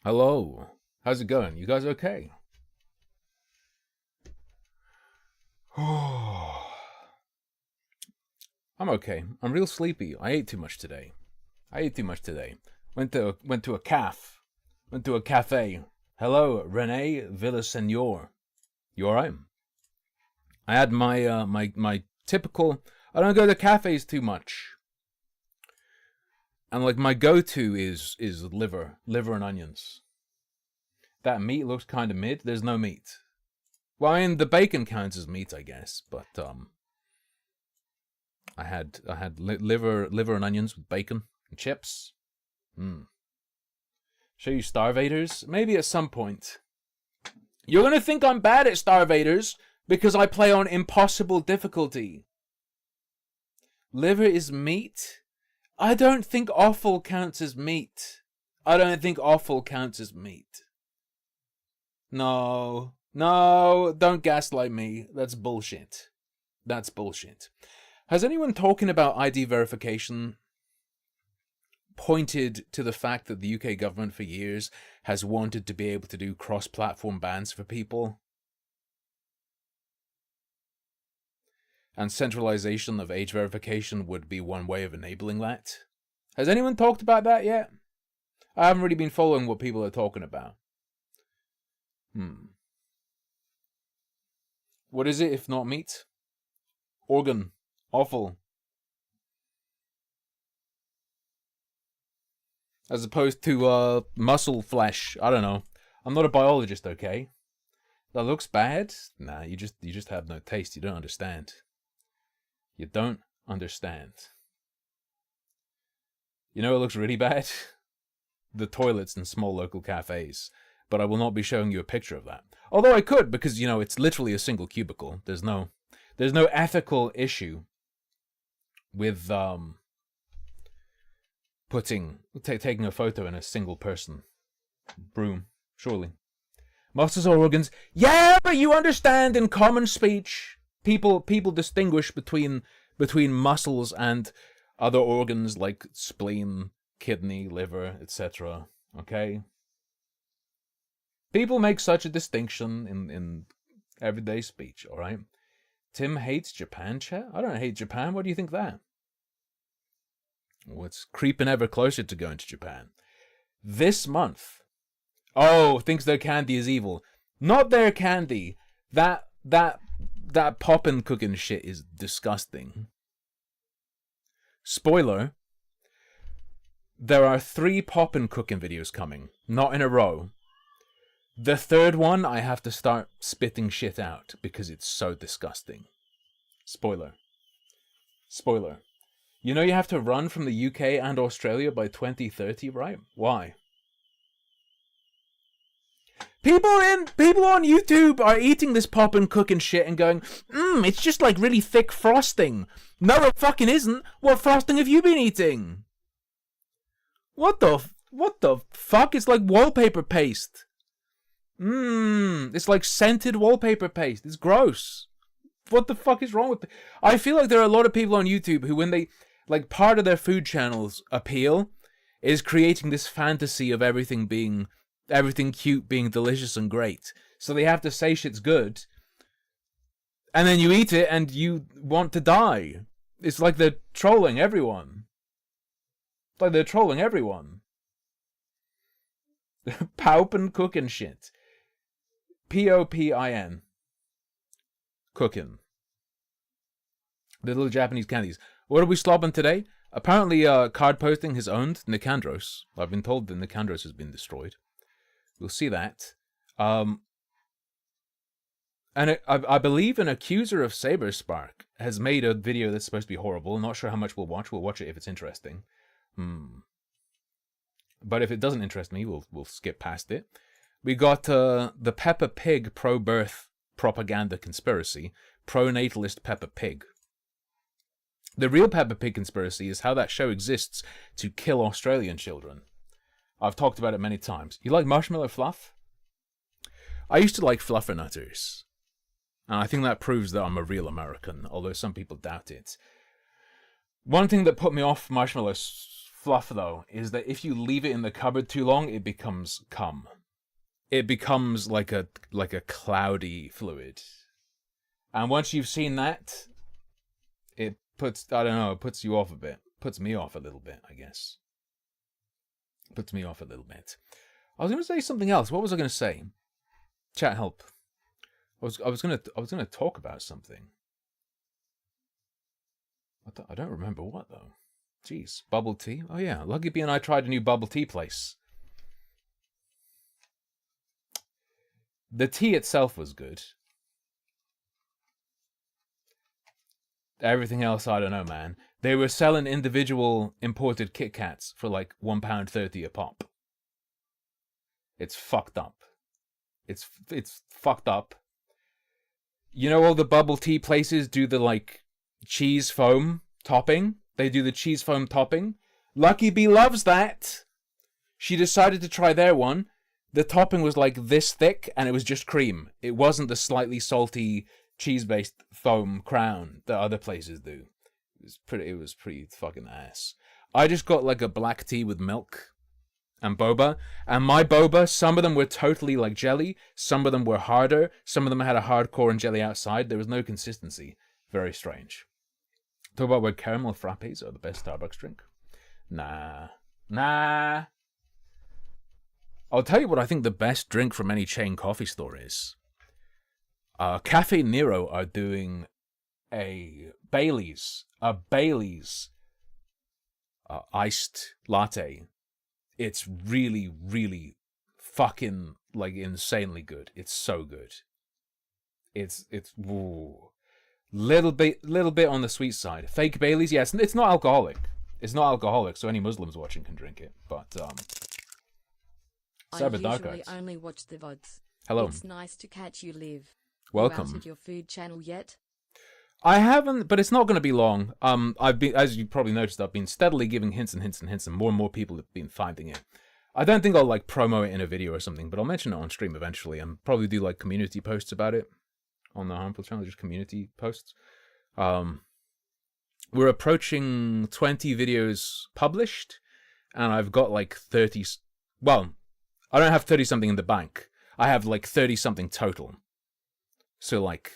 Hello. How's it going? You guys okay? I'm okay. I'm real sleepy. I ate too much today. Went to a caf. Went to a cafe. Hello, Rene Villasenor. You alright? I had my typical. I don't go to cafes too much. And like my go-to is liver and onions. That meat looks kind of mid. There's no meat. Well, I mean the bacon counts as meat, I guess. But I had liver and onions with bacon and chips. Show you Starvaders? Maybe at some point. You're gonna think I'm bad at Starvaders because I play on impossible difficulty. Liver is meat? I don't think offal counts as meat. No, don't gaslight me. That's bullshit. Has anyone talking about ID verification pointed to the fact that the UK government for years has wanted to be able to do cross-platform bans for people? And centralization of age verification would be one way of enabling that. Has anyone talked about that yet? I haven't really been following what people are talking about. What is it if not meat? Organ. Offal. As opposed to muscle flesh. I don't know. I'm not a biologist, okay? That looks bad? Nah, you just have no taste. You don't understand. You don't understand. You know what looks really bad? The toilets in small local cafes. But I will not be showing you a picture of that. Although I could, because, you know, it's literally a single cubicle. There's no ethical issue with taking a photo in a single person room, surely. Muscles or organs? Yeah, but you understand in common speech. People distinguish between muscles and other organs like spleen, kidney, liver, etc. Okay? People make such a distinction in everyday speech, alright? Tim hates Japan, chat? I don't hate Japan. What do you think of that? Well, it's creeping ever closer to going to Japan. This month. Oh, thinks their candy is evil. Not their candy. That poppin' cooking shit is disgusting. Spoiler. There are 3 poppin' cooking videos coming. Not in a row. The third one, I have to start spitting shit out because it's so disgusting. Spoiler. You know you have to run from the UK and Australia by 2030, right? Why? People on YouTube are eating this poppin' cooking shit and going, it's just like really thick frosting. No, it fucking isn't. What frosting have you been eating? What the fuck? It's like wallpaper paste. It's like scented wallpaper paste. It's gross. What the fuck is wrong with I feel like there are a lot of people on YouTube who, when they, like, part of their food channel's appeal is creating this fantasy of everything cute being delicious and great. So they have to say shit's good. And then you eat it and you want to die. It's like they're trolling everyone. Paupin cooking shit. Popin. Cooking. Little Japanese candies. What are we slobbing today? Apparently, card posting has owned Nicandros. I've been told that Nicandros has been destroyed. We'll see that. And I believe an accuser of Saberspark has made a video that's supposed to be horrible. I'm not sure how much we'll watch. We'll watch it if it's interesting. But if it doesn't interest me, we'll skip past it. We got the Peppa Pig pro-birth propaganda conspiracy. Pro-natalist Peppa Pig. The real Peppa Pig conspiracy is how that show exists to kill Australian children. I've talked about it many times. You like marshmallow fluff? I used to like fluffernutters. And I think that proves that I'm a real American, although some people doubt it. One thing that put me off marshmallow fluff, though, is that if you leave it in the cupboard too long, it becomes cum. It becomes like a cloudy fluid. And once you've seen that, it puts, I don't know, it puts you off a bit. Puts me off a little bit, I guess. Puts me off a little bit. I was going to say something else. What was I going to say? Chat, help. I was going to talk about something. I don't remember what, though. Jeez, bubble tea? Oh yeah, Lucky Bee and I tried a new bubble tea place. The tea itself was good. Everything else, I don't know, man. They were selling individual imported Kit Kats for like £1.30 a pop. It's fucked up. It's fucked up. You know, all the bubble tea places do the like cheese foam topping. They do the cheese foam topping. Lucky Bee loves that. She decided to try their one. The topping was like this thick, and it was just cream. It wasn't the slightly salty cheese-based foam crown that other places do. It was pretty fucking ass. I just got like a black tea with milk and boba, and my boba, some of them were totally like jelly, some of them were harder, some of them had a hard core and jelly outside. There was no consistency. Very strange. Talk about where caramel frappes are the best Starbucks drink. Nah. I'll tell you what I think the best drink from any chain coffee store is. Cafe Nero are doing a Bailey's iced latte. It's really, really fucking like insanely good. It's so good. It's woo. Little bit on the sweet side. Fake Bailey's, yes, it's not alcoholic. It's not alcoholic, so any Muslims watching can drink it. But I usually only watch the VODs. Hello. It's nice to catch you live. Welcome. You outed your food channel yet? I haven't, but it's not going to be long. I've been, as you probably noticed, I've been steadily giving hints, and more people have been finding it. I don't think I'll like promo it in a video or something, but I'll mention it on stream eventually, and probably do like community posts about it on the Harmful channel, just community posts. We're approaching 20 videos published, and I've got like 30. Well, I don't have 30 something in the bank. I have like 30 something total. So like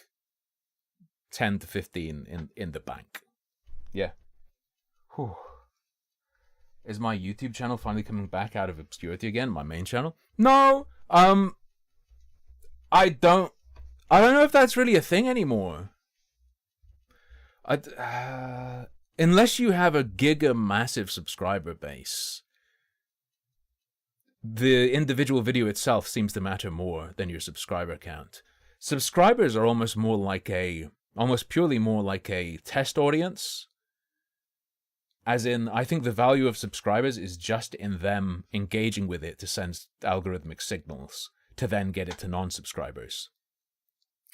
10 to 15 in the bank. Yeah. Whew. Is my YouTube channel finally coming back out of obscurity again? My main channel? No. I don't know if that's really a thing anymore. Unless you have a giga massive subscriber base, the individual video itself seems to matter more than your subscriber count. Subscribers are almost purely more like a test audience. As in, I think the value of subscribers is just in them engaging with it to send algorithmic signals to then get it to non-subscribers.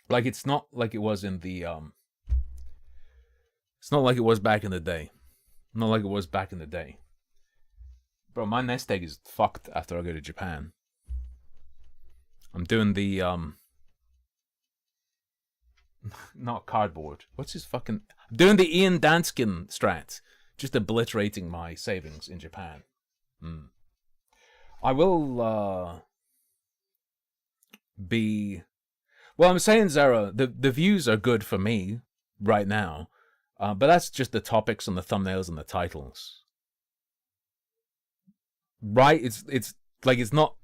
Like, it's not like it was in the, it's not like it was back in the day. Not like it was back in the day. Bro, my nest egg is fucked after I go to Japan. I'm doing the, not cardboard. What's his fucking... I'm doing the Ian Danskin strat. Just obliterating my savings in Japan. I will, be... Well, I'm saying, Zara, the views are good for me right now. But that's just the topics and the thumbnails and the titles. Right? It's like, it's not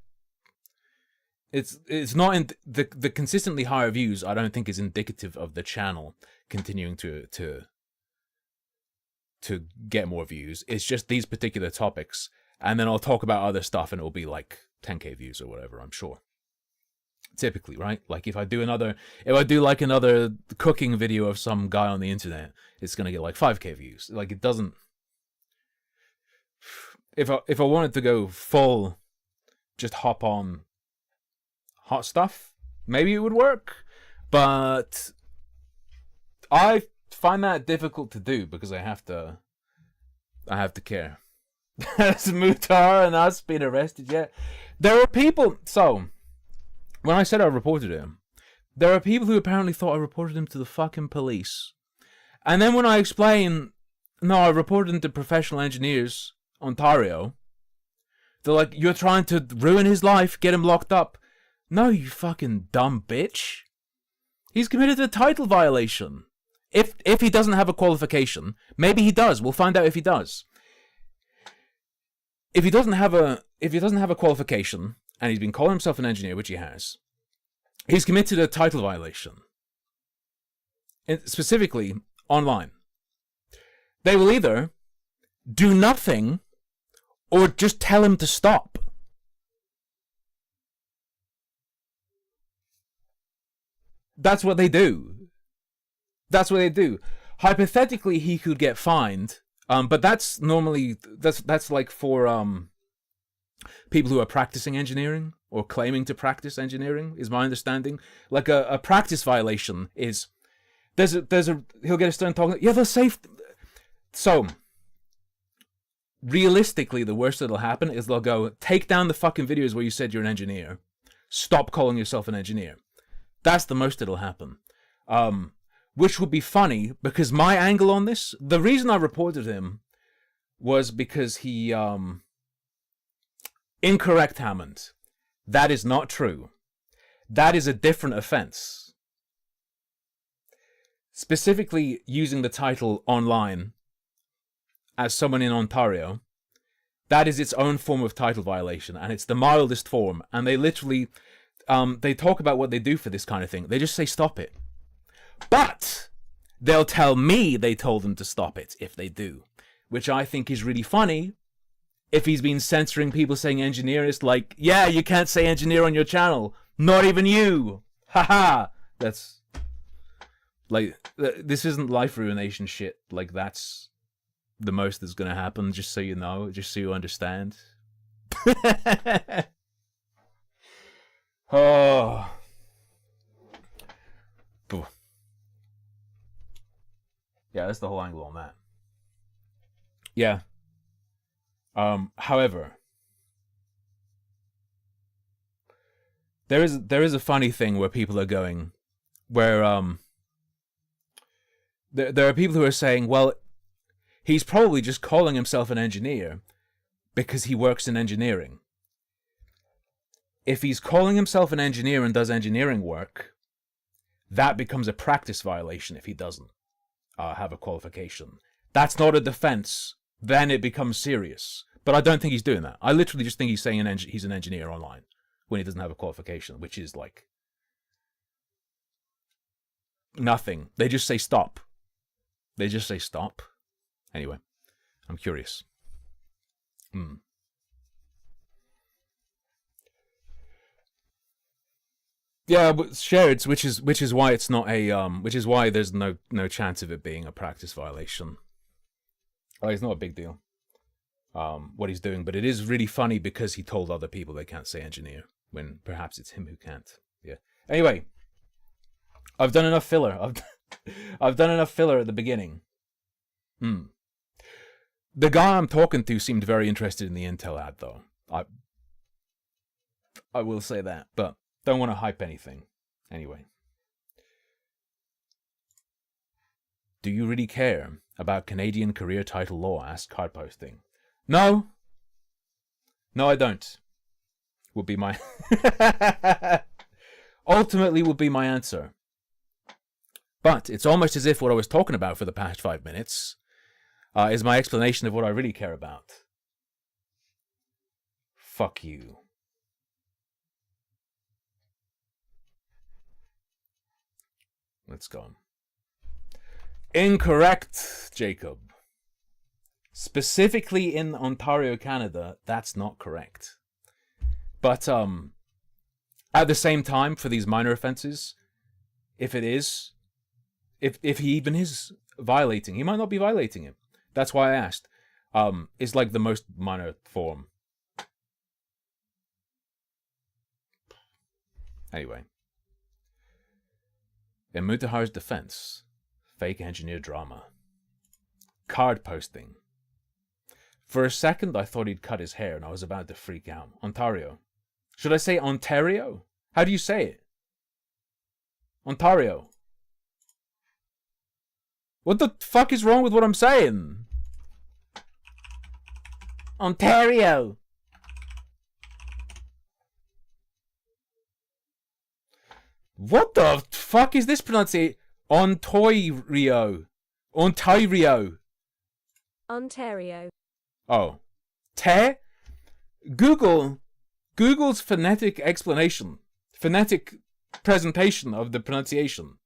in the consistently higher views. I don't think is indicative of the channel continuing to get more views. It's just these particular topics, and then I'll talk about other stuff, and it'll be like 10k views or whatever. I'm sure. Typically, right? Like if I do like another cooking video of some guy on the internet, it's gonna get like 5k views. Like it doesn't. If I wanted to go full, just hop on hot stuff, maybe it would work, but I find that difficult to do because I have to care. That's Mutar and us being arrested yet. There are people. So when I said I reported him, there are people who apparently thought I reported him to the fucking police, and then when I explain, no, I reported him to professional engineers. Ontario. They're like, you're trying to ruin his life, get him locked up. No, you fucking dumb bitch. He's committed a title violation. If he doesn't have a qualification, maybe he does. We'll find out if he does. If he doesn't have a qualification, and he's been calling himself an engineer, which he has, he's committed a title violation. Specifically, online. They will either do nothing or just tell him to stop. That's what they do. That's what they do. Hypothetically, he could get fined, but that's normally that's like for people who are practicing engineering or claiming to practice engineering, is my understanding. Like a practice violation is there's a he'll get a stern talking. Yeah, they're safe. So realistically, the worst that'll happen is they'll go, take down the fucking videos where you said you're an engineer. Stop calling yourself an engineer. That's the most that'll happen. Which would be funny, because my angle on this, the reason I reported him was because he, incorrect Hammond. That is not true. That is a different offense. Specifically using the title online as someone in Ontario, that is its own form of title violation, and it's the mildest form. And they literally, they talk about what they do for this kind of thing. They just say stop it. But they'll tell me they told them to stop it if they do, which I think is really funny. If he's been censoring people saying engineer, it's like, yeah, you can't say engineer on your channel. Not even you. Haha. That's like, this isn't life ruination shit. Like, that's the most that's going to happen, just so you know, just so you understand. Oh. Yeah, that's the whole angle on that. Yeah. However, there is a funny thing where people are going, where there are people who are saying, well, he's probably just calling himself an engineer because he works in engineering. If he's calling himself an engineer and does engineering work, that becomes a practice violation if he doesn't have a qualification. That's not a defense. Then it becomes serious. But I don't think he's doing that. I literally just think he's saying he's an engineer online when he doesn't have a qualification, which is like nothing. They just say stop. They just say stop. Anyway, I'm curious. Yeah, but shared, which is why it's not a which is why there's no chance of it being a practice violation. It's not a big deal. What he's doing, but it is really funny because he told other people they can't say engineer when perhaps it's him who can't. Yeah. Anyway, I've done enough filler. I've done enough filler at the beginning. The guy I'm talking to seemed very interested in the Intel ad, though. I will say that, but don't want to hype anything. Anyway. Do you really care about Canadian career title law? Asked card posting. No. No, I don't. Would be my... Ultimately would be my answer. But it's almost as if what I was talking about for the past 5 minutes is my explanation of what I really care about. Fuck you. Let's go. Incorrect, Jacob. Specifically in Ontario, Canada, that's not correct. But at the same time, for these minor offenses, if it is, if he even is violating, he might not be violating it. That's why I asked. It's like the most minor form. Anyway. In Mutahar's defense, fake engineer drama. Card posting. For a second, I thought he'd cut his hair and I was about to freak out. Ontario. Should I say Ontario? How do you say it? Ontario. What the fuck is wrong with what I'm saying? Ontario. What the fuck is this pronunciation? Ontario. Ontario. Ontario. Oh. Google's phonetic presentation of the pronunciation.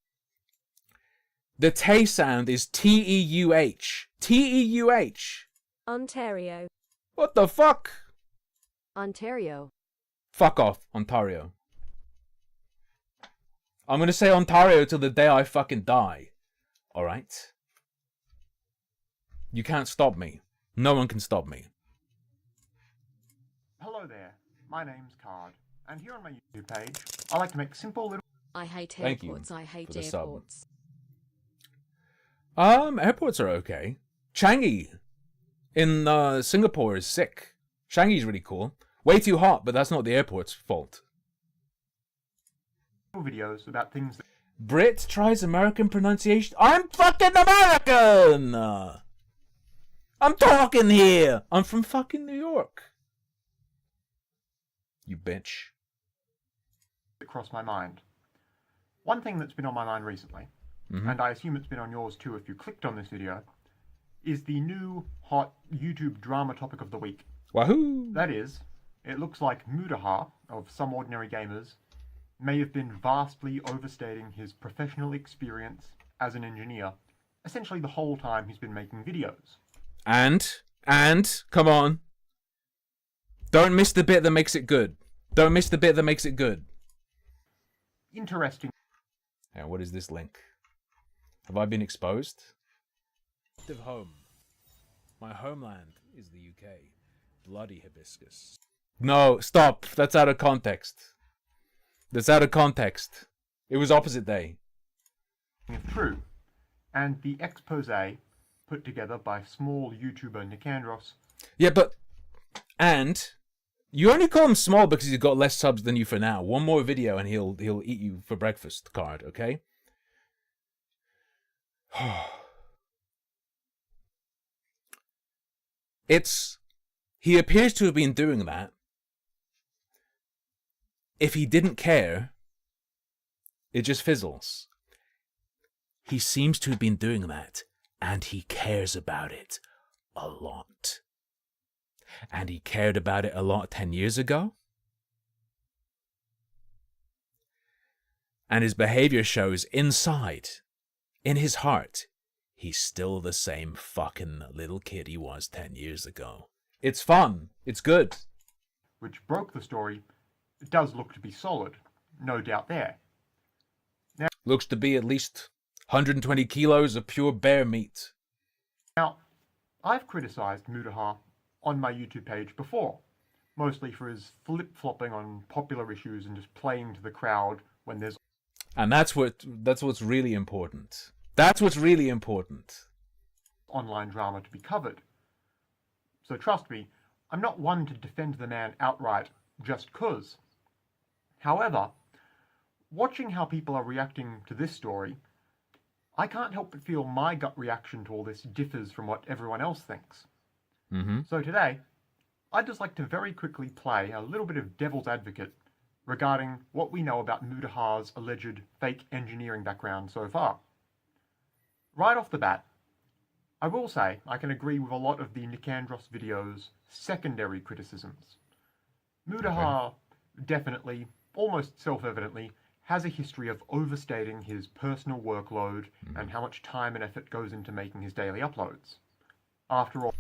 The te sound is T-E-U-H. T-E-U-H. Ontario. What the fuck? Ontario. Fuck off, Ontario. I'm gonna say Ontario till the day I fucking die. Alright? You can't stop me. No one can stop me. Hello there, my name's Card, and here on my YouTube page, I like to make simple little... I hate Thank you airports. I hate for the sub. airports. Airports are okay. Changi in Singapore is sick. Changi's really cool. Way too hot, but that's not the airport's fault. videos about things that... Brit tries American pronunciation. I'm fucking American! I'm talking here! I'm from fucking New York. You bitch. that cross my mind. One thing that's been on my mind recently, and I assume it's been on yours too if you clicked on this video, is the new hot YouTube drama topic of the week. Wahoo! That is, it looks like Mudaha, of Some Ordinary Gamers, may have been vastly overstating his professional experience as an engineer, essentially the whole time he's been making videos. And, come on. Don't miss the bit that makes it good. Don't miss the bit that makes it good. Interesting. Now, what is this link? Have I been exposed? Home. My homeland is the UK. Bloody hibiscus. No, stop. That's out of context. That's out of context. It was opposite day. If true, and the expose put together by small YouTuber Nicandros. Yeah, but... And... You only call him small because he's got less subs than you for now. One more video and he'll eat you for breakfast, Card, okay? He appears to have been doing that. If he didn't care, it just fizzles. He seems to have been doing that, and he cares about it a lot. And he cared about it a lot 10 years ago. And his behavior shows inside, in his heart, he's still the same fucking little kid he was 10 years ago. It's fun. It's good. Which broke the story. It does look to be solid. No doubt there. Now, looks to be at least 120 kilos of pure bear meat. Now, I've criticised Mudaha on my YouTube page before, mostly for his flip-flopping on popular issues and just playing to the crowd when there's... And that's what's really important. That's what's really important. Online drama to be covered. So trust me, I'm not one to defend the man outright just 'cause. However, watching how people are reacting to this story, I can't help but feel my gut reaction to all this differs from what everyone else thinks. So today, I'd just like to very quickly play a little bit of devil's advocate regarding what we know about Mudaha's alleged fake engineering background so far. Right off the bat, I will say I can agree with a lot of the Nicandros video's secondary criticisms. Mudaha definitely, almost self-evidently, has a history of overstating his personal workload and how much time and effort goes into making his daily uploads. After all,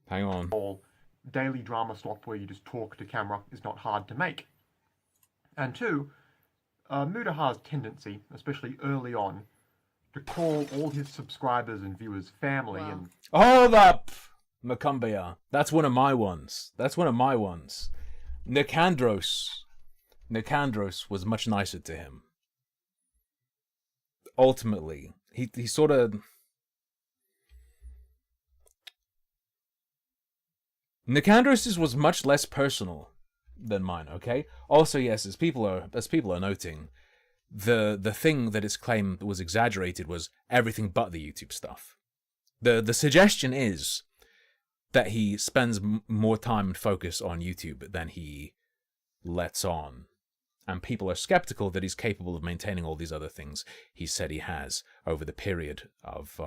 hang on. Daily drama slop where you just talk to camera is not hard to make. And two, Mudaha's tendency, especially early on, to call all his subscribers and viewers family and... Hold up, Macumbia. That's one of my ones. Nicandros was much nicer to him. Ultimately, he sort of... Nicandros' was much less personal than mine, okay? Also, yes, as people are noting, the thing that is claimed was exaggerated was everything but the YouTube stuff. The suggestion is that he spends more time and focus on YouTube than he lets on. And people are skeptical that he's capable of maintaining all these other things he said he has over the period of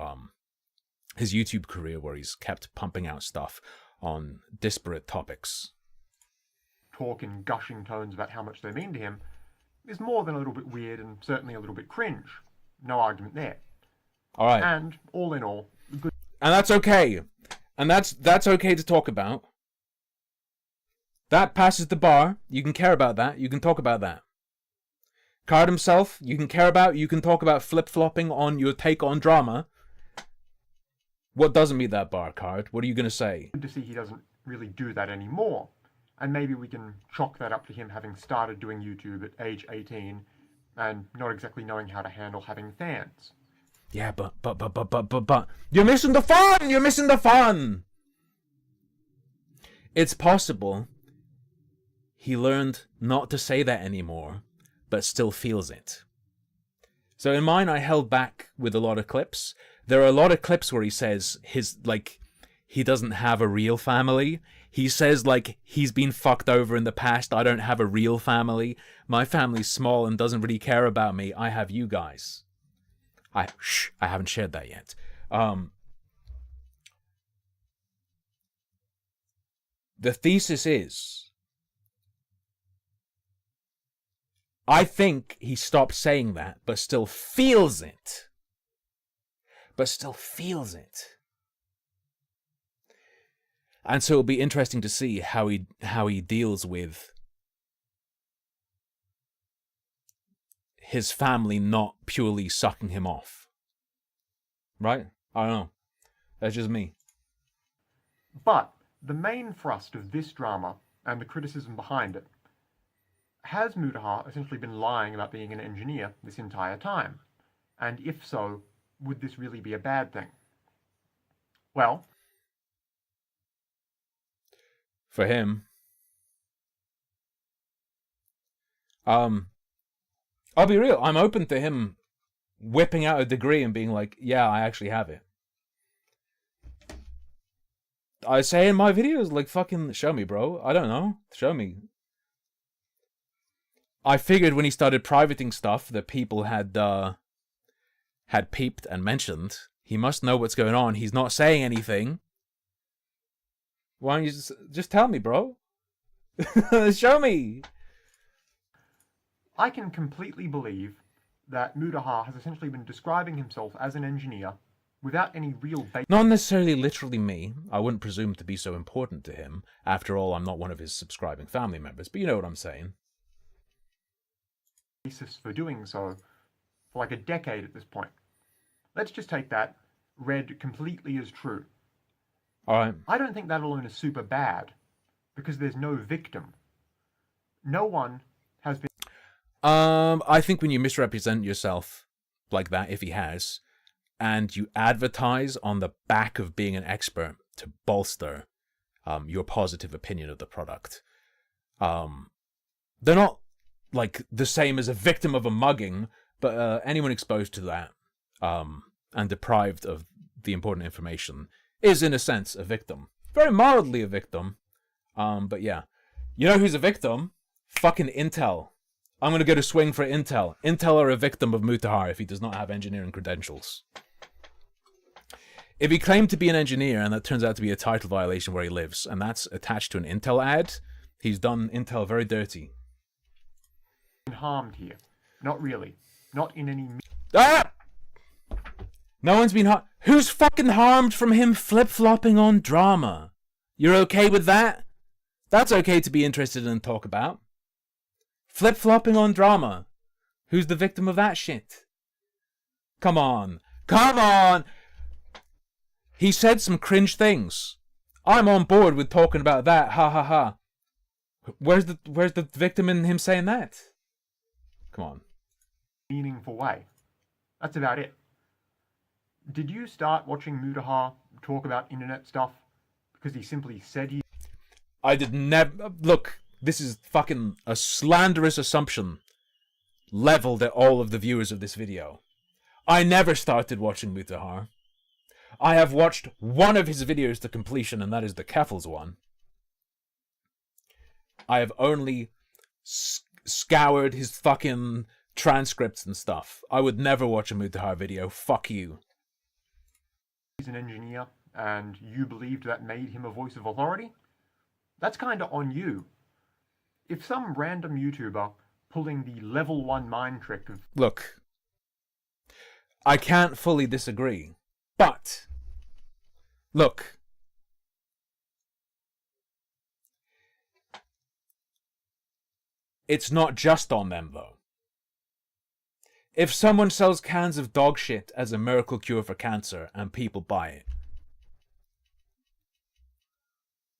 his YouTube career, where he's kept pumping out stuff on disparate topics. Talk in gushing tones about how much they mean to him is more than a little bit weird and certainly a little bit cringe. No argument there. All right. And all in all, good. And that's okay. And that's okay to talk about. That passes the bar. You can care about that. You can talk about that. Card himself, you can care about. You can talk about flip-flopping on your take on drama. What doesn't meet that bar, Card? What are you going to say? Good to see he doesn't really do that anymore. And maybe we can chalk that up to him having started doing YouTube at age 18 and not exactly knowing how to handle having fans. Yeah, but you're missing the fun! You're missing the fun! It's possible he learned not to say that anymore, but still feels it. So in mine, I held back with a lot of clips. There are a lot of clips where he says he doesn't have a real family. He says, he's been fucked over in the past. I don't have a real family. My family's small and doesn't really care about me. I have you guys. I haven't shared that yet. The thesis is, I think he stopped saying that, but still feels it. And so it'll be interesting to see how he deals with his family not purely sucking him off. Right? I don't know. That's just me. But the main thrust of this drama, and the criticism behind it, has Mutahar essentially been lying about being an engineer this entire time? And if so, would this really be a bad thing? Well, for him, I'll be real. I'm open to him whipping out a degree and being like, yeah, I actually have it. I say in my videos, fucking show me, bro. I don't know. Show me. I figured when he started privating stuff that people had peeped and mentioned, he must know what's going on. He's not saying anything. Why don't you just tell me, bro? Show me. I can completely believe that Mutahar has essentially been describing himself as an engineer without any real basis. Not necessarily literally me. I wouldn't presume to be so important to him. After all, I'm not one of his subscribing family members, but you know what I'm saying. Basis for doing so for a decade at this point. Let's just take that read completely as true. All right. I don't think that alone is super bad, because there's no victim. No one has been... I think when you misrepresent yourself like that, if he has, and you advertise on the back of being an expert to bolster your positive opinion of the product, they're not the same as a victim of a mugging, but anyone exposed to that and deprived of the important information is, in a sense, a victim. Very mildly a victim, but yeah. You know who's a victim? Fucking Intel. I'm gonna go to swing for Intel. Intel are a victim of Mutahar if he does not have engineering credentials. If he claimed to be an engineer and that turns out to be a title violation where he lives, and that's attached to an Intel ad, he's done Intel very dirty. Harmed here. Not really. Not in any... Ah! No one's been harmed. Who's fucking harmed from him flip-flopping on drama? You're okay with that? That's okay to be interested in and talk about. Flip-flopping on drama. Who's the victim of that shit? Come on. Come on! He said some cringe things. I'm on board with talking about that. Ha ha ha. Where's the victim in him saying that? Come on. Meaningful way. That's about it. Did you start watching Mutahar talk about internet stuff because he simply said he... I did never... Look, this is fucking a slanderous assumption leveled at all of the viewers of this video. I never started watching Mutahar. I have watched one of his videos to completion, and that is the Keffels one. I have only scoured his fucking transcripts and stuff. I would never watch a Mutahar video. Fuck you. He's an engineer, and you believed that made him a voice of authority? That's kinda on you. If some random YouTuber pulling the level 1 mind trick of... Look, I can't fully disagree, but look, it's not just on them though. If someone sells cans of dog shit as a miracle cure for cancer and people buy it,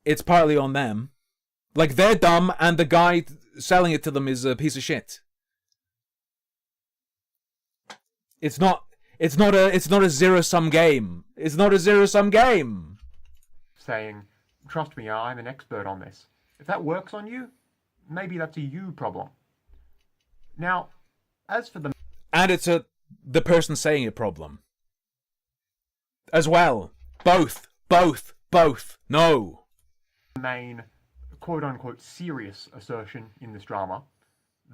it's partly on them. Like, they're dumb and the guy selling it to them is a piece of shit. It's not a zero-sum game. It's not a zero-sum game. saying, trust me, I'm an expert on this. If that works on you, maybe that's a you problem. Now, as for the... And it's the person saying it problem. As well. Both. No. main quote-unquote serious assertion in this drama,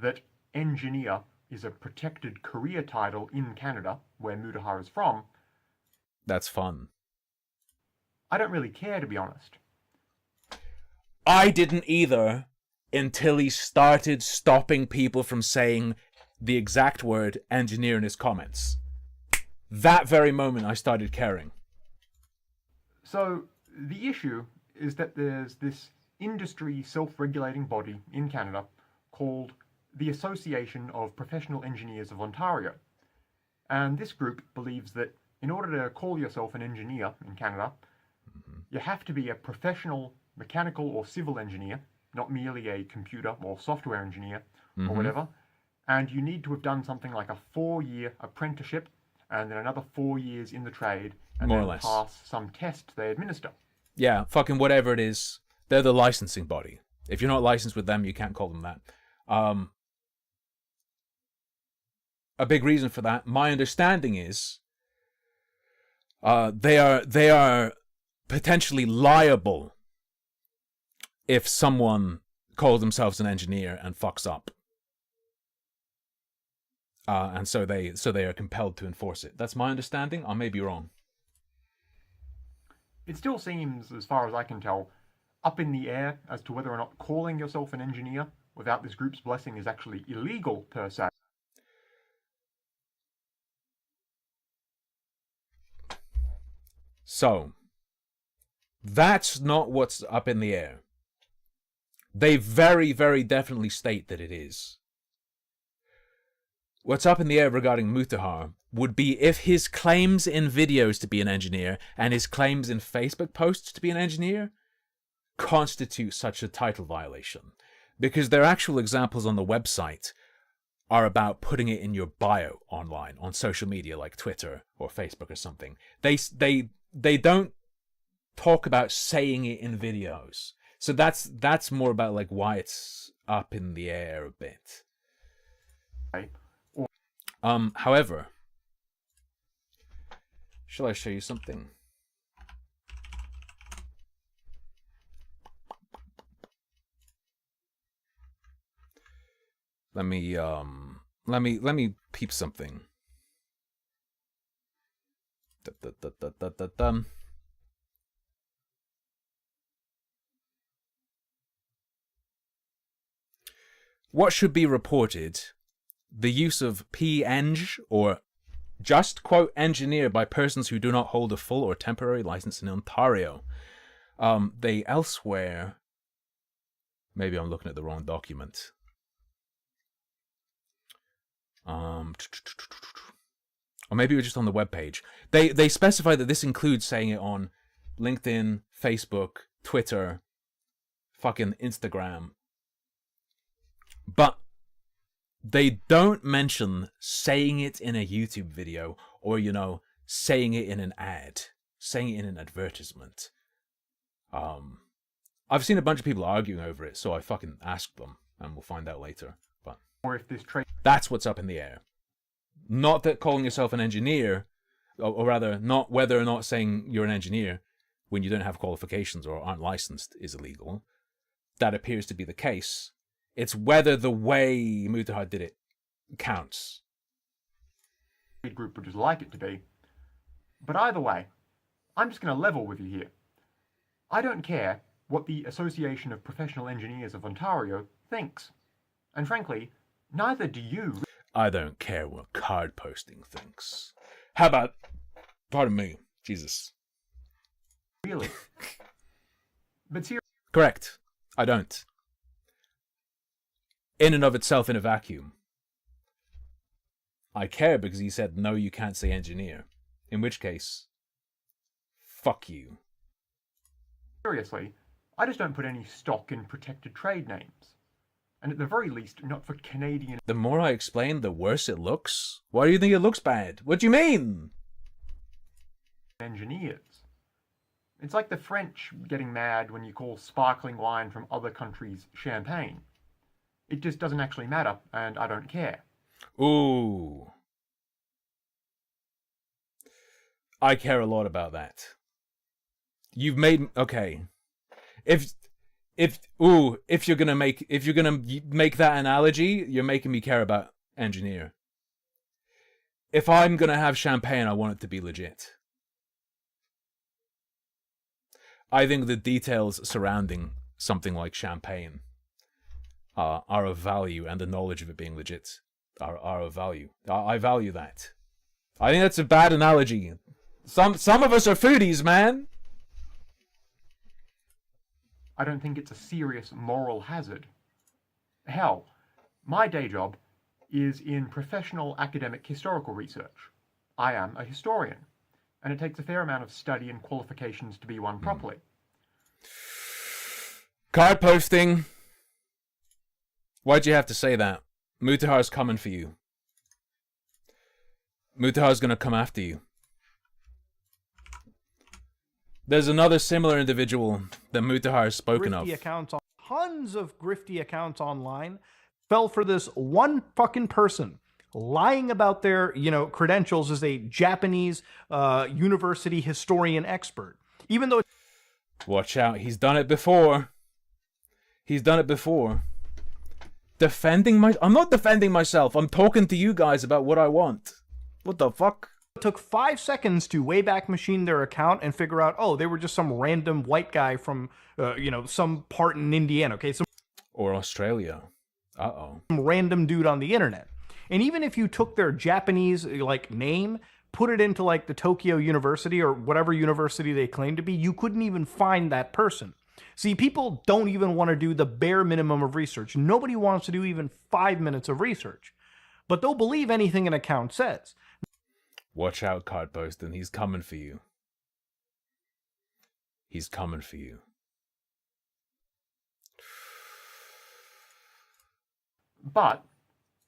that engineer is a protected career title in Canada, where Mutahar is from, That's fun. I don't really care, to be honest. I didn't either until he started stopping people from saying the exact word engineer in his comments. That very moment I started caring. So, the issue is that there's this industry self-regulating body in Canada called the Association of Professional Engineers of Ontario. And this group believes that in order to call yourself an engineer in Canada, you have to be a professional mechanical or civil engineer, not merely a computer or software engineer or whatever. And you need to have done something like a 4-year apprenticeship and then another 4 years in the trade and More or then less. pass some test they administer. Yeah, fucking whatever it is. They're the licensing body. If you're not licensed with them, you can't call them that. A big reason for that, my understanding is, they are potentially liable if someone calls themselves an engineer and fucks up. And so they are compelled to enforce it. That's my understanding. I may be wrong. It still seems, as far as I can tell, up in the air as to whether or not calling yourself an engineer without this group's blessing is actually illegal per se. So, that's not what's up in the air. They very, very definitely state that it is. What's up in the air regarding Mutahar would be if his claims in videos to be an engineer and his claims in Facebook posts to be an engineer constitute such a title violation. Because their actual examples on the website are about putting it in your bio online, on social media like Twitter or Facebook or something. They don't talk about saying it in videos. So that's more about like why it's up in the air a bit. However, shall I show you something? Let me peep something. What should be reported? The use of peng or just quote engineer by persons who do not hold a full or temporary license in Ontario. They elsewhere. Maybe I'm looking at the wrong document. Or maybe it was just on the webpage. They specify that this includes saying it on LinkedIn, Facebook, Twitter, fucking Instagram. But they don't mention saying it in a YouTube video or, saying it in an ad, saying it in an advertisement. I've seen a bunch of people arguing over it, so I fucking asked them, and we'll find out later. But Or if this trade that's what's up in the air. Not that calling yourself an engineer, or rather, not whether or not saying you're an engineer when you don't have qualifications or aren't licensed is illegal. That appears to be the case. It's whether the way Mutahar did it counts. Group would just like it to be. But either way, I'm just going to level with you here. I don't care what the Association of Professional Engineers of Ontario thinks. And frankly, neither do you. I don't care what card posting thinks. How about... Pardon me. Jesus. Really. But seriously. Correct. I don't. In and of itself, in a vacuum. I care because he said, no, you can't say engineer. In which case, fuck you. Seriously, I just don't put any stock in protected trade names. And at the very least, not for Canadian... The more I explain, the worse it looks. Why do you think it looks bad? What do you mean? ...engineers. It's like the French getting mad when you call sparkling wine from other countries champagne. It just doesn't actually matter, and I don't care. Ooh. I care a lot about that. You've made... Okay. If you're gonna make that analogy, you're making me care about engineer. If I'm gonna have champagne, I want it to be legit. I think the details surrounding something like champagne are of value, and the knowledge of it being legit are of value. I value that. I think that's a bad analogy. Some of us are foodies, man. I don't think it's a serious moral hazard. Hell, my day job is in professional academic historical research. I am a historian, and it takes a fair amount of study and qualifications to be one properly. Card posting. Why'd you have to say that? Mutahar's coming for you. Mutahar's gonna come after you. Grifty There's another similar individual that Mutahar has spoken of. accounts, tons of grifty accounts online fell for this one fucking person lying about their, credentials as a Japanese university historian expert. Even though... Watch out, he's done it before. He's done it before. I'm not defending myself. I'm talking to you guys about what I want. What the fuck? It took 5 seconds to Wayback Machine their account and figure out, oh, they were just some random white guy from, some part in Indiana, okay? Or Australia. Uh-oh. Some random dude on the internet. And even if you took their Japanese, name, put it into, the Tokyo University or whatever university they claim to be, you couldn't even find that person. See, people don't even want to do the bare minimum of research. Nobody wants to do even 5 minutes of research. But they'll believe anything an account says. Watch out, card posting. He's coming for you. He's coming for you. But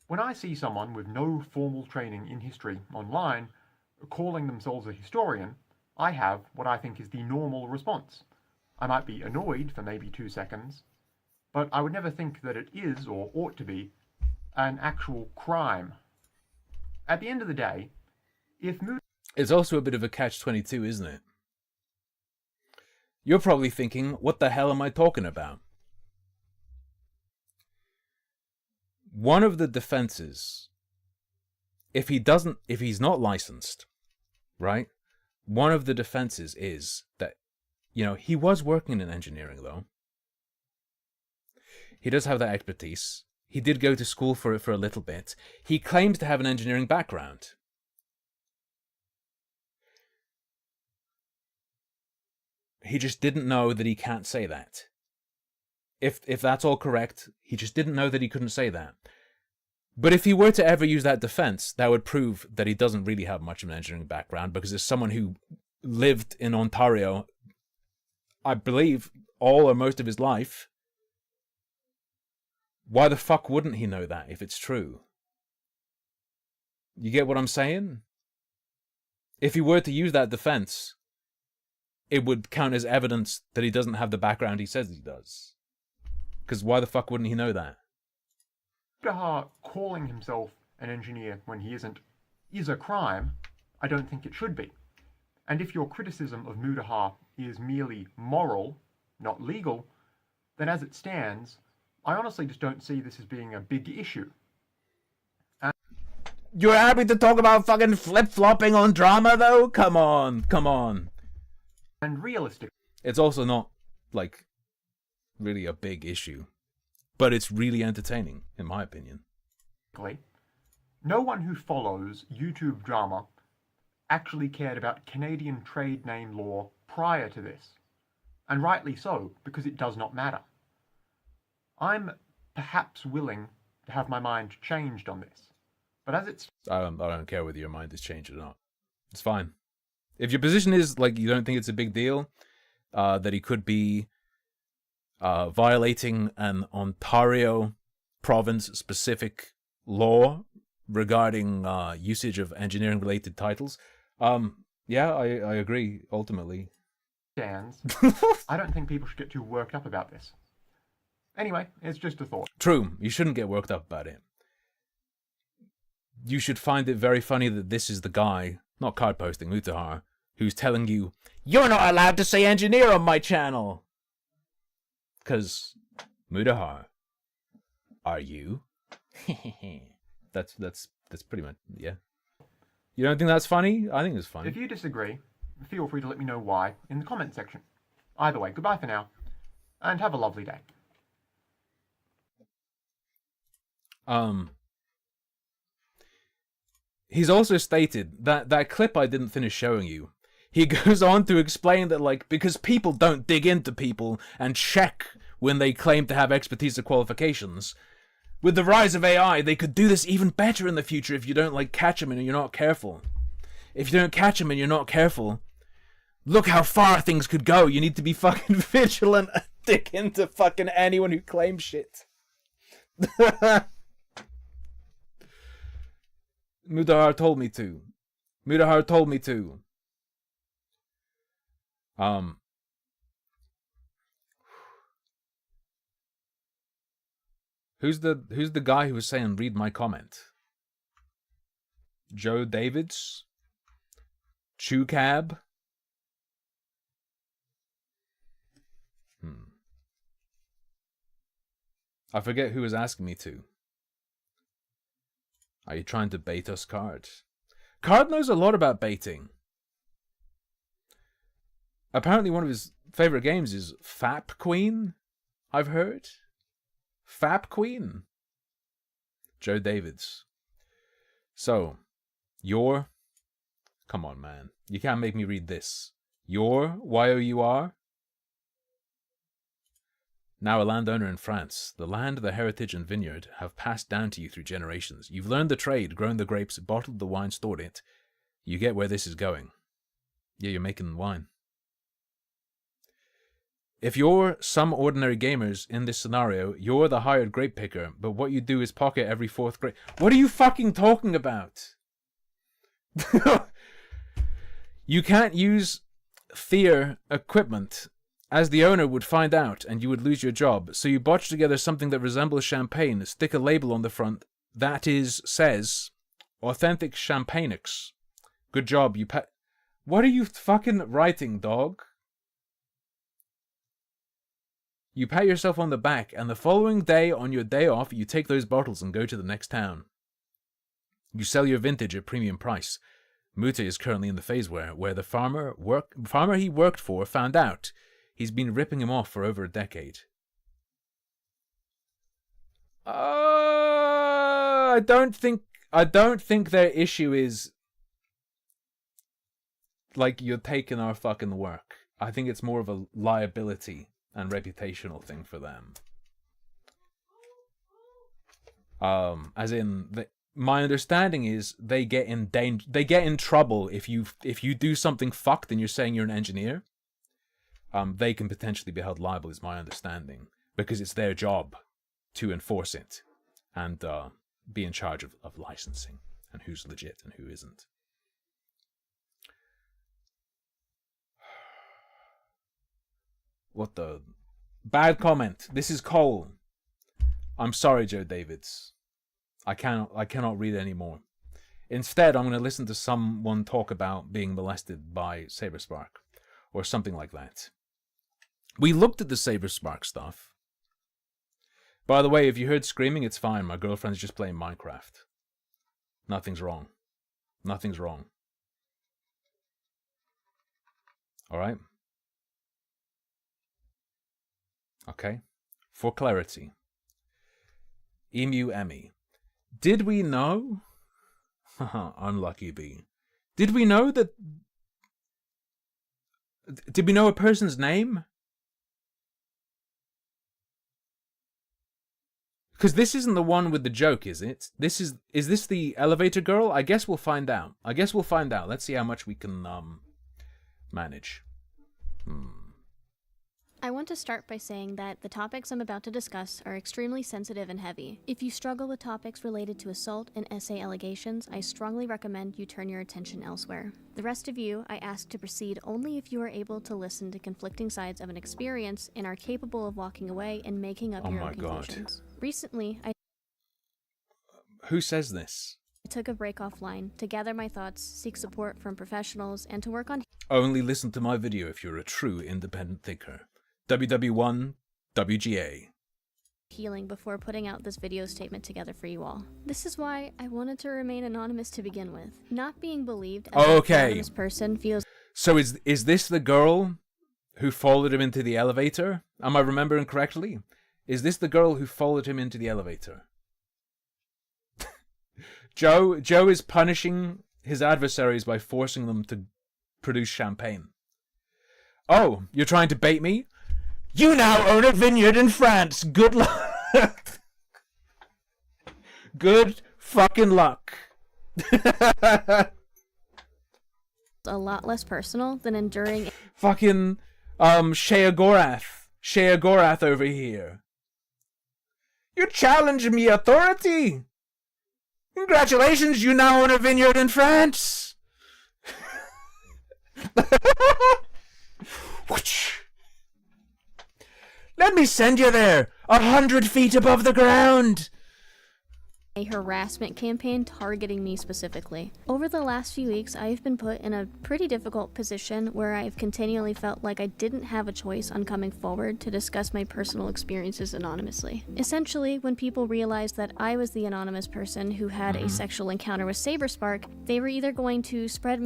when I see someone with no formal training in history online calling themselves a historian, I have what I think is the normal response. I might be annoyed for maybe 2 seconds, but I would never think that it is, or ought to be, an actual crime. At the end of the day, it's also a bit of a catch-22, isn't it? You're probably thinking, what the hell am I talking about? One of the defenses, if he's not licensed, right? One of the defenses is that, he was working in engineering, though. He does have that expertise. He did go to school for it for a little bit. He claims to have an engineering background. He just didn't know that he can't say that. If that's all correct, he just didn't know that he couldn't say that. But if he were to ever use that defense, that would prove that he doesn't really have much of an engineering background, because as someone who lived in Ontario, I believe, all or most of his life, why the fuck wouldn't he know that if it's true? You get what I'm saying? If he were to use that defense, it would count as evidence that he doesn't have the background he says he does. Because why the fuck wouldn't he know that? Mutahar calling himself an engineer when he isn't is a crime, I don't think it should be. And if your criticism of Mudahar is merely moral, not legal, then as it stands, I honestly just don't see this as being a big issue. You're happy to talk about fucking flip-flopping on drama, though? Come on, come on. And realistically, It's also not, like, really a big issue. But it's really entertaining, in my opinion. no one who follows YouTube drama actually cared about Canadian trade name law prior to this. And rightly so, because it does not matter. I'm perhaps willing to have my mind changed on this. But as it's... I don't care whether your mind has changed or not. It's fine. If your position is, like, you don't think it's a big deal, that he could be violating an Ontario province-specific law regarding usage of engineering-related titles, yeah, I agree, ultimately. stands, I don't think people should get too worked up about this. Anyway, it's just a thought. True, you shouldn't get worked up about it. You should find it very funny that this is the guy, not card posting, Mutahar, who's telling you, you're not allowed to say engineer on my channel! Because, Mutahar, are you? that's pretty much, yeah. You don't think that's funny? I think it's funny. If you disagree, feel free to let me know why in the comment section. Either way, goodbye for now, and have a lovely day. He's also stated that clip I didn't finish showing you. He goes on to explain that, like, because people don't dig into people and check when they claim to have expertise or qualifications, with the rise of AI, they could do this even better in the future if you don't, like, catch them and you're not careful. If you don't catch them and you're not careful, look how far things could go. You need to be fucking vigilant and dig into fucking anyone who claims shit. Mudahar told me to. Mudahar told me to. Who's the guy who was saying read my comment? Joe Davids? Chew Cab? I forget who was asking me to. Are you trying to bait us, Card? Card knows a lot about baiting. Apparently one of his favorite games is Fap Queen, I've heard. Fap Queen. Joe Davids. So, come on, man. You can't make me read this. Y-O-U-R? Now a landowner in France, the land, the heritage, and vineyard have passed down to you through generations. You've learned the trade, grown the grapes, bottled the wine, stored it. You get where this is going. Yeah, you're making wine. If you're some ordinary gamers in this scenario, you're the hired grape picker, but what you do is pocket every fourth grape. What are you fucking talking about? You can't use Fear equipment, as the owner would find out and you would lose your job, so you botch together something that resembles champagne, stick a label on the front that says, Authentic Champagnix. Good job, you What are you fucking writing, dog? You pat yourself on the back, and the following day, on your day off, you take those bottles and go to the next town. You sell your vintage at premium price. Muta is currently in the phase where the farmer he worked for found out. He's been ripping him off for over a decade. I don't think their issue is like you're taking our fucking work. I think it's more of a liability and reputational thing for them. As in, my understanding is they get in trouble if you do something fucked and you're saying you're an engineer. They can potentially be held liable, is my understanding, because it's their job to enforce it and be in charge of licensing and who's legit and who isn't. What the... Bad comment. This is Cole. I'm sorry, Joe Davids. I cannot read anymore. Instead, I'm going to listen to someone talk about being molested by Saberspark, or something like that. We looked at the Saberspark stuff. By the way, if you heard screaming, it's fine. My girlfriend's just playing Minecraft. Nothing's wrong. Nothing's wrong. Alright? Okay. For clarity. Emu Emmy. Did we know? Haha, unlucky bee. Did we know that... Did we know a person's name? Because this isn't the one with the joke, is it? Is this the elevator girl? I guess we'll find out. Let's see how much we can, manage. I want to start by saying that the topics I'm about to discuss are extremely sensitive and heavy. If you struggle with topics related to assault and SA allegations, I strongly recommend you turn your attention elsewhere. The rest of you, I ask to proceed only if you are able to listen to conflicting sides of an experience and are capable of walking away and making up your own conclusions. Recently, Who says this? I took a break offline to gather my thoughts, seek support from professionals, and to work on Only listen to my video if you're a true independent thinker. WW1 WGA. healing before putting out this video statement together for you all. This is why I wanted to remain anonymous to begin with. Not being believed as an anonymous person feels... So is this the girl who followed him into the elevator? Am I remembering correctly? Is this the girl who followed him into the elevator? Joe is punishing his adversaries by forcing them to produce champagne. Oh, you're trying to bait me? You now own a vineyard in France. Good luck. Good fucking luck. a lot less personal than enduring... Fucking, Shea Gorath over here. You challenge me, authority? Congratulations, you now own a vineyard in France. Let me send you there, 100 feet above the ground. A harassment campaign targeting me specifically. Over the last few weeks, I've been put in a pretty difficult position where I've continually felt like I didn't have a choice on coming forward to discuss my personal experiences anonymously. Essentially, when people realized that I was the anonymous person who had a sexual encounter with Saberspark, they were either going to spread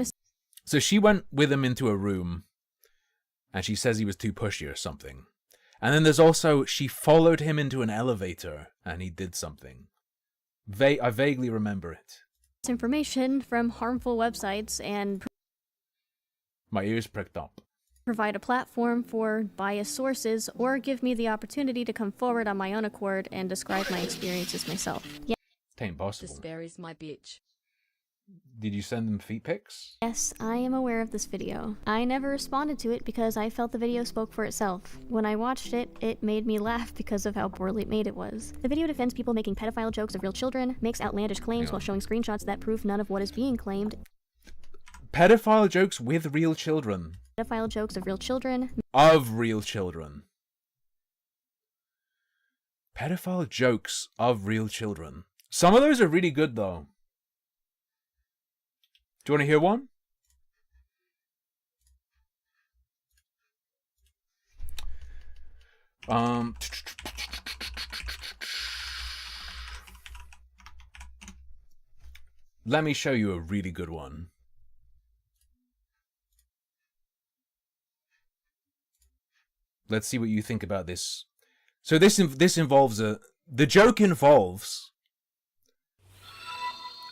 So she went with him into a room, and she says he was too pushy or something. And then there's also, she followed him into an elevator, and he did something. I vaguely remember it. misinformation from harmful websites and My ears pricked up. provide a platform for biased sources, or give me the opportunity to come forward on my own accord and describe my experiences myself. Tain't possible. Despair my bitch. Did you send them feet pics? Yes, I am aware of this video. I never responded to it because I felt the video spoke for itself. When I watched it, it made me laugh because of how poorly made it was. The video defends people making pedophile jokes of real children, makes outlandish claims while showing screenshots that prove none of what is being claimed. Pedophile jokes with real children. Pedophile jokes of real children. Of real children. Pedophile jokes of real children. Some of those are really good, though. Do you want to hear one? Let me show you a really good one. Let's see what you think about this. So this involves the joke involves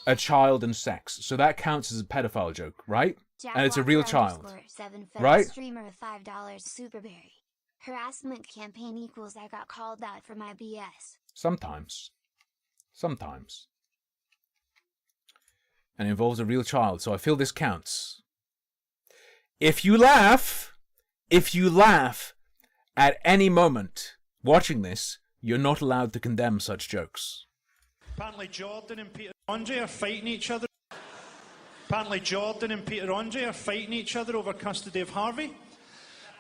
a child and sex, so that counts as a pedophile joke, right? And it's a real child, right? Streamer $5 Superberry. Harassment campaign equals I got called out for my BS. Sometimes. And it involves a real child, so I feel this counts. If you laugh at any moment watching this, you're not allowed to condemn such jokes. Apparently Jordan and Peter Andre are fighting each other. Over custody of Harvey.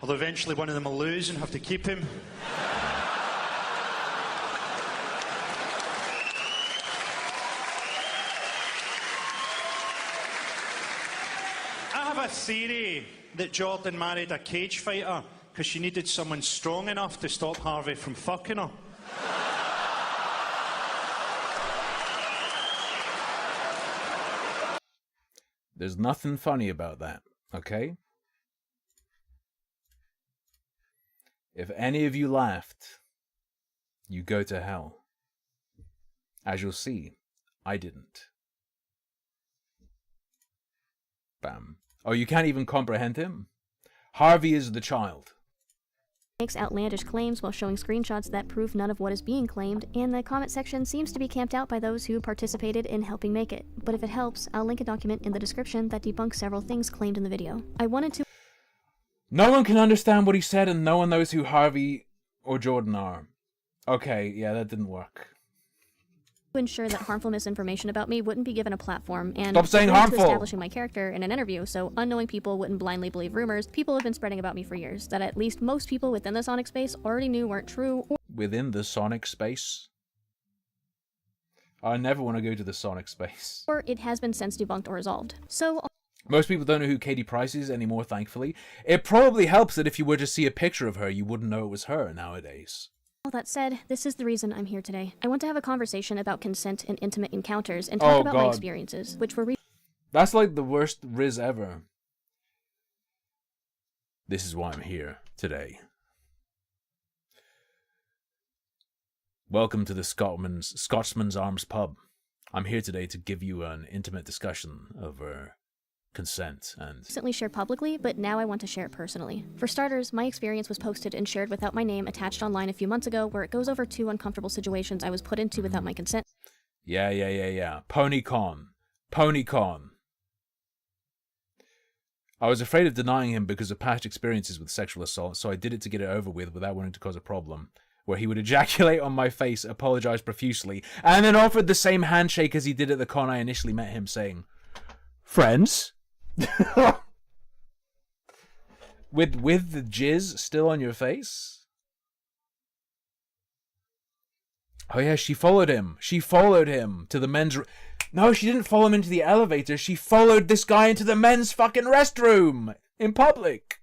Although eventually one of them will lose and have to keep him. theory that Jordan married a cage fighter because she needed someone strong enough to stop Harvey from fucking her. There's nothing funny about that, okay? If any of you laughed, you go to hell. As you'll see, I didn't. Bam. Oh, you can't even comprehend him? Harvey is the child. Makes outlandish claims while showing screenshots that prove none of what is being claimed, and the comment section seems to be camped out by those who participated in helping make it. But if it helps, I'll link a document in the description that debunks several things claimed in the video. I wanted to... No one can understand what he said, and no one knows who Harvey or Jordan are. Okay, yeah, that didn't work. ensure that harmful misinformation about me wouldn't be given a platform, and stop saying committed harmful. to establishing my character in an interview so unknowing people wouldn't blindly believe rumors people have been spreading about me for years that at least most people within the Sonic space already knew weren't true. Within the Sonic space? I never want to go to the Sonic space. Or it has been since debunked or resolved. So most people don't know who Katie Price is anymore, thankfully. It probably helps that if you were to see a picture of her, you wouldn't know it was her nowadays. all that said, this is the reason I'm here today. I want to have a conversation about consent and intimate encounters and talk about my experiences, which were That's like the worst Riz ever. This is why I'm here today. Welcome to the Scotsman's Arms pub. I'm here today to give you an intimate discussion over consent and recently shared publicly, but now I want to share it personally. For starters, my experience was posted and shared without my name attached online a few months ago, where it goes over 2 uncomfortable situations I was put into without my consent. Yeah. PonyCon. I was afraid of denying him because of past experiences with sexual assault, so I did it to get it over with without wanting to cause a problem. Where he would ejaculate on my face, apologize profusely, and then offered the same handshake as he did at the con I initially met him, saying, "Friends?" with the jizz still on your face? Oh yeah, she followed him. She followed him to the men's... No, she didn't follow him into the elevator. She followed this guy into the men's fucking restroom in public.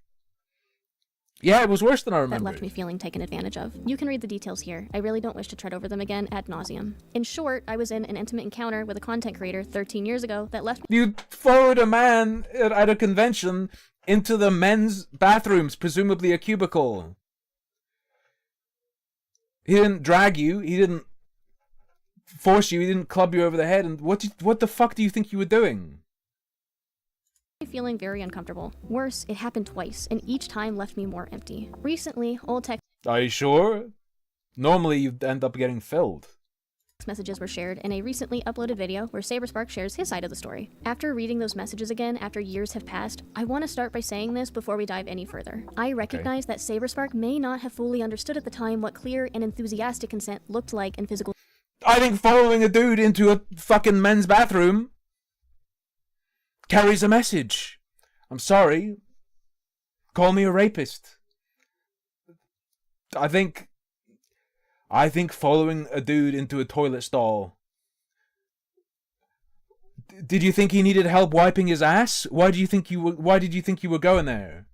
Yeah, it was worse than I remembered. That left me feeling taken advantage of. You can read the details here. I really don't wish to tread over them again ad nauseum. In short, I was in an intimate encounter with a content creator 13 years ago that left me... You followed a man at a convention into the men's bathrooms, presumably a cubicle. He didn't drag you. He didn't force you. He didn't club you over the head. And what the fuck do you think you were doing? Feeling very uncomfortable. Worse, it happened twice, and each time left me more empty. Recently, old text Are you sure? Normally you'd end up getting filled. messages were shared in a recently uploaded video where Saberspark shares his side of the story. After reading those messages again after years have passed, I want to start by saying this before we dive any further. I recognize that Saberspark may not have fully understood at the time what clear and enthusiastic consent looked like in physical... I think following a dude into a fucking men's bathroom carries a message. I'm sorry. Call me a rapist. I think following a dude into a toilet stall. Did you think he needed help wiping his ass? Why did you think you were going there?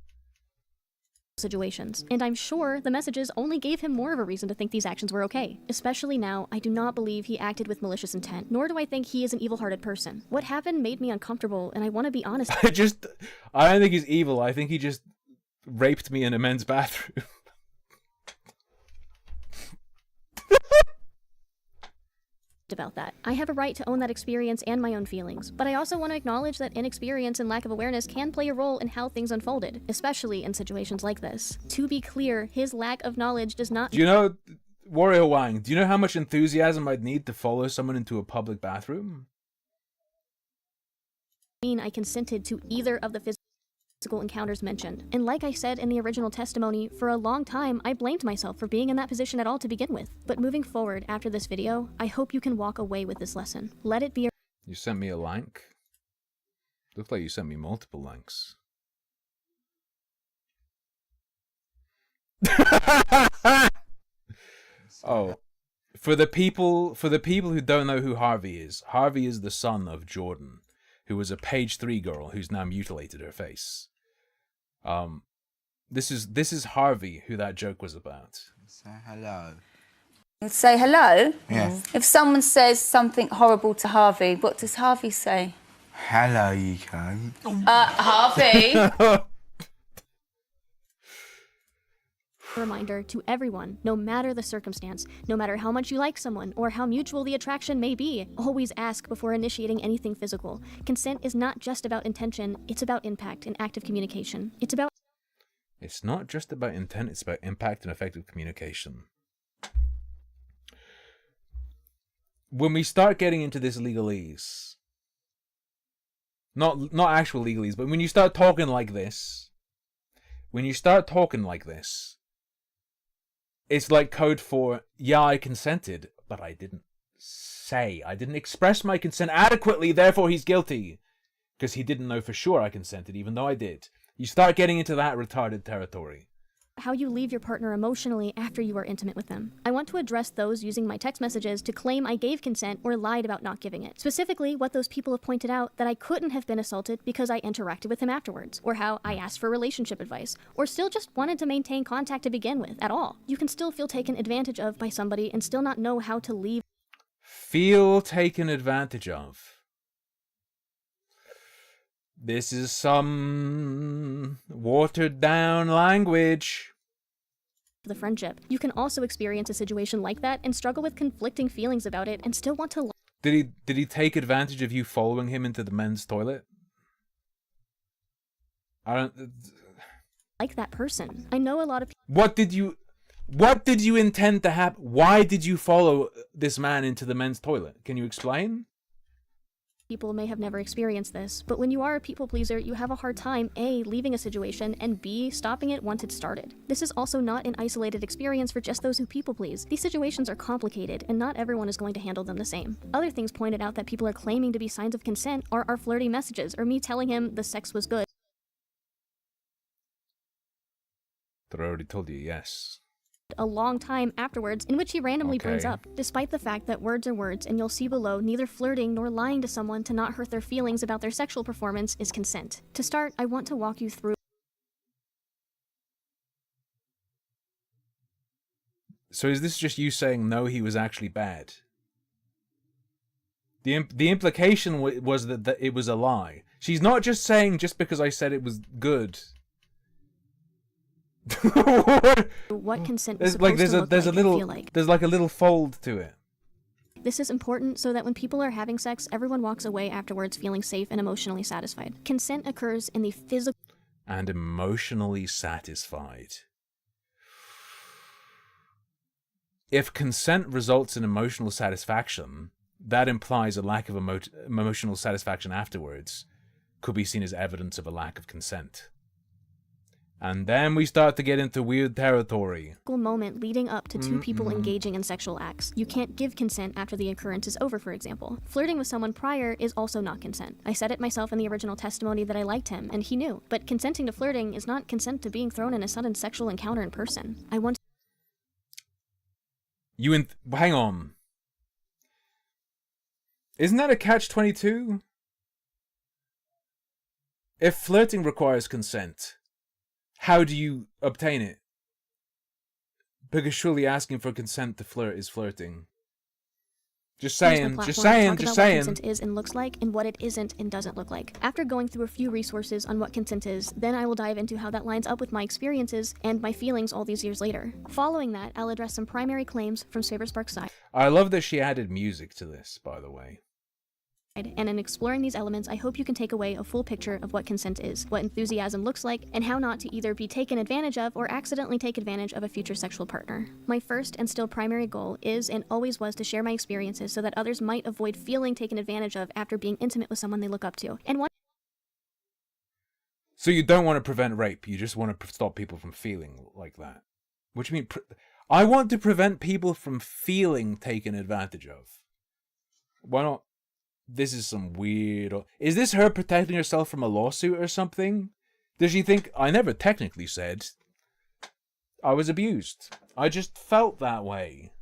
Situations, and I'm sure the messages only gave him more of a reason to think these actions were okay. Especially now, I do not believe he acted with malicious intent, nor do I think he is an evil-hearted person. What happened made me uncomfortable, and I want to be honest. I don't think he's evil. I think he just raped me in a men's bathroom. About that. I have a right to own that experience and my own feelings, but I also want to acknowledge that inexperience and lack of awareness can play a role in how things unfolded, especially in situations like this. To be clear, his lack of knowledge does not... Do you know, Wario Wang, do you know how much enthusiasm I'd need to follow someone into a public bathroom? mean I consented to either of the physical encounters mentioned. And like I said in the original testimony, for a long time I blamed myself for being in that position at all to begin with. But moving forward after this video, I hope you can walk away with this lesson. Let it be a... You sent me a link? Looked like you sent me multiple links. Oh, for the people who don't know who Harvey is the son of Jordan. who was a page 3 girl who's now mutilated her face. This is Harvey, who that joke was about. Say hello. Say hello? Yeah. If someone says something horrible to Harvey, what does Harvey say? Hello, you cunt. Harvey? Reminder to everyone, no matter the circumstance, no matter how much you like someone or how mutual the attraction may be, always ask before initiating anything physical. Consent is not just about intention, it's about impact and active communication. It's not just about intent, it's about impact and effective communication. When we start getting into this legalese, not actual legalese, but when you start talking like this, it's like code for, yeah, I consented, but I didn't express my consent adequately, therefore he's guilty. Because he didn't know for sure I consented, even though I did. You start getting into that retarded territory. How you leave your partner emotionally after you are intimate with them. I want to address those using my text messages to claim I gave consent or lied about not giving it. Specifically, what those people have pointed out that I couldn't have been assaulted because I interacted with him afterwards, or how I asked for relationship advice, or still just wanted to maintain contact to begin with at all. You can still feel taken advantage of by somebody and still not know how to leave. Feel taken advantage of. This is some watered down language. The friendship. You can also experience a situation like that and struggle with conflicting feelings about it and still want to. Did he take advantage of you following him into the men's toilet? I don't like that person. I know a lot of people. What did you intend to happen? Why did you follow this man into the men's toilet? Can you explain? People may have never experienced this, but when you are a people pleaser, you have a hard time A, leaving a situation, and B, stopping it once it's started. This is also not an isolated experience for just those who people please. These situations are complicated, and not everyone is going to handle them the same. Other things pointed out that people are claiming to be signs of consent are our flirty messages, or me telling him the sex was good. But I already told you yes. A long time afterwards, in which he randomly brings up, despite the fact that words are words, and you'll see below, neither flirting nor lying to someone to not hurt their feelings about their sexual performance is consent. To start, I want to walk you through. So is this just you saying no, he was actually bad? The implication was that it was a lie. She's not just saying just because I said it was good. What consent is supposed to look like and feel like. There's like a little fold to it. This is important so that when people are having sex, everyone walks away afterwards feeling safe and emotionally satisfied. Consent occurs in the physical and emotionally satisfied. If consent results in emotional satisfaction, that implies a lack of emotional satisfaction afterwards could be seen as evidence of a lack of consent. And then we start to get into weird territory. Moment leading up to two people engaging in sexual acts. You can't give consent after the occurrence is over, for example. Flirting with someone prior is also not consent. I said it myself in the original testimony that I liked him, and he knew. But consenting to flirting is not consent to being thrown in a sudden sexual encounter in person. I want. Hang on. Isn't that a catch-22? If flirting requires consent, how do you obtain it? Because surely asking for consent to flirt is flirting. Just saying, just saying. What consent is and looks like, and what it isn't and doesn't look like. After going through a few resources on what consent is, then I will dive into how that lines up with my experiences and my feelings all these years later. Following that, I'll address some primary claims from Saberspark's side. I love that she added music to this, by the way. And in exploring these elements, I hope you can take away a full picture of what consent is, what enthusiasm looks like, and how not to either be taken advantage of or accidentally take advantage of a future sexual partner. My first and still primary goal is and always was to share my experiences so that others might avoid feeling taken advantage of after being intimate with someone they look up to. And So you don't want to prevent rape, you just want to stop people from feeling like that. What do you mean? I want to prevent people from feeling taken advantage of. Why not? This is some weird... Is this her protecting herself from a lawsuit or something? Does she think... I never technically said I was abused. I just felt that way.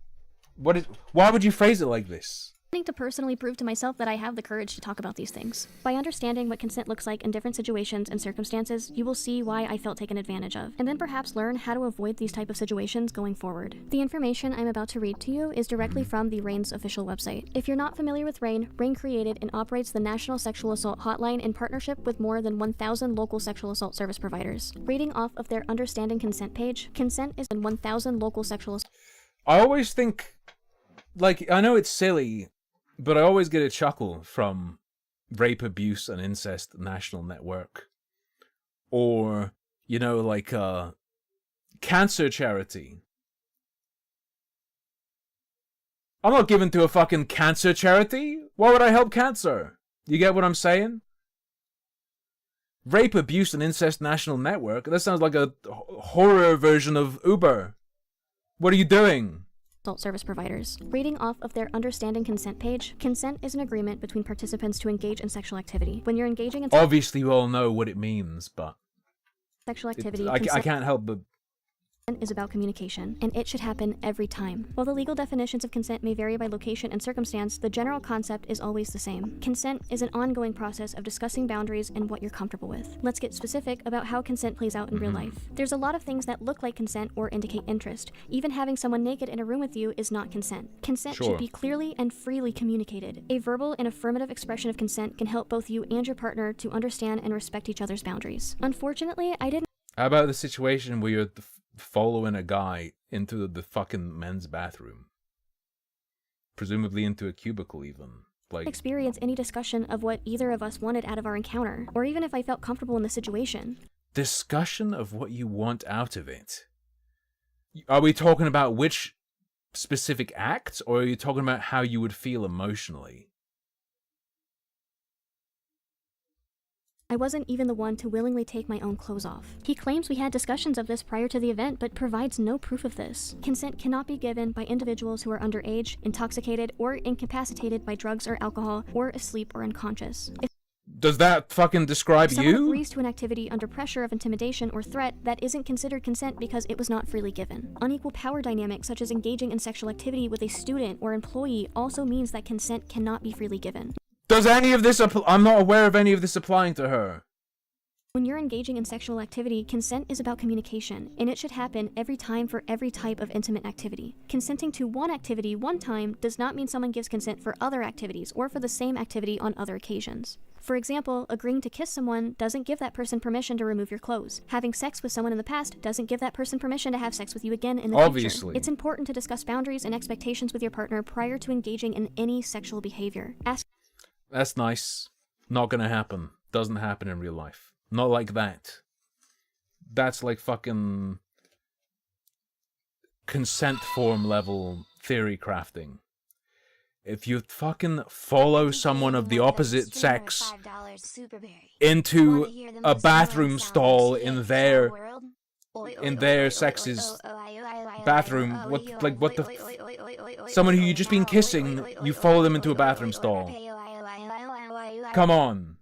Why would you phrase it like this? To personally prove to myself that I have the courage to talk about these things. By understanding what consent looks like in different situations and circumstances, you will see why I felt taken advantage of, and then perhaps learn how to avoid these type of situations going forward. The information I'm about to read to you is directly from the RAIN's official website. If you're not familiar with RAIN, RAIN created and operates the National Sexual Assault Hotline in partnership with more than 1,000 local sexual assault service providers. Reading off of their Understanding Consent page, consent is in 1,000 local sexual assault. I always think, like, I know it's silly, but I always get a chuckle from Rape, Abuse, and Incest National Network. Or, you know, like, cancer charity. I'm not giving to a fucking cancer charity. Why would I help cancer? You get what I'm saying? Rape, Abuse, and Incest National Network? That sounds like a horror version of Uber. What are you doing? Assault service providers. Reading off of their Understanding Consent page, consent is an agreement between participants to engage in sexual activity. When you're engaging in obviously we all know what it means, but sexual activity, I can't help but is about communication, and it should happen every time. While the legal definitions of consent may vary by location and circumstance, the general concept is always the same. Consent is an ongoing process of discussing boundaries and what you're comfortable with. Let's get specific about how consent plays out in real life. There's a lot of things that look like consent or indicate interest. Even having someone naked in a room with you is not consent. Consent should be clearly and freely communicated. A verbal and affirmative expression of consent can help both you and your partner to understand and respect each other's boundaries. Unfortunately, I didn't. How about the situation where you're following a guy into the fucking men's bathroom? Presumably into a cubicle even. Like, experience any discussion of what either of us wanted out of our encounter, or even if I felt comfortable in the situation. Discussion of what you want out of it? Are we talking about which specific acts, or are you talking about how you would feel emotionally? I wasn't even the one to willingly take my own clothes off. He claims we had discussions of this prior to the event, but provides no proof of this. Consent cannot be given by individuals who are underage, intoxicated, or incapacitated by drugs or alcohol, or asleep or unconscious. Does that fucking describe If someone you? agrees to an activity under pressure of intimidation or threat, that isn't considered consent because it was not freely given. Unequal power dynamics, such as engaging in sexual activity with a student or employee, also means that consent cannot be freely given. Does any of this I'm not aware of any of this applying to her. When you're engaging in sexual activity, consent is about communication, and it should happen every time for every type of intimate activity. Consenting to one activity one time does not mean someone gives consent for other activities or for the same activity on other occasions. For example, agreeing to kiss someone doesn't give that person permission to remove your clothes. Having sex with someone in the past doesn't give that person permission to have sex with you again in the future. It's important to discuss boundaries and expectations with your partner prior to engaging in any sexual behavior. That's nice. Not gonna happen. Doesn't happen in real life. Not like that. That's like fucking consent form level theory crafting. If you fucking follow someone of the opposite sex into a bathroom stall in their sex's bathroom, someone who you've just been kissing, you follow them into a bathroom stall. Come on.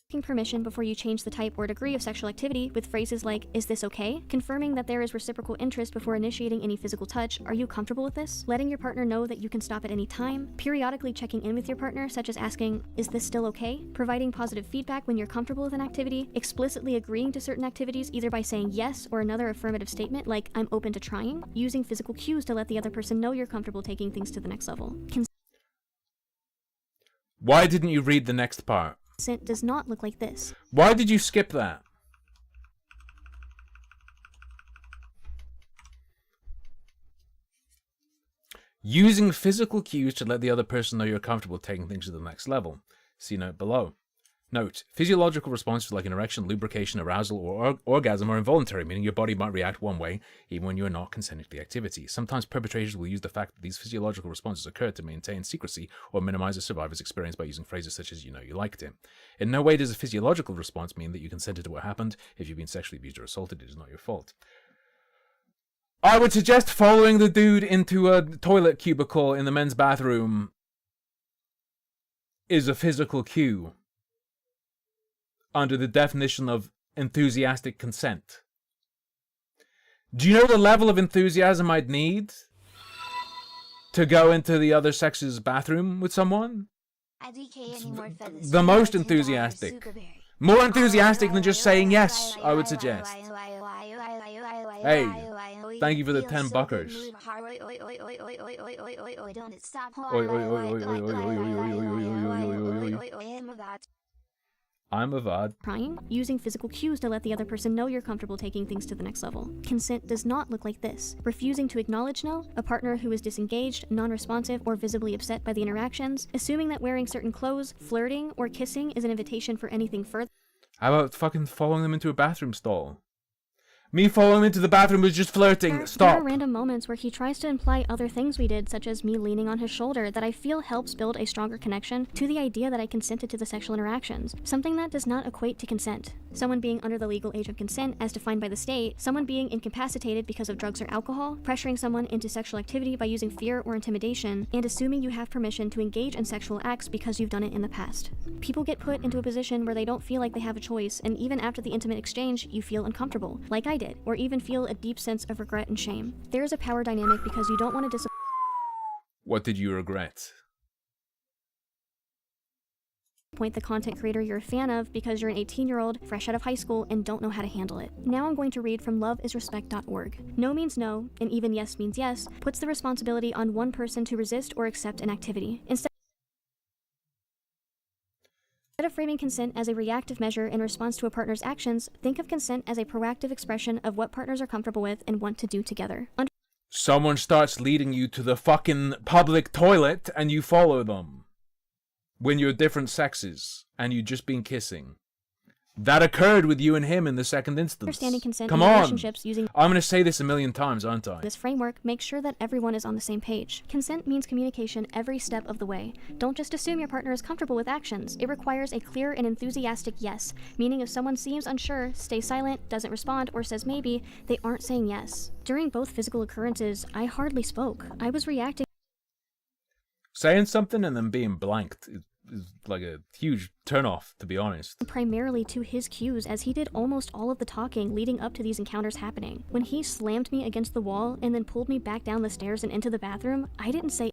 Asking permission before you change the type or degree of sexual activity with phrases like, "Is this okay?" Confirming that there is reciprocal interest before initiating any physical touch. "Are you comfortable with this?" Letting your partner know that you can stop at any time. Periodically checking in with your partner, such as asking, "Is this still okay?" Providing positive feedback when you're comfortable with an activity. Explicitly agreeing to certain activities either by saying yes or another affirmative statement like, "I'm open to trying." Using physical cues to let the other person know you're comfortable taking things to the next level. Why didn't you read the next part? Consent does not look like this. Why did you skip that? Using physical cues to let the other person know you're comfortable taking things to the next level. See note below. Note, physiological responses like an erection, lubrication, arousal, or orgasm are involuntary, meaning your body might react one way even when you are not consenting to the activity. Sometimes perpetrators will use the fact that these physiological responses occur to maintain secrecy or minimize a survivor's experience by using phrases such as, "you know you liked it." In no way does a physiological response mean that you consented to what happened. If you've been sexually abused or assaulted, it is not your fault. I would suggest following the dude into a toilet cubicle in the men's bathroom is a physical cue under the definition of enthusiastic consent. Do you know the level of enthusiasm I'd need to go into the other sex's bathroom with someone? The most enthusiastic. More enthusiastic than just saying yes, I would suggest. Hey, thank you for the 10 buckers. I'm a VOD. Crying, using physical cues to let the other person know you're comfortable taking things to the next level. Consent does not look like this. Refusing to acknowledge no, a partner who is disengaged, non-responsive, or visibly upset by the interactions, assuming that wearing certain clothes, flirting, or kissing is an invitation for anything further. How about fucking following them into a bathroom stall? Me following him into the bathroom was just flirting. Stop. There are random moments where he tries to imply other things we did, such as me leaning on his shoulder, that I feel helps build a stronger connection to the idea that I consented to the sexual interactions, something that does not equate to consent. Someone being under the legal age of consent as defined by the state, someone being incapacitated because of drugs or alcohol, pressuring someone into sexual activity by using fear or intimidation, and assuming you have permission to engage in sexual acts because you've done it in the past. People get put into a position where they don't feel like they have a choice, and even after the intimate exchange, you feel uncomfortable, like I did, or even feel a deep sense of regret and shame. There is a power dynamic because you don't want to disappoint. What did you regret? The content creator you're a fan of because you're an 18-year-old fresh out of high school and don't know how to handle it. Now I'm going to read from loveisrespect.org. No means no, and even yes means yes, puts the responsibility on one person to resist or accept an activity. Instead of framing consent as a reactive measure in response to a partner's actions, think of consent as a proactive expression of what partners are comfortable with and want to do together. Someone starts leading you to the fucking public toilet and you follow them. When you're different sexes and you've just been kissing. That occurred with you and him in the second instance. Understanding consent Come in on. relationships using I'm going to say this a million times, aren't I? this framework, make sure that everyone is on the same page. Consent means communication every step of the way. Don't just assume your partner is comfortable with actions. It requires a clear and enthusiastic yes, meaning if someone seems unsure, stays silent, doesn't respond, or says maybe, they aren't saying yes. During both physical occurrences, I hardly spoke. I was reacting. Saying something and then being blanked is like a huge turnoff, to be honest. Primarily to his cues, as he did almost all of the talking leading up to these encounters happening. When he slammed me against the wall and then pulled me back down the stairs and into the bathroom, I didn't say.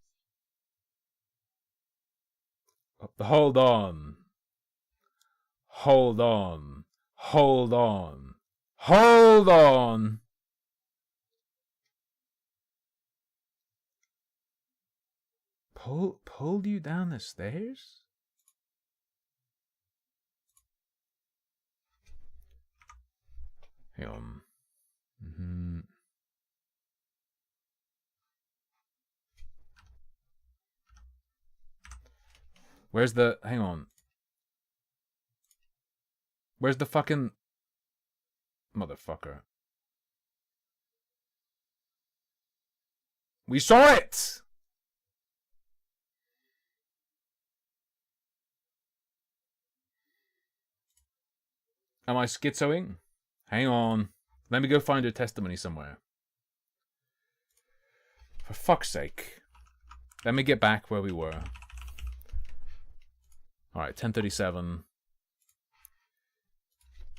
Hold on. Hold on. Hold on. Hold on. Pulled you down the stairs? Hang on. Where's the... Hang on. Where's the fucking... Motherfucker. We saw it! Am I schizoing? Hang on. Let me go find her testimony somewhere. For fuck's sake. Let me get back where we were. Alright, 1037.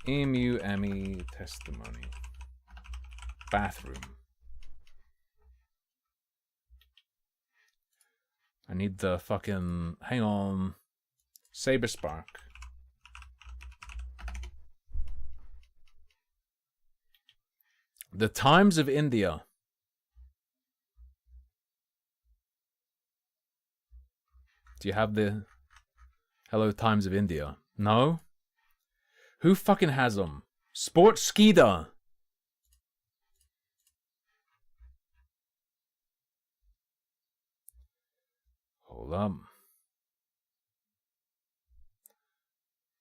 EMU testimony. Bathroom. I need the fucking... Hang on. Saber Spark. The Times of India. Do you have the Hello Times of India? No? Who fucking has them? Sports Skeeter. Hold on.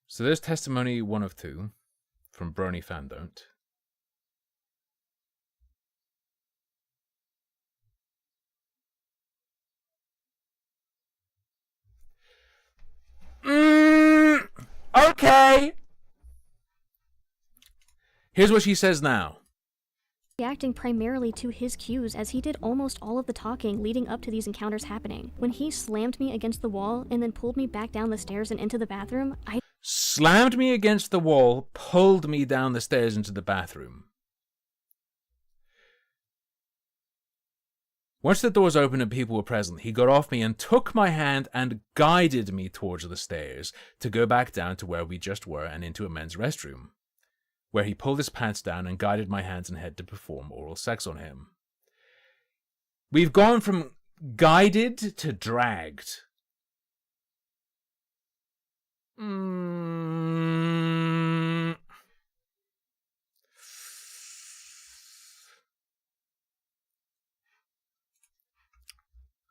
So there's testimony 1 of 2 from Brony Fandon't. Okay. Here's what she says now. Reacting primarily to his cues, as he did almost all of the talking leading up to these encounters happening. When he slammed me against the wall and then pulled me back down the stairs and into the bathroom, I... Slammed me against the wall, pulled me down the stairs into the bathroom. Once the doors opened and people were present, he got off me and took my hand and guided me towards the stairs to go back down to where we just were and into a men's restroom, where he pulled his pants down and guided my hands and head to perform oral sex on him. We've gone from guided to dragged.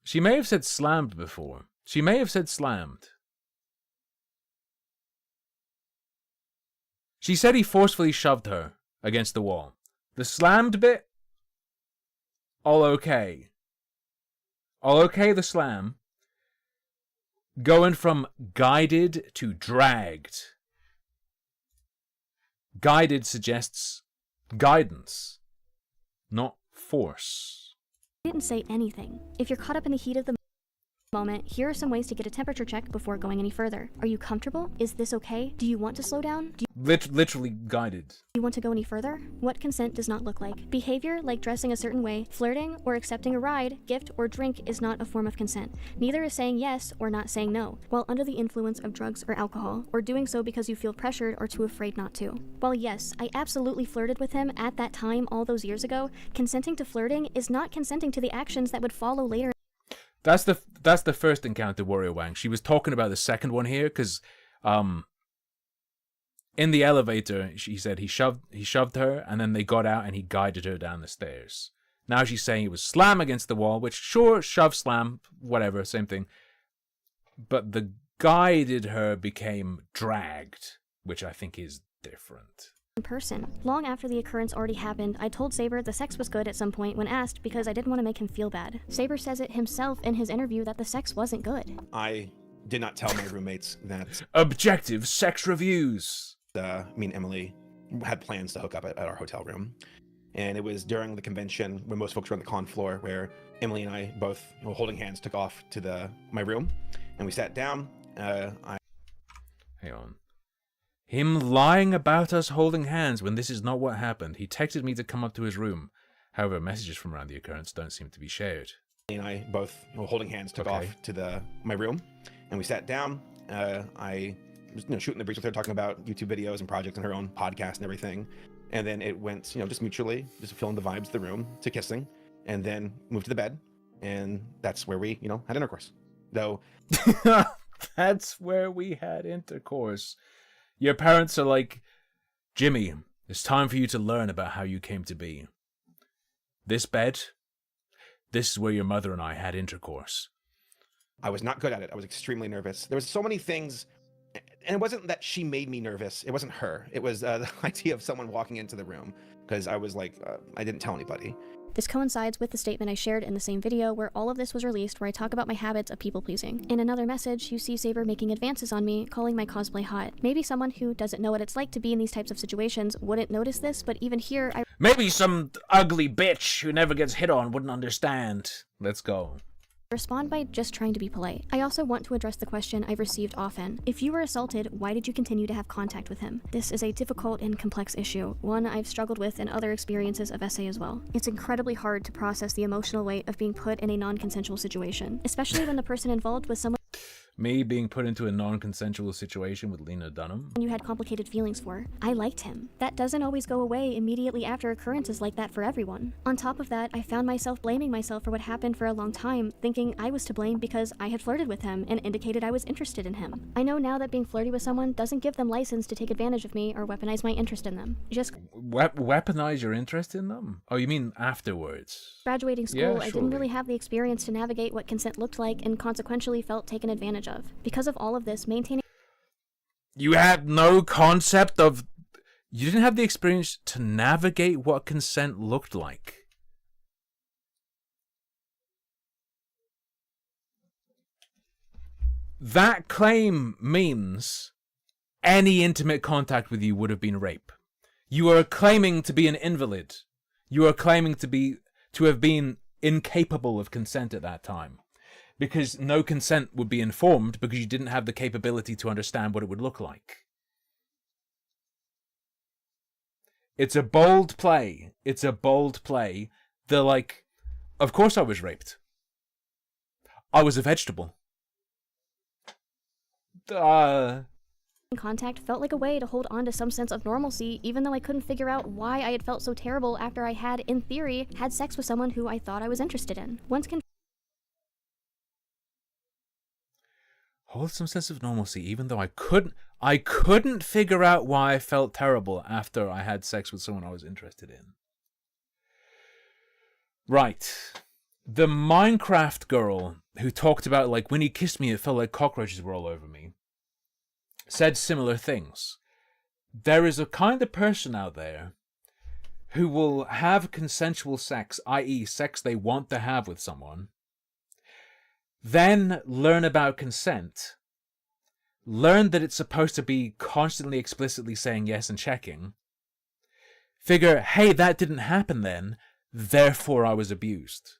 She may have said slammed before. She may have said slammed. She said he forcefully shoved her against the wall. The slammed bit? All okay. All okay, the slam. Going from guided to dragged. Guided suggests guidance, not force. I didn't say anything. If you're caught up in the heat of the moment, here are some ways to get a temperature check before going any further. Are you comfortable? Is this okay? Do you want to slow down? Do Literally guided. you want to go any further? What consent does not look like? Behavior like dressing a certain way, flirting, or accepting a ride, gift, or drink is not a form of consent. Neither is saying yes or not saying no, while under the influence of drugs or alcohol, or doing so because you feel pressured or too afraid not to. While yes, I absolutely flirted with him at that time all those years ago, consenting to flirting is not consenting to the actions that would follow later. That's the first encounter, Warrior Wang. She was talking about the second one here, because in the elevator, she said he shoved her, and then they got out and he guided her down the stairs. Now she's saying it was slam against the wall, which sure, shove, slam, whatever, same thing. But the guided her became dragged, which I think is different. In person. Long after the occurrence already happened, I told Saber the sex was good at some point when asked because I didn't want to make him feel bad. Saber says it himself in his interview that the sex wasn't good. I did not tell my roommates that... Objective sex reviews. Me and Emily had plans to hook up at our hotel room. And it was during the convention when most folks were on the con floor where Emily and I both, holding hands, took off to my room. And we sat down. Hang on. Him lying about us holding hands when this is not what happened. He texted me to come up to his room. However, messages from around the occurrence don't seem to be shared. And I both, holding hands, took off to my room, and we sat down. I was, shooting the breeze with her, talking about YouTube videos and projects and her own podcast and everything. And then it went, just mutually, just feeling the vibes of the room, to kissing, and then moved to the bed, and that's where we, had intercourse. Though, that's where we had intercourse. Your parents are like, Jimmy, it's time for you to learn about how you came to be. This bed, this is where your mother and I had intercourse. I was not good at it. I was extremely nervous. There was so many things, and it wasn't that she made me nervous. It wasn't her. It was the idea of someone walking into the room, because I was like, I didn't tell anybody. This coincides with the statement I shared in the same video where all of this was released, where I talk about my habits of people-pleasing. In another message, you see Saber making advances on me, calling my cosplay hot. Maybe someone who doesn't know what it's like to be in these types of situations wouldn't notice this, but even here, Maybe some ugly bitch who never gets hit on wouldn't understand. Let's go. respond by just trying to be polite. I also want to address the question I've received often. If you were assaulted, why did you continue to have contact with him? This is a difficult and complex issue, one I've struggled with in other experiences of SA as well. It's incredibly hard to process the emotional weight of being put in a non-consensual situation, especially when the person involved was someone Me being put into a non-consensual situation with Lena Dunham. you had complicated feelings for. I liked him. That doesn't always go away immediately after occurrences like that for everyone. On top of that, I found myself blaming myself for what happened for a long time, thinking I was to blame because I had flirted with him and indicated I was interested in him. I know now that being flirty with someone doesn't give them license to take advantage of me or weaponize my interest in them. Just Weaponize your interest in them? Oh, you mean afterwards? graduating school, Yeah, I didn't surely. really have the experience to navigate what consent looked like and consequentially felt taken advantage of. Because of all of this, maintaining You had no concept of... You didn't have the experience to navigate what consent looked like. That claim means any intimate contact with you would have been rape. You are claiming to be an invalid. You are claiming to have been incapable of consent at that time. Because no consent would be informed because you didn't have the capability to understand what it would look like. It's a bold play. It's a bold play. They're like, Of course I was raped. I was a vegetable. Contact felt like a way to hold on to some sense of normalcy, even though I couldn't figure out why I had felt so terrible after I had, in theory, had sex with someone who I thought I was interested in. Hold some sense of normalcy, even though I couldn't figure out why I felt terrible after I had sex with someone I was interested in. Right. The Minecraft girl who talked about, like, when he kissed me, it felt like cockroaches were all over me, said similar things. There is a kind of person out there who will have consensual sex, i.e. sex they want to have with someone, then learn about consent, learn that it's supposed to be constantly explicitly saying yes and checking, figure, hey, that didn't happen then, therefore I was abused.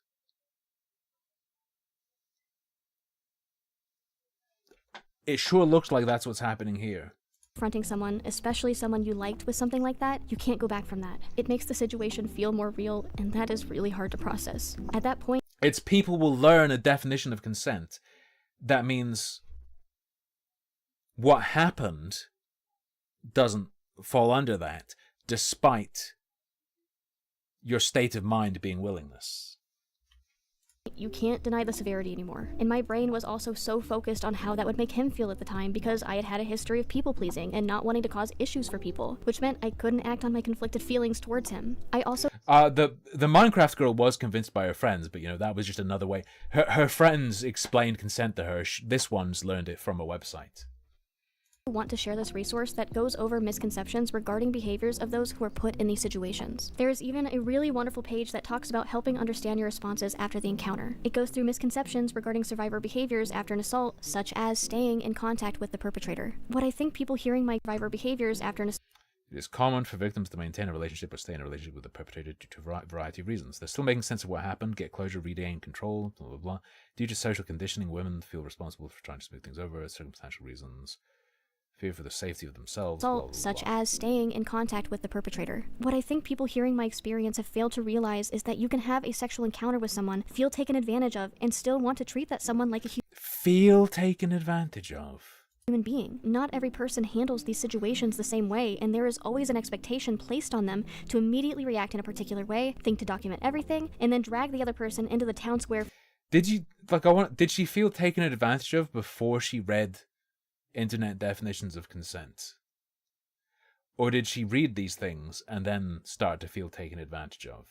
It sure looks like that's what's happening here. Confronting someone, especially someone you liked, with something like that, you can't go back from that. It makes the situation feel more real, and that is really hard to process. At that point, it's people will learn a definition of consent. That means what happened doesn't fall under that, despite your state of mind being willingness. you can't deny the severity anymore. And my brain was also so focused on how that would make him feel at the time, because I had had a history of people-pleasing and not wanting to cause issues for people, which meant I couldn't act on my conflicted feelings towards him. I also... The Minecraft girl was convinced by her friends, but, you know, that was just another way. Her friends explained consent to her. This one's learned it from a website. Want to share this resource that goes over misconceptions regarding behaviors of those who are put in these situations. There is even a really wonderful page that talks about helping understand your responses after the encounter. It goes through misconceptions regarding survivor behaviors after an assault, such as staying in contact with the perpetrator. What I think people hearing my survivor behaviors after an assault... It is common for victims to maintain a relationship or stay in a relationship with the perpetrator due to a variety of reasons. They're still making sense of what happened, get closure, regain control, blah, blah, blah. Due to social conditioning, women feel responsible for trying to smooth things over, circumstantial reasons. Fear for the safety of themselves, blah, blah, blah. Such as staying in contact with the perpetrator. What I think people hearing my experience have failed to realize is that you can have a sexual encounter with someone, feel taken advantage of, and still want to treat that someone like a feel taken advantage of. Human being. Not every person handles these situations the same way, and there is always an expectation placed on them to immediately react in a particular way, think to document everything, and then drag the other person into the town square. Did she feel taken advantage of before she read internet definitions of consent? Or did she read these things and then start to feel taken advantage of?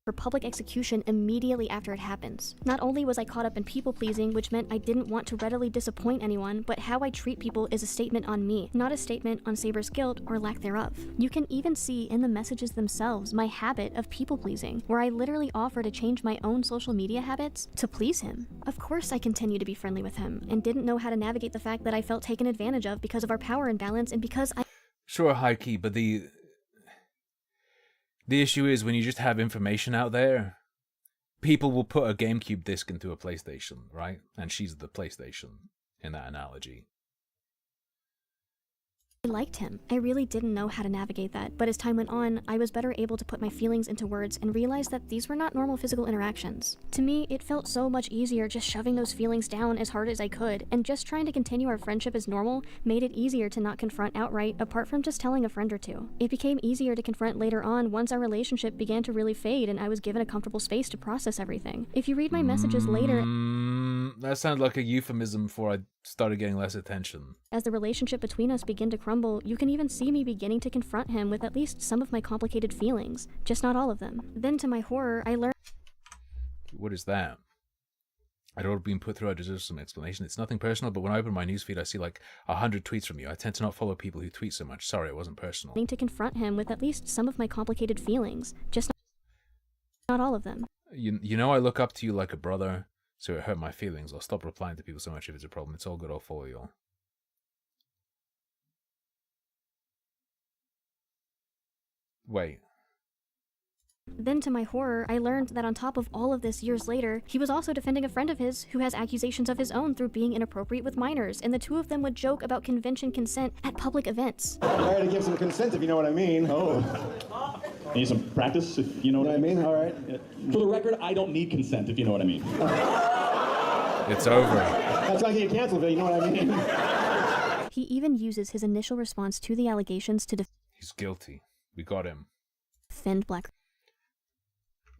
For public execution immediately after it happens. Not only was I caught up in people-pleasing, which meant I didn't want to readily disappoint anyone, but how I treat people is a statement on me, not a statement on Saber's guilt or lack thereof. You can even see in the messages themselves my habit of people-pleasing, where I literally offer to change my own social media habits to please him. Of course I continued to be friendly with him, and didn't know how to navigate the fact that I felt taken advantage of because of our power imbalance and because I... Sure, high-key, but the issue is when you just have information out there, people will put a GameCube disc into a PlayStation, right? And she's the PlayStation in that analogy. I liked him. I really didn't know how to navigate that, but as time went on, I was better able to put my feelings into words and realize that these were not normal physical interactions. To me, it felt so much easier just shoving those feelings down as hard as I could, and just trying to continue our friendship as normal made it easier to not confront outright, apart from just telling a friend or two. It became easier to confront later on once our relationship began to really fade and I was given a comfortable space to process everything. If you read my messages later... That sounds like a euphemism for I started getting less attention. As the relationship between us began to crumble, you can even see me beginning to confront him with at least some of my complicated feelings, just not all of them. Then to my horror, I learned... What is that? I'd already been put through, I deserve some explanation. It's nothing personal, but when I open my newsfeed, I see like 100 tweets from you. I tend to not follow people who tweet so much. Sorry, it wasn't personal. To confront him with at least some of my complicated feelings, just not all of them. You know I look up to you like a brother, so it hurt my feelings. I'll stop replying to people so much if it's a problem. It's all good, I'll follow you all. Wait. Then to my horror, I learned that on top of all of this years later, he was also defending a friend of his who has accusations of his own through being inappropriate with minors, and the two of them would joke about convention consent at public events. I had to give some consent if you know what I mean. Oh. Need some practice, if you know what I mean? All right. For the record, I don't need consent, if you know what I mean. It's over. That's not getting canceled, you know what I mean? He even uses his initial response to the allegations to He's guilty. We got him. defend Black.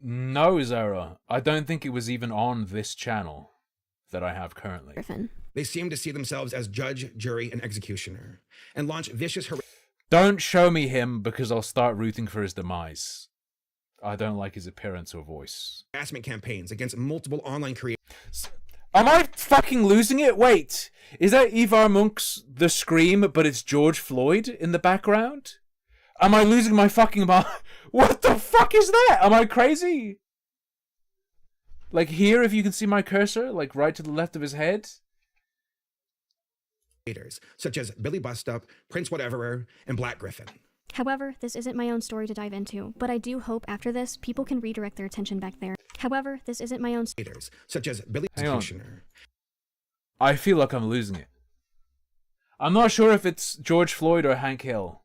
No, Zara. I don't think it was even on this channel that I have currently. Griffin. They seem to see themselves as judge, jury, and executioner, and launch vicious Don't show me him because I'll start rooting for his demise. I don't like his appearance or voice. harassment campaigns against multiple online creators. Am I fucking losing it? Wait, is that Ivar Monk's The Scream, but it's George Floyd in the background? Am I losing my fucking mind? What the fuck is that? Am I crazy? Like here, if you can see my cursor, like right to the left of his head. Such as Billy Bustup, Prince Whateverer, and Black Griffin. However, this isn't my own story to dive into, but I do hope after this, people can redirect their attention back there. However, this isn't my own such as Billy Executioner. I feel like I'm losing it. I'm not sure if it's George Floyd or Hank Hill.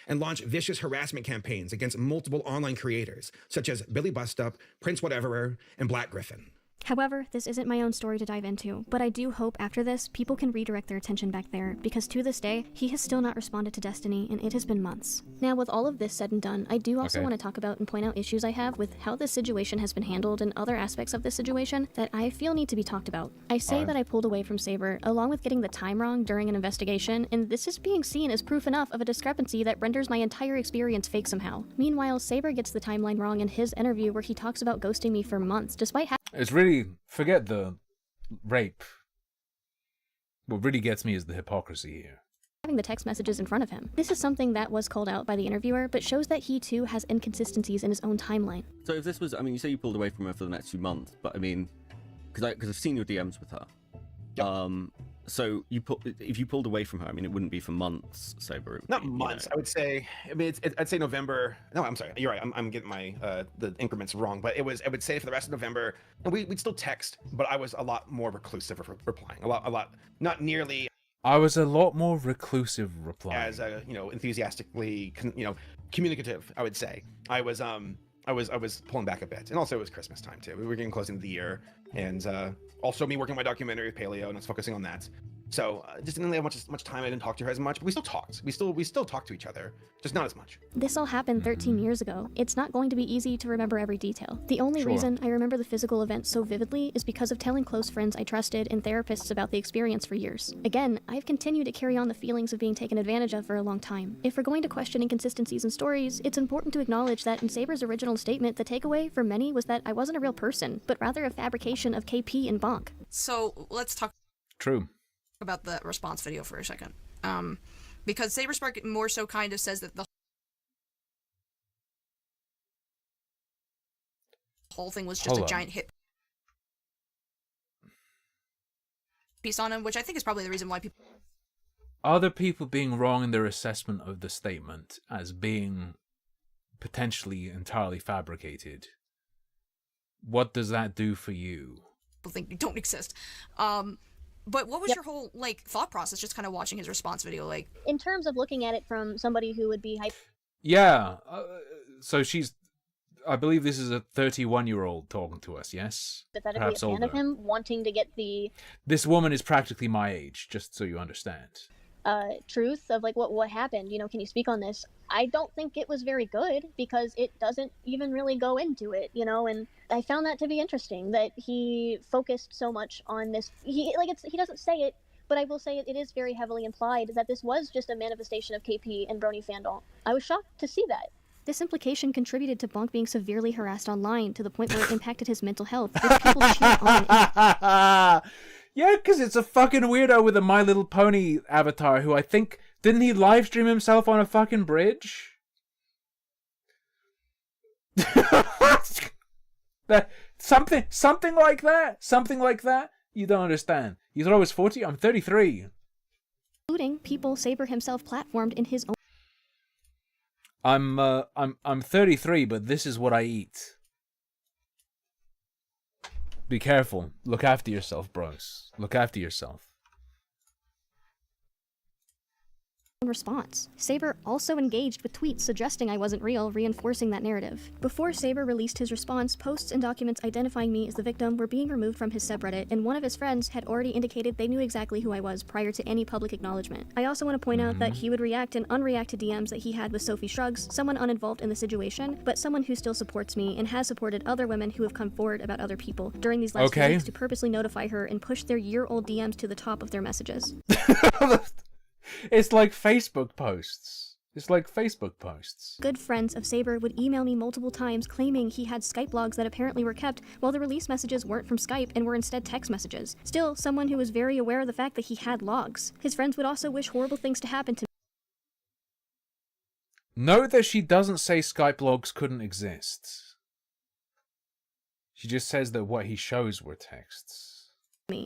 And launch vicious harassment campaigns against multiple online creators, such as Billy Bustup, Prince Whateverer, and Black Griffin. However, this isn't my own story to dive into, but I do hope after this, people can redirect their attention back there, because to this day, he has still not responded to Destiny, and it has been months. Now, with all of this said and done, I do also want to talk about and point out issues I have with how this situation has been handled and other aspects of this situation that I feel need to be talked about. I say that I pulled away from Saber, along with getting the time wrong during an investigation, and this is being seen as proof enough of a discrepancy that renders my entire experience fake somehow. Meanwhile, Saber gets the timeline wrong in his interview where he talks about ghosting me for months, despite It's really, forget the rape. What really gets me is the hypocrisy here. having the text messages in front of him. This is something that was called out by the interviewer, but shows that he too has inconsistencies in his own timeline. So if this was, I mean, you say you pulled away from her for the next few months, but I mean, because I've seen your DMs with her. Yep. So if you pulled away from her, I mean, it wouldn't be for months, Saber. Not months, I would say. I mean, I'd say November. No, I'm sorry. You're right. I'm getting my the increments wrong. But I would say for the rest of November, and we'd still text, but I was a lot more reclusive replying. A lot, not nearly. I was a lot more reclusive replying. As enthusiastically, communicative. I would say I was pulling back a bit, and also it was Christmas time too. We were getting close into the year, and also me working on my documentary with Paleo, and I was focusing on that. So just didn't really have much time. I didn't talk to her as much, but we still talked. We still talked to each other, just not as much. This all happened 13 years ago. It's not going to be easy to remember every detail. The only reason I remember the physical event so vividly is because of telling close friends I trusted and therapists about the experience for years. Again, I've continued to carry on the feelings of being taken advantage of for a long time. If we're going to question inconsistencies in stories, it's important to acknowledge that in Saber's original statement, the takeaway for many was that I wasn't a real person, but rather a fabrication of KP and Bonk. So let's talk about the response video for a second. Because Saberspark more so kind of says that the whole thing was just a giant hit piece on him, which I think is probably the reason why people... Other people being wrong in their assessment of the statement as being potentially entirely fabricated. What does that do for you? People think you don't exist. But what was your whole, thought process just kind of watching his response video, In terms of looking at it from somebody who would be Yeah, so I believe this is a 31-year-old talking to us, yes? hypothetically Perhaps a fan older. of him, wanting to get the This woman is practically my age, just so you understand. truth of what happened. Can you speak on this? I don't think it was very good because it doesn't even really go into it, and I found that to be interesting that he focused so much on this. He doesn't say it, but I will say it is very heavily implied that this was just a manifestation of KP and Brony Fandom. I was shocked to see that. This implication contributed to Bonk being severely harassed online to the point where it impacted his mental health, which people cheer on. Yeah, because it's a fucking weirdo with a My Little Pony avatar who I think... Didn't he live stream himself on a fucking bridge? Something like that. Something like that. You don't understand. You thought I was 40? I'm 33. Including people Saber himself platformed in his own... I'm 33, but this is what I eat. Be careful. Look after yourself, bros. Look after yourself. response. Saber also engaged with tweets suggesting I wasn't real, reinforcing that narrative. Before Saber released his response, posts and documents identifying me as the victim were being removed from his subreddit, and one of his friends had already indicated they knew exactly who I was prior to any public acknowledgement. I also want to point out that he would react and unreact to DMs that he had with Sophie Shrugs, someone uninvolved in the situation, but someone who still supports me and has supported other women who have come forward about other people during these last few weeks to purposely notify her and push their year-old DMs to the top of their messages. It's like Facebook posts. It's like Facebook posts. Good friends of Saber would email me multiple times claiming he had Skype logs that apparently were kept, while the release messages weren't from Skype and were instead text messages. Still, someone who was very aware of the fact that he had logs. His friends would also wish horrible things to happen to me. Note that she doesn't say Skype logs couldn't exist. She just says that what he shows were texts.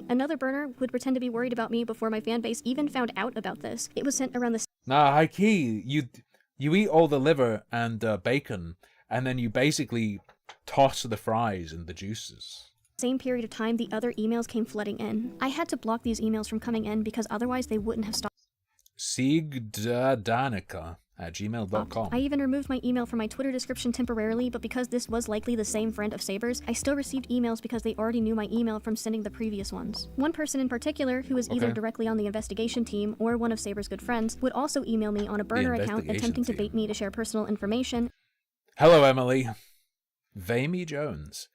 Another burner would pretend to be worried about me before my fanbase even found out about this. It was sent around the Nah, high key, you eat all the liver and bacon, and then you basically toss the fries and the juices. same period of time the other emails came flooding in. I had to block these emails from coming in because otherwise they wouldn't have stopped. Sigdanica@gmail.com. I even removed my email from my Twitter description temporarily, but because this was likely the same friend of Saber's, I still received emails because they already knew my email from sending the previous ones. One person in particular, who was either directly on the investigation team or one of Saber's good friends, would also email me on a burner account attempting to bait me to share personal information. Hello, Emily. Vamy Jones.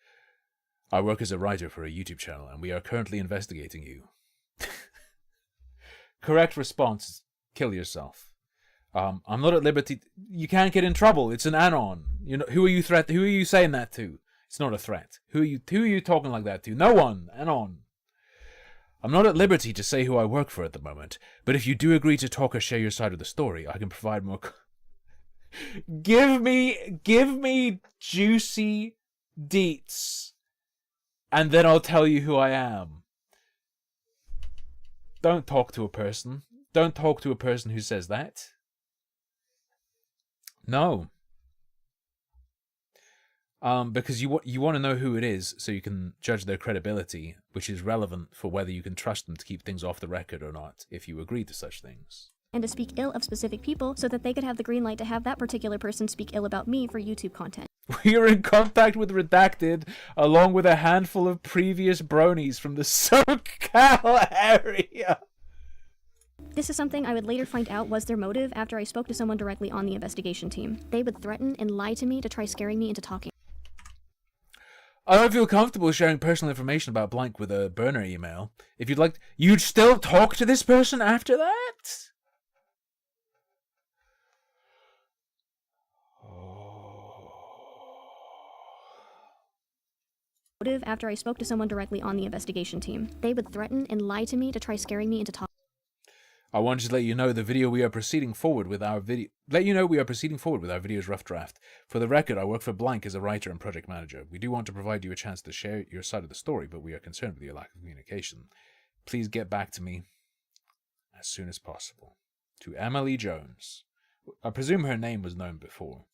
I work as a writer for a YouTube channel, and we are currently investigating you. Correct response: kill yourself. I'm not at liberty. You can't get in trouble. It's an anon. You know, who are you Who are you saying that to? It's not a threat. Who are you talking like that to? No one. Anon. I'm not at liberty to say who I work for at the moment, but if you do agree to talk or share your side of the story, I can provide more. Give me juicy deets, and then I'll tell you who I am. Don't talk to a person. Don't talk to a person who says that. No. Because you want to know who it is so you can judge their credibility, which is relevant for whether you can trust them to keep things off the record or not, if you agree to such things. And to speak ill of specific people so that they could have the green light to have that particular person speak ill about me for YouTube content. We are in contact with Redacted, along with a handful of previous bronies from the SoCal area. This is something I would later find out was their motive after I spoke to someone directly on the investigation team. They would threaten and lie to me to try scaring me into talking. I don't feel comfortable sharing personal information about blank with a burner email. If you'd like, you'd still talk to this person after that? Motive after I spoke to someone directly on the investigation team. They would threaten and lie to me to try scaring me into talking. I wanted to let you know we are proceeding forward with our video's rough draft. For the record, I work for Blank as a writer and project manager. We do want to provide you a chance to share your side of the story, but we are concerned with your lack of communication. Please get back to me as soon as possible. To Emily Jones. I presume her name was known before.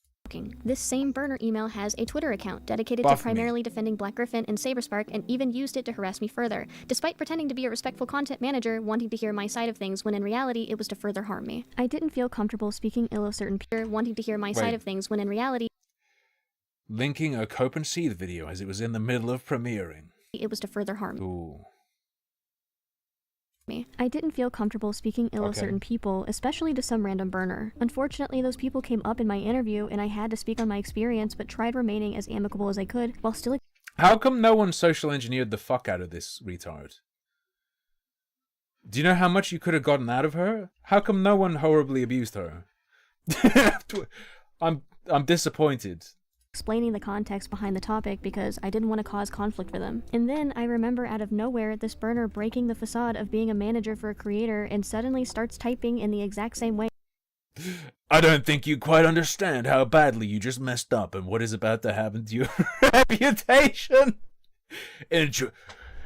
This same burner email has a Twitter account dedicated to primarily defending Black Griffin and Saberspark, and even used it to harass me further, despite pretending to be a respectful content manager wanting to hear my side of things when in reality it was to further harm me. I didn't feel comfortable speaking ill of certain people wanting to hear my side of things when in reality linking a Cope and Seethe video as it was in the middle of premiering. It was to further harm me. I didn't feel comfortable speaking ill of certain people, especially to some random burner. Unfortunately, those people came up in my interview and I had to speak on my experience, but tried remaining as amicable as I could while still... How come no one social engineered the fuck out of this retard? Do you know how much you could have gotten out of her? How come no one horribly abused her? I'm disappointed. Explaining the context behind the topic because I didn't want to cause conflict for them. And then I remember out of nowhere this burner breaking the facade of being a manager for a creator and suddenly starts typing in the exact same way. I don't think you quite understand how badly you just messed up and what is about to happen to your reputation.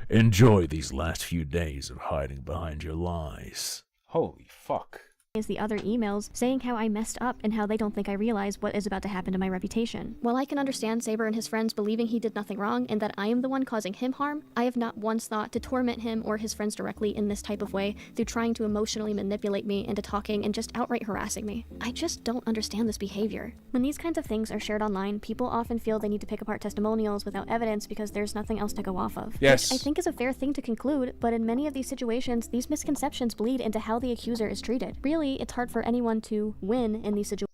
Enjoy these last few days of hiding behind your lies. Holy fuck. is the other emails saying how I messed up and how they don't think I realize what is about to happen to my reputation. While I can understand Saber and his friends believing he did nothing wrong and that I am the one causing him harm, I have not once thought to torment him or his friends directly in this type of way through trying to emotionally manipulate me into talking and just outright harassing me. I just don't understand this behavior. When these kinds of things are shared online, people often feel they need to pick apart testimonials without evidence because there's nothing else to go off of. Yes. Which I think is a fair thing to conclude, but in many of these situations, these misconceptions bleed into how the accuser is treated. Really, it's hard for anyone to win in these situations.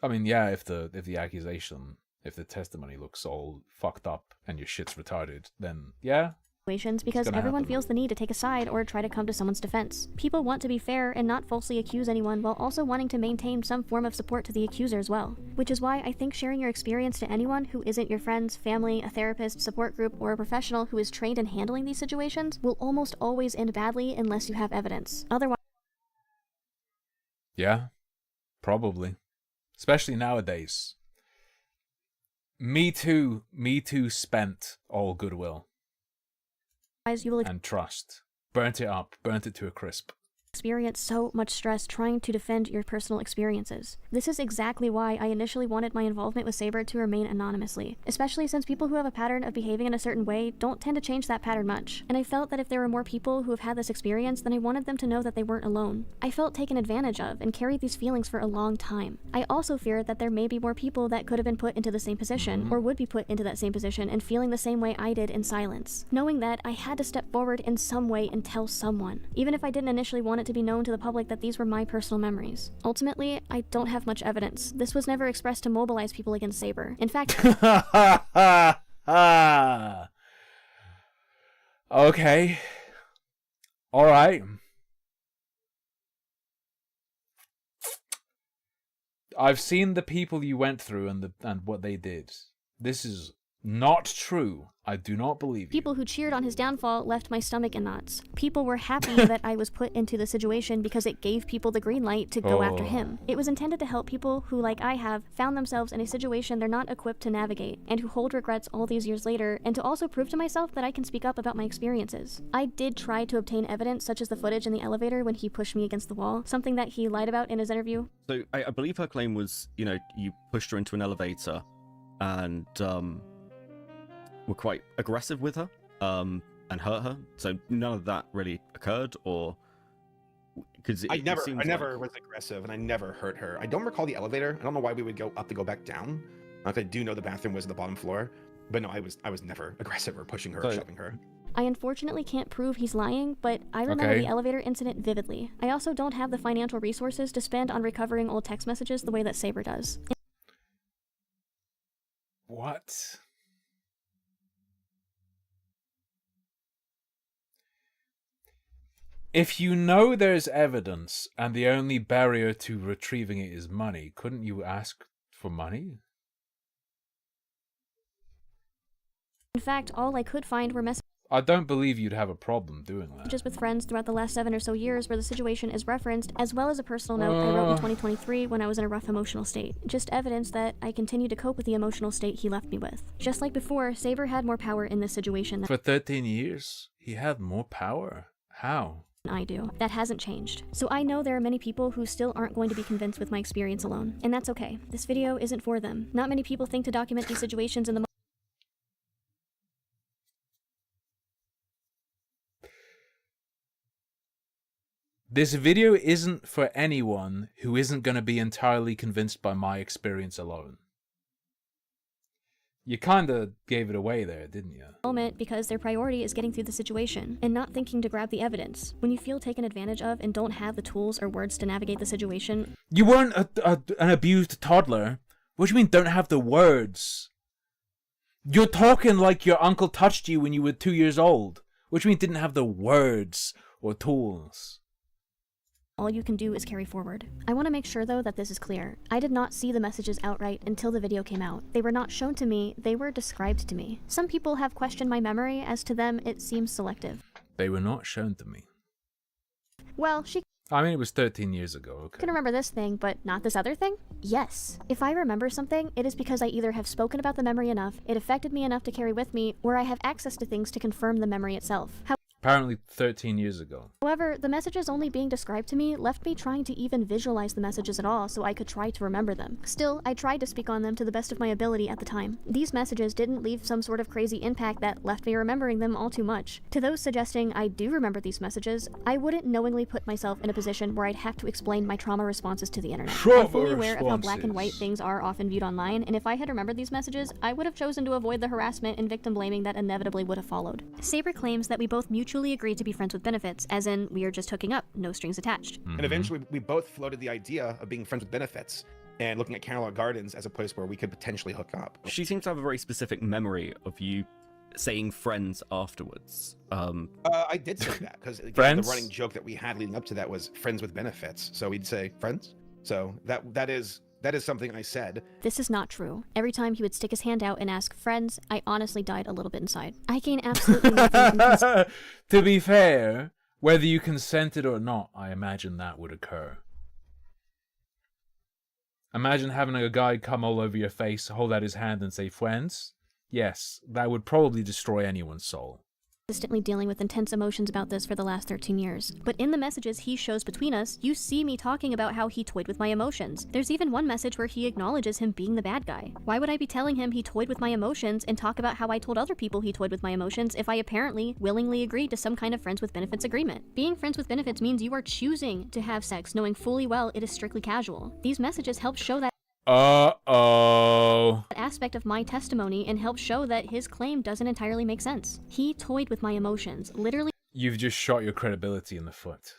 I mean, yeah, if the accusation, if the testimony looks all fucked up and your shit's retarded, then yeah. Because everyone feels the need to take a side or try to come to someone's defense. People want to be fair and not falsely accuse anyone while also wanting to maintain some form of support to the accuser as well. Which is why I think sharing your experience to anyone who isn't your friends, family, a therapist, support group, or a professional who is trained in handling these situations will almost always end badly unless you have evidence. Otherwise, yeah, probably. Especially nowadays. Me Too spent all goodwill. You will and trust. Burnt it up. Burnt it to a crisp. Experience so much stress trying to defend your personal experiences. This is exactly why I initially wanted my involvement with Saber to remain anonymously, especially since people who have a pattern of behaving in a certain way don't tend to change that pattern much. And I felt that if there were more people who have had this experience, then I wanted them to know that they weren't alone. I felt taken advantage of and carried these feelings for a long time. I also feared that there may be more people that could have been put into the same position, or would be put into that same position and feeling the same way I did in silence. Knowing that, I had to step forward in some way and tell someone, even if I didn't initially want it to be known to the public that these were my personal memories. Ultimately, I don't have much evidence. This was never expressed to mobilize people against Saber. In fact, okay. All right. I've seen the people you went through and what they did. This is not true. I do not believe you. People who cheered on his downfall left my stomach in knots. People were happy that I was put into the situation because it gave people the green light to go after him. It was intended to help people who, like I have, found themselves in a situation they're not equipped to navigate, and who hold regrets all these years later, and to also prove to myself that I can speak up about my experiences. I did try to obtain evidence, such as the footage in the elevator when he pushed me against the wall, something that he lied about in his interview. So I believe her claim was, you pushed her into an elevator and were quite aggressive with her and hurt her. So none of that really occurred, or because I never was aggressive and I never hurt her. I don't recall the elevator. I don't know why we would go up to go back down. I do know the bathroom was at the bottom floor, but no, I was never aggressive or pushing her or shoving her. I unfortunately can't prove he's lying, but I remember the elevator incident vividly. I also don't have the financial resources to spend on recovering old text messages the way that Saber does. What? If you know there's evidence and the only barrier to retrieving it is money, couldn't you ask for money? In fact, all I could find were messages I don't believe you'd have a problem doing that. with friends throughout the last 7 or so years where the situation is referenced, as well as a personal note I wrote in 2023 when I was in a rough emotional state. Just evidence that I continue to cope with the emotional state he left me with. Just like before, Saber had more power in this situation For 13 years? He had more power? How? I do. That hasn't changed. So I know there are many people who still aren't going to be convinced with my experience alone. And that's okay. This video isn't for them. Not many people think to document these situations in the This video isn't for anyone who isn't going to be entirely convinced by my experience alone. You kinda gave it away there, didn't you? moment because their priority is getting through the situation and not thinking to grab the evidence. When you feel taken advantage of and don't have the tools or words to navigate the situation. You weren't an abused toddler. What do you mean don't have the words? You're talking like your uncle touched you when you were 2 years old. What do you mean didn't have the words or tools? All you can do is carry forward. I want to make sure though that this is clear. I did not see the messages outright until the video came out. They were not shown to me, they were described to me. Some people have questioned my memory, as to them it seems selective. They were not shown to me. Well, I mean, it was 13 years ago, okay. can remember this thing, but not this other thing? Yes. If I remember something, it is because I either have spoken about the memory enough, it affected me enough to carry with me, or I have access to things to confirm the memory itself. Apparently 13 years ago. However, the messages only being described to me left me trying to even visualize the messages at all so I could try to remember them. Still, I tried to speak on them to the best of my ability at the time. These messages didn't leave some sort of crazy impact that left me remembering them all too much. To those suggesting I do remember these messages, I wouldn't knowingly put myself in a position where I'd have to explain my trauma responses to the internet. I'm fully aware of how black and white things are often viewed online, and if I had remembered these messages, I would have chosen to avoid the harassment and victim blaming that inevitably would have followed. Saber claims that we both mutually agreed to be friends with benefits, as in we are just hooking up, no strings attached. And eventually we both floated the idea of being friends with benefits and looking at Canterlot Gardens as a place where we could potentially hook up. She seems to have a very specific memory of you saying friends afterwards. I did say that because the running joke that we had leading up to that was friends with benefits. So we'd say friends. So that is something I said. This is not true. Every time he would stick his hand out and ask friends, I honestly died a little bit inside. I gain absolutely nothing. To be fair, whether you consented or not, I imagine that would occur. Imagine having a guy come all over your face, hold out his hand and say friends. Yes, that would probably destroy anyone's soul. Consistently dealing with intense emotions about this for the last 13 years. But in the messages he shows between us, you see me talking about how he toyed with my emotions. There's even one message where he acknowledges him being the bad guy. Why would I be telling him he toyed with my emotions and talk about how I told other people he toyed with my emotions if I apparently willingly agreed to some kind of friends with benefits agreement? Being friends with benefits means you are choosing to have sex knowing fully well it is strictly casual. These messages help show that aspect of my testimony and help show that his claim doesn't entirely make sense. He toyed with my emotions, literally. You've just shot your credibility in the foot.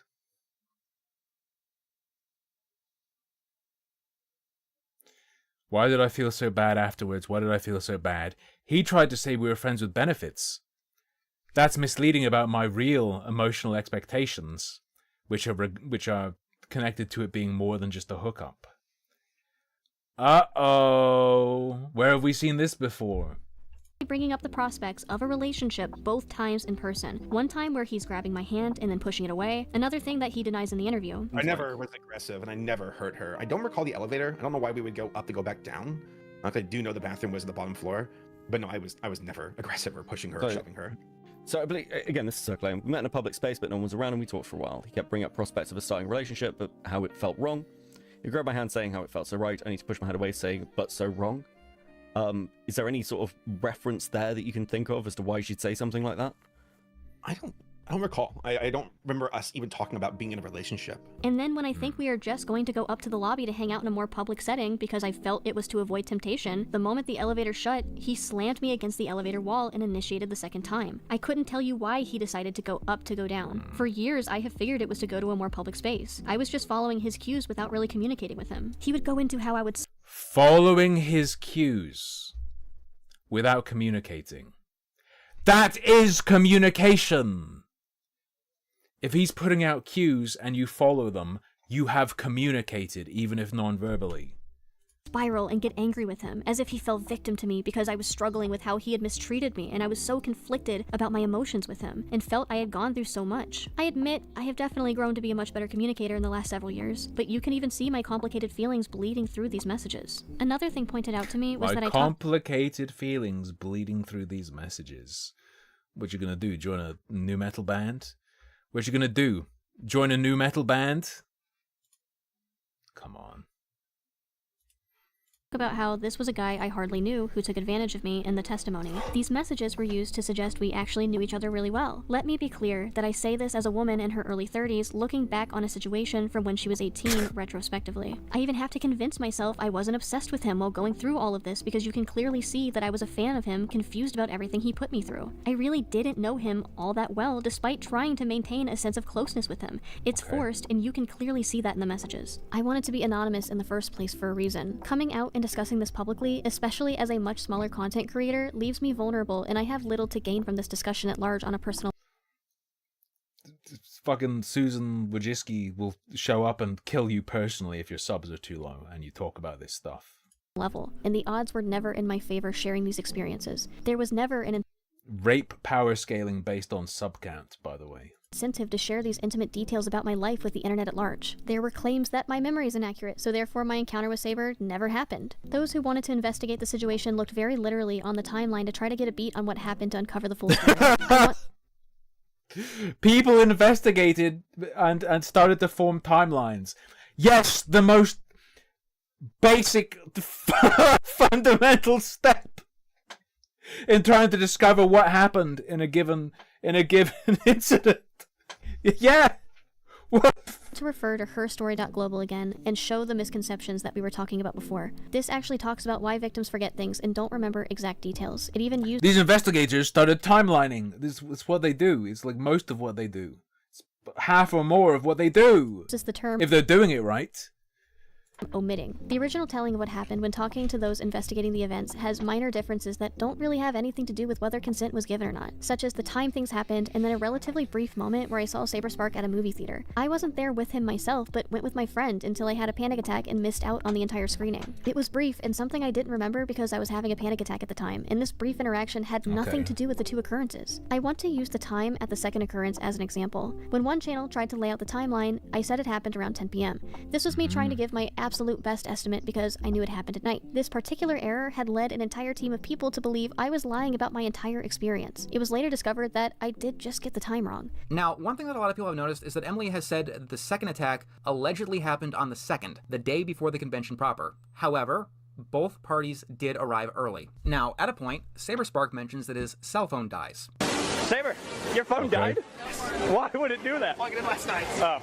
Why did I feel so bad afterwards? Why did I feel so bad? He tried to say we were friends with benefits. That's misleading about my real emotional expectations, which are connected to it being more than just a hookup. Uh-oh. Where have we seen this before? Bringing up the prospects of a relationship both times in person. One time where he's grabbing my hand and then pushing it away. Another thing that he denies in the interview. I never was aggressive and I never hurt her. I don't recall the elevator. I don't know why we would go up to go back down. I do know the bathroom was at the bottom floor. But no, I was never aggressive or pushing her or shoving her. So I believe, again, this is her claim. We met in a public space, but no one was around and we talked for a while. He kept bringing up prospects of a starting relationship, but how it felt wrong. He grabbed my hand saying how it felt so right, only to push my head away saying, but so wrong. Is there any sort of reference there that you can think of as to why she'd say something like that? I don't recall. I don't remember us even talking about being in a relationship. And then when I think we are just going to go up to the lobby to hang out in a more public setting because I felt it was to avoid temptation, the moment the elevator shut, he slammed me against the elevator wall and initiated the second time. I couldn't tell you why he decided to go up to go down. For years, I have figured it was to go to a more public space. I was just following his cues without really communicating with him. He would go into how I would... Following his cues without communicating. That is communication! If he's putting out cues and you follow them, you have communicated, even if non-verbally. Spiral and get angry with him, as if he fell victim to me because I was struggling with how he had mistreated me and I was so conflicted about my emotions with him and felt I had gone through so much. I admit, I have definitely grown to be a much better communicator in the last several years, but you can even see my complicated feelings bleeding through these messages. Another thing pointed out to me was that complicated feelings bleeding through these messages. What you gonna do, join a new metal band? What you gonna do? Join a new metal band? Come on. About how this was a guy I hardly knew who took advantage of me in the testimony. These messages were used to suggest we actually knew each other really well. Let me be clear that I say this as a woman in her early 30s looking back on a situation from when she was 18 retrospectively. I even have to convince myself I wasn't obsessed with him while going through all of this because you can clearly see that I was a fan of him, confused about everything he put me through. I really didn't know him all that well despite trying to maintain a sense of closeness with him. It's forced and you can clearly see that in the messages. I wanted to be anonymous in the first place for a reason. Coming out and discussing this publicly, especially as a much smaller content creator, leaves me vulnerable and I have little to gain from this discussion at large on a personal Fucking Susan Wojcicki will show up and kill you personally if your subs are too low and you talk about this stuff. Level, and the odds were never in my favor sharing these experiences. There was never an rape power scaling based on sub count, by the way. Incentive to share these intimate details about my life with the internet at large. There were claims that my memory is inaccurate, so therefore my encounter with Saber never happened. Those who wanted to investigate the situation looked very literally on the timeline to try to get a beat on what happened to uncover the full story. People investigated and started to form timelines. Yes, the most basic, fundamental step in trying to discover what happened in a given incident. Yeah. What? To refer to herstory.global again and show the misconceptions that we were talking about before. This actually talks about why victims forget things and don't remember exact details. It even used These investigators started timelining. This is what they do. It's like most of what they do. It's half or more of what they do. This is the term if they're doing it right. Omitting. The original telling of what happened when talking to those investigating the events has minor differences that don't really have anything to do with whether consent was given or not, such as the time things happened and then a relatively brief moment where I saw Saberspark at a movie theater. I wasn't there with him myself, but went with my friend until I had a panic attack and missed out on the entire screening. It was brief and something I didn't remember because I was having a panic attack at the time, and this brief interaction had nothing to do with the two occurrences. I want to use the time at the second occurrence as an example. When one channel tried to lay out the timeline, I said it happened around 10 p.m. This was me trying to give my absolute best estimate because I knew it happened at night. This particular error had led an entire team of people to believe I was lying about my entire experience. It was later discovered that I did just get the time wrong. Now, one thing that a lot of people have noticed is that Emily has said the second attack allegedly happened on the 2nd, the day before the convention proper. However, both parties did arrive early. Now, at a point, Saberspark mentions that his cell phone dies. Saber, your phone died? Why would it do that? Plugged it in last night. Oh.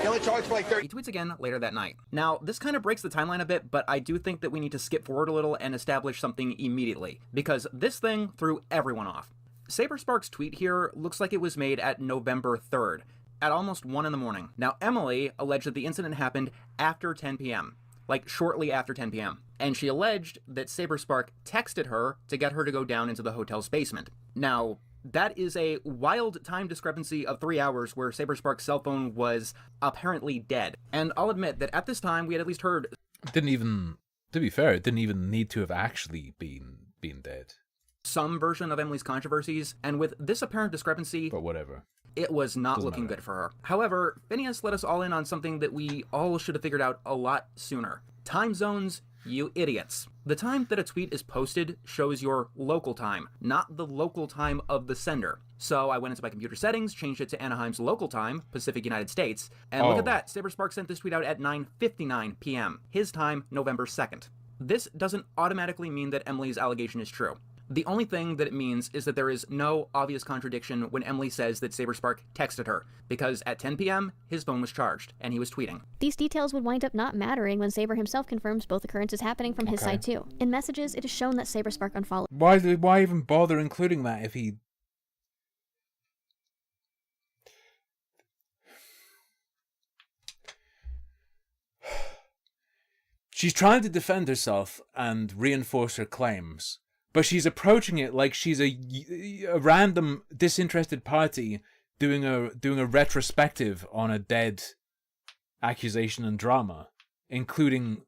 It only charged for like 30. He tweets again later that night. Now, this kind of breaks the timeline a bit, but I do think that we need to skip forward a little and establish something immediately, because this thing threw everyone off. Saberspark's tweet here looks like it was made at November 3rd, at almost 1 in the morning. Now, Emily alleged that the incident happened after 10 p.m., like shortly after 10 p.m., and she alleged that Saberspark texted her to get her to go down into the hotel's basement. Now, that is a wild time discrepancy of 3 hours where Saberspark's cell phone was apparently dead. And I'll admit that at this time we had at least heard... To be fair, it didn't even need to have actually been dead. Some version of Emily's controversies, and with this apparent discrepancy... But whatever. It was not looking good for her. However, Phineas let us all in on something that we all should have figured out a lot sooner. Time zones, you idiots. The time that a tweet is posted shows your local time, not the local time of the sender. So I went into my computer settings, changed it to Anaheim's local time, Pacific United States, and look at that, Saberspark sent this tweet out at 9:59 p.m., his time, November 2nd. This doesn't automatically mean that Emily's allegation is true. The only thing that it means is that there is no obvious contradiction when Emily says that Saberspark texted her, because at 10 p.m., his phone was charged, and he was tweeting. These details would wind up not mattering when Saber himself confirms both occurrences happening from his side too. In messages, it is shown that Saberspark unfollowed. Why even bother including that if he... She's trying to defend herself and reinforce her claims, but she's approaching it like she's a random disinterested party doing a retrospective on a dead accusation and drama, including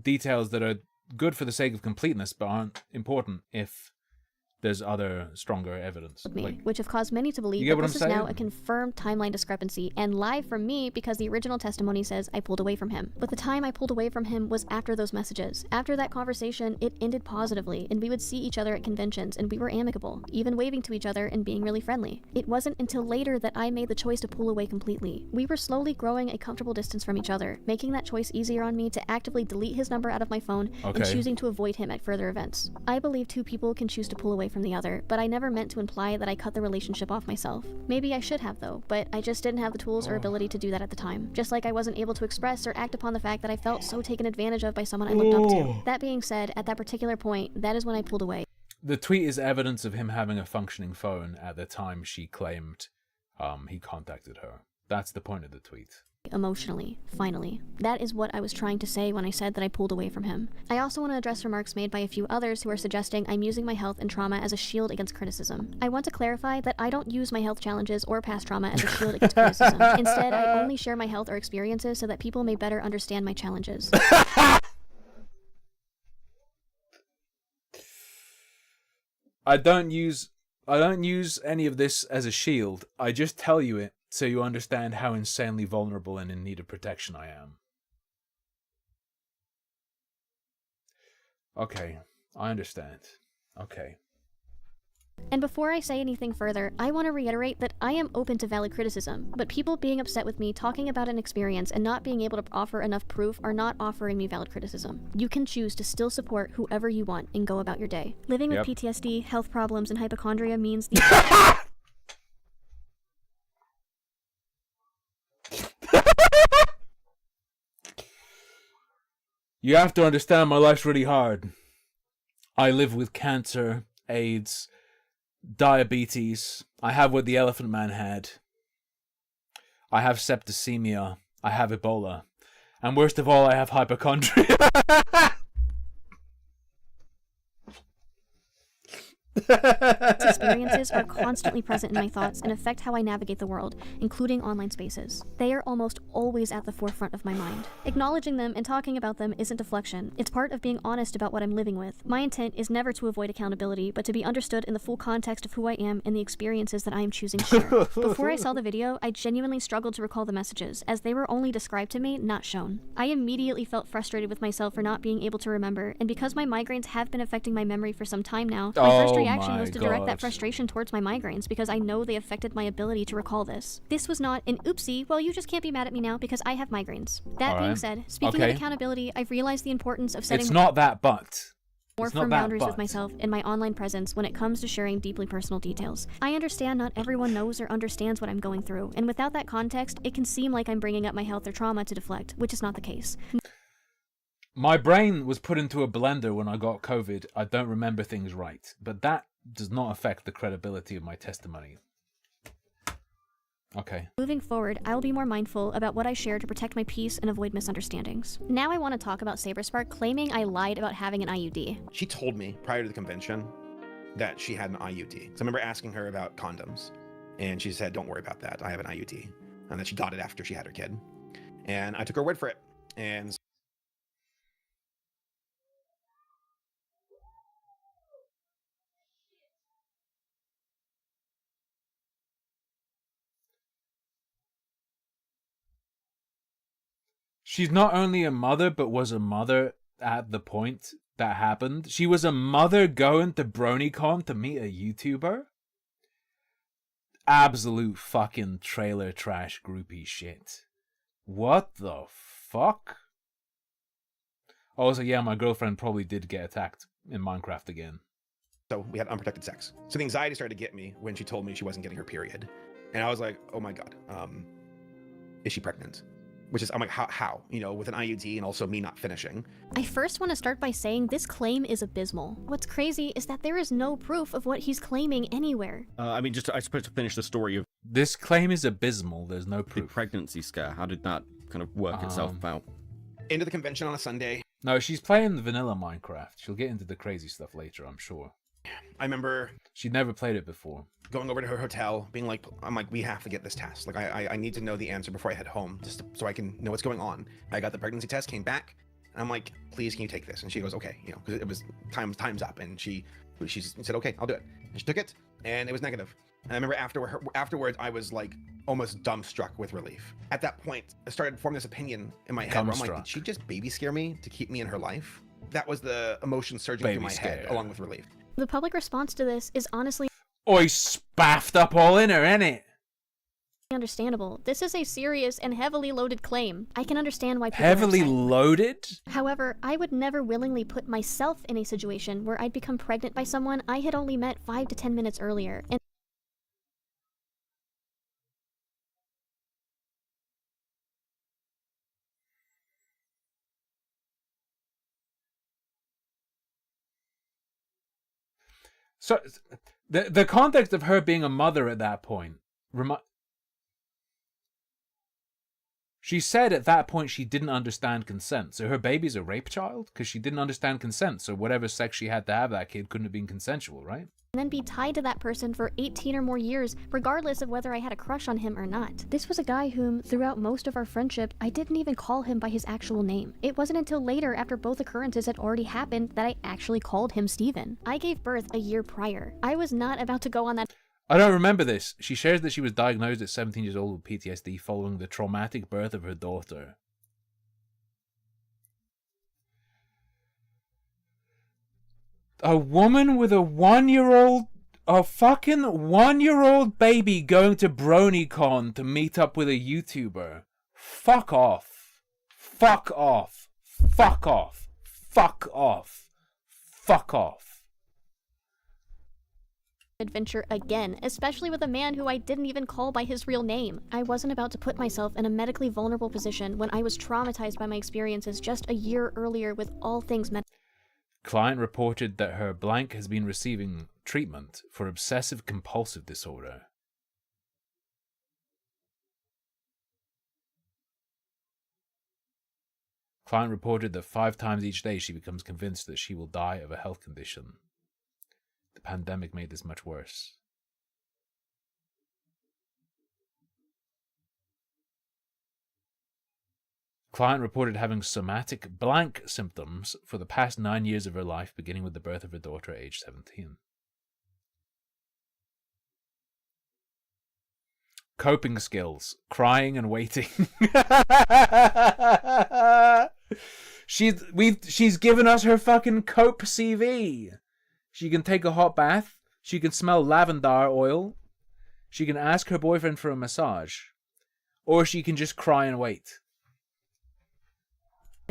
details that are good for the sake of completeness but aren't important if there's other stronger evidence. Which have caused many to believe that this is now a confirmed timeline discrepancy and lie from me because the original testimony says I pulled away from him. But the time I pulled away from him was after those messages. After that conversation, it ended positively, and we would see each other at conventions, and we were amicable, even waving to each other and being really friendly. It wasn't until later that I made the choice to pull away completely. We were slowly growing a comfortable distance from each other, making that choice easier on me to actively delete his number out of my phone and choosing to avoid him at further events. I believe two people can choose to pull away from the other, but I never meant to imply that I cut the relationship off myself. Maybe I should have though, but I just didn't have the tools or ability to do that at the time. Just like I wasn't able to express or act upon the fact that I felt so taken advantage of by someone I looked up to. That being said, at that particular point, that is when I pulled away. The tweet is evidence of him having a functioning phone at the time she claimed he contacted her. That's the point of the tweet. Emotionally, finally. That is what I was trying to say when I said that I pulled away from him. I also want to address remarks made by a few others who are suggesting I'm using my health and trauma as a shield against criticism. I want to clarify that I don't use my health challenges or past trauma as a shield against criticism. Instead, I only share my health or experiences so that people may better understand my challenges. I don't use any of this as a shield. I just tell you it so you understand how insanely vulnerable and in need of protection I am. Okay, I understand. Okay. And before I say anything further, I want to reiterate that I am open to valid criticism, but people being upset with me talking about an experience and not being able to offer enough proof are not offering me valid criticism. You can choose to still support whoever you want and go about your day. Living with PTSD, health problems, and hypochondria means the You have to understand my life's really hard. I live with cancer, AIDS, diabetes. I have what the Elephant Man had. I have septicemia. I have Ebola. And worst of all, I have hypochondria. experiences are constantly present in my thoughts and affect how I navigate the world, including online spaces. They are almost always at the forefront of my mind. Acknowledging them and talking about them isn't deflection. It's part of being honest about what I'm living with. My intent is never to avoid accountability, but to be understood in the full context of who I am and the experiences that I am choosing to share. Before I saw the video, I genuinely struggled to recall the messages, as they were only described to me, not shown. I immediately felt frustrated with myself for not being able to remember, and because my migraines have been affecting my memory for some time now, my first reaction was to direct that frustration towards my migraines because I know they affected my ability to recall this. This was not an oopsie, well, you just can't be mad at me now because I have migraines. That being said, speaking of accountability, I've realized the importance of setting It's not that, but more firm boundaries with myself in my online presence when it comes to sharing deeply personal details. I understand not everyone knows or understands what I'm going through, and without that context, it can seem like I'm bringing up my health or trauma to deflect, which is not the case. My brain was put into a blender when I got COVID. I don't remember things right, but that does not affect the credibility of my testimony. Okay. Moving forward, I'll be more mindful about what I share to protect my peace and avoid misunderstandings. Now I want to talk about Saberspark claiming I lied about having an IUD. She told me prior to the convention that she had an IUD. So I remember asking her about condoms, and she said, "Don't worry about that. I have an IUD," and that she got it after she had her kid. And I took her word for it. And she's not only a mother, but was a mother at the point that happened. She was a mother going to BronyCon to meet a YouTuber. Absolute fucking trailer trash groupie shit. What the fuck? Also, yeah, my girlfriend probably did get attacked in Minecraft again. so we had unprotected sex. So the anxiety started to get me when she told me she wasn't getting her period. And I was like, oh my God, is she pregnant? Which is, I'm like, how? You know, with an IUD and also me not finishing. I first want to start by saying this claim is abysmal. What's crazy is that there is no proof of what he's claiming anywhere. I mean, I suppose to finish the story of... This claim is abysmal, there's no proof. The pregnancy scare, how did that kind of work itself out? Into the convention on a Sunday. No, she's playing the vanilla Minecraft. She'll get into the crazy stuff later, I'm sure. I remember... She'd never played it before. Going over to her hotel, being like, I'm like, we have to get this test. Like, I need to know the answer before I head home, just so I can know what's going on. I got the pregnancy test, came back, and I'm like, please, can you take this? And she goes, okay, you know, because it was time's up, and she said, okay, I'll do it. And she took it, and it was negative. And I remember afterwards, I was like almost dumbstruck with relief. At that point, I started forming this opinion in my head where I'm like, did she just baby scare me to keep me in her life? That was the emotion surging through my head, along with relief. The public response to this is honestly... Oi, spaffed up all in her, innit? Understandable. This is a serious and heavily loaded claim. I can understand why people Heavily loaded? However, I would never willingly put myself in a situation where I'd become pregnant by someone I had only met 5 to 10 minutes earlier. And so, the context of her being a mother at that point, she said at that point she didn't understand consent. So her baby's a rape child? Because she didn't understand consent. So whatever sex she had to have that kid couldn't have been consensual, right? then be tied to that person for 18 or more years, regardless of whether I had a crush on him or not. This was a guy whom, throughout most of our friendship, I didn't even call him by his actual name. It wasn't until later, after both occurrences had already happened, that I actually called him Steven. I gave birth a year prior. I was not about to go on that... I don't remember this. She shares that she was diagnosed at 17 years old with PTSD following the traumatic birth of her daughter. A woman with a 1-year-old... A fucking 1-year-old baby going to BronyCon to meet up with a YouTuber. Fuck off. Fuck off. Fuck off. Fuck off. Fuck off. Adventure again, especially with a man who I didn't even call by his real name. I wasn't about to put myself in a medically vulnerable position when I was traumatized by my experiences just a year earlier with all things medical. Client reported that her blank has been receiving treatment for obsessive compulsive disorder. Client reported that 5 times each day she becomes convinced that she will die of a health condition. The pandemic made this much worse. Client reported having somatic blank symptoms for the past 9 years of her life, beginning with the birth of her daughter at age 17. Coping skills, crying and waiting. She's given us her fucking cope CV. She can take a hot bath. She can smell lavender oil. She can ask her boyfriend for a massage. Or she can just cry and wait.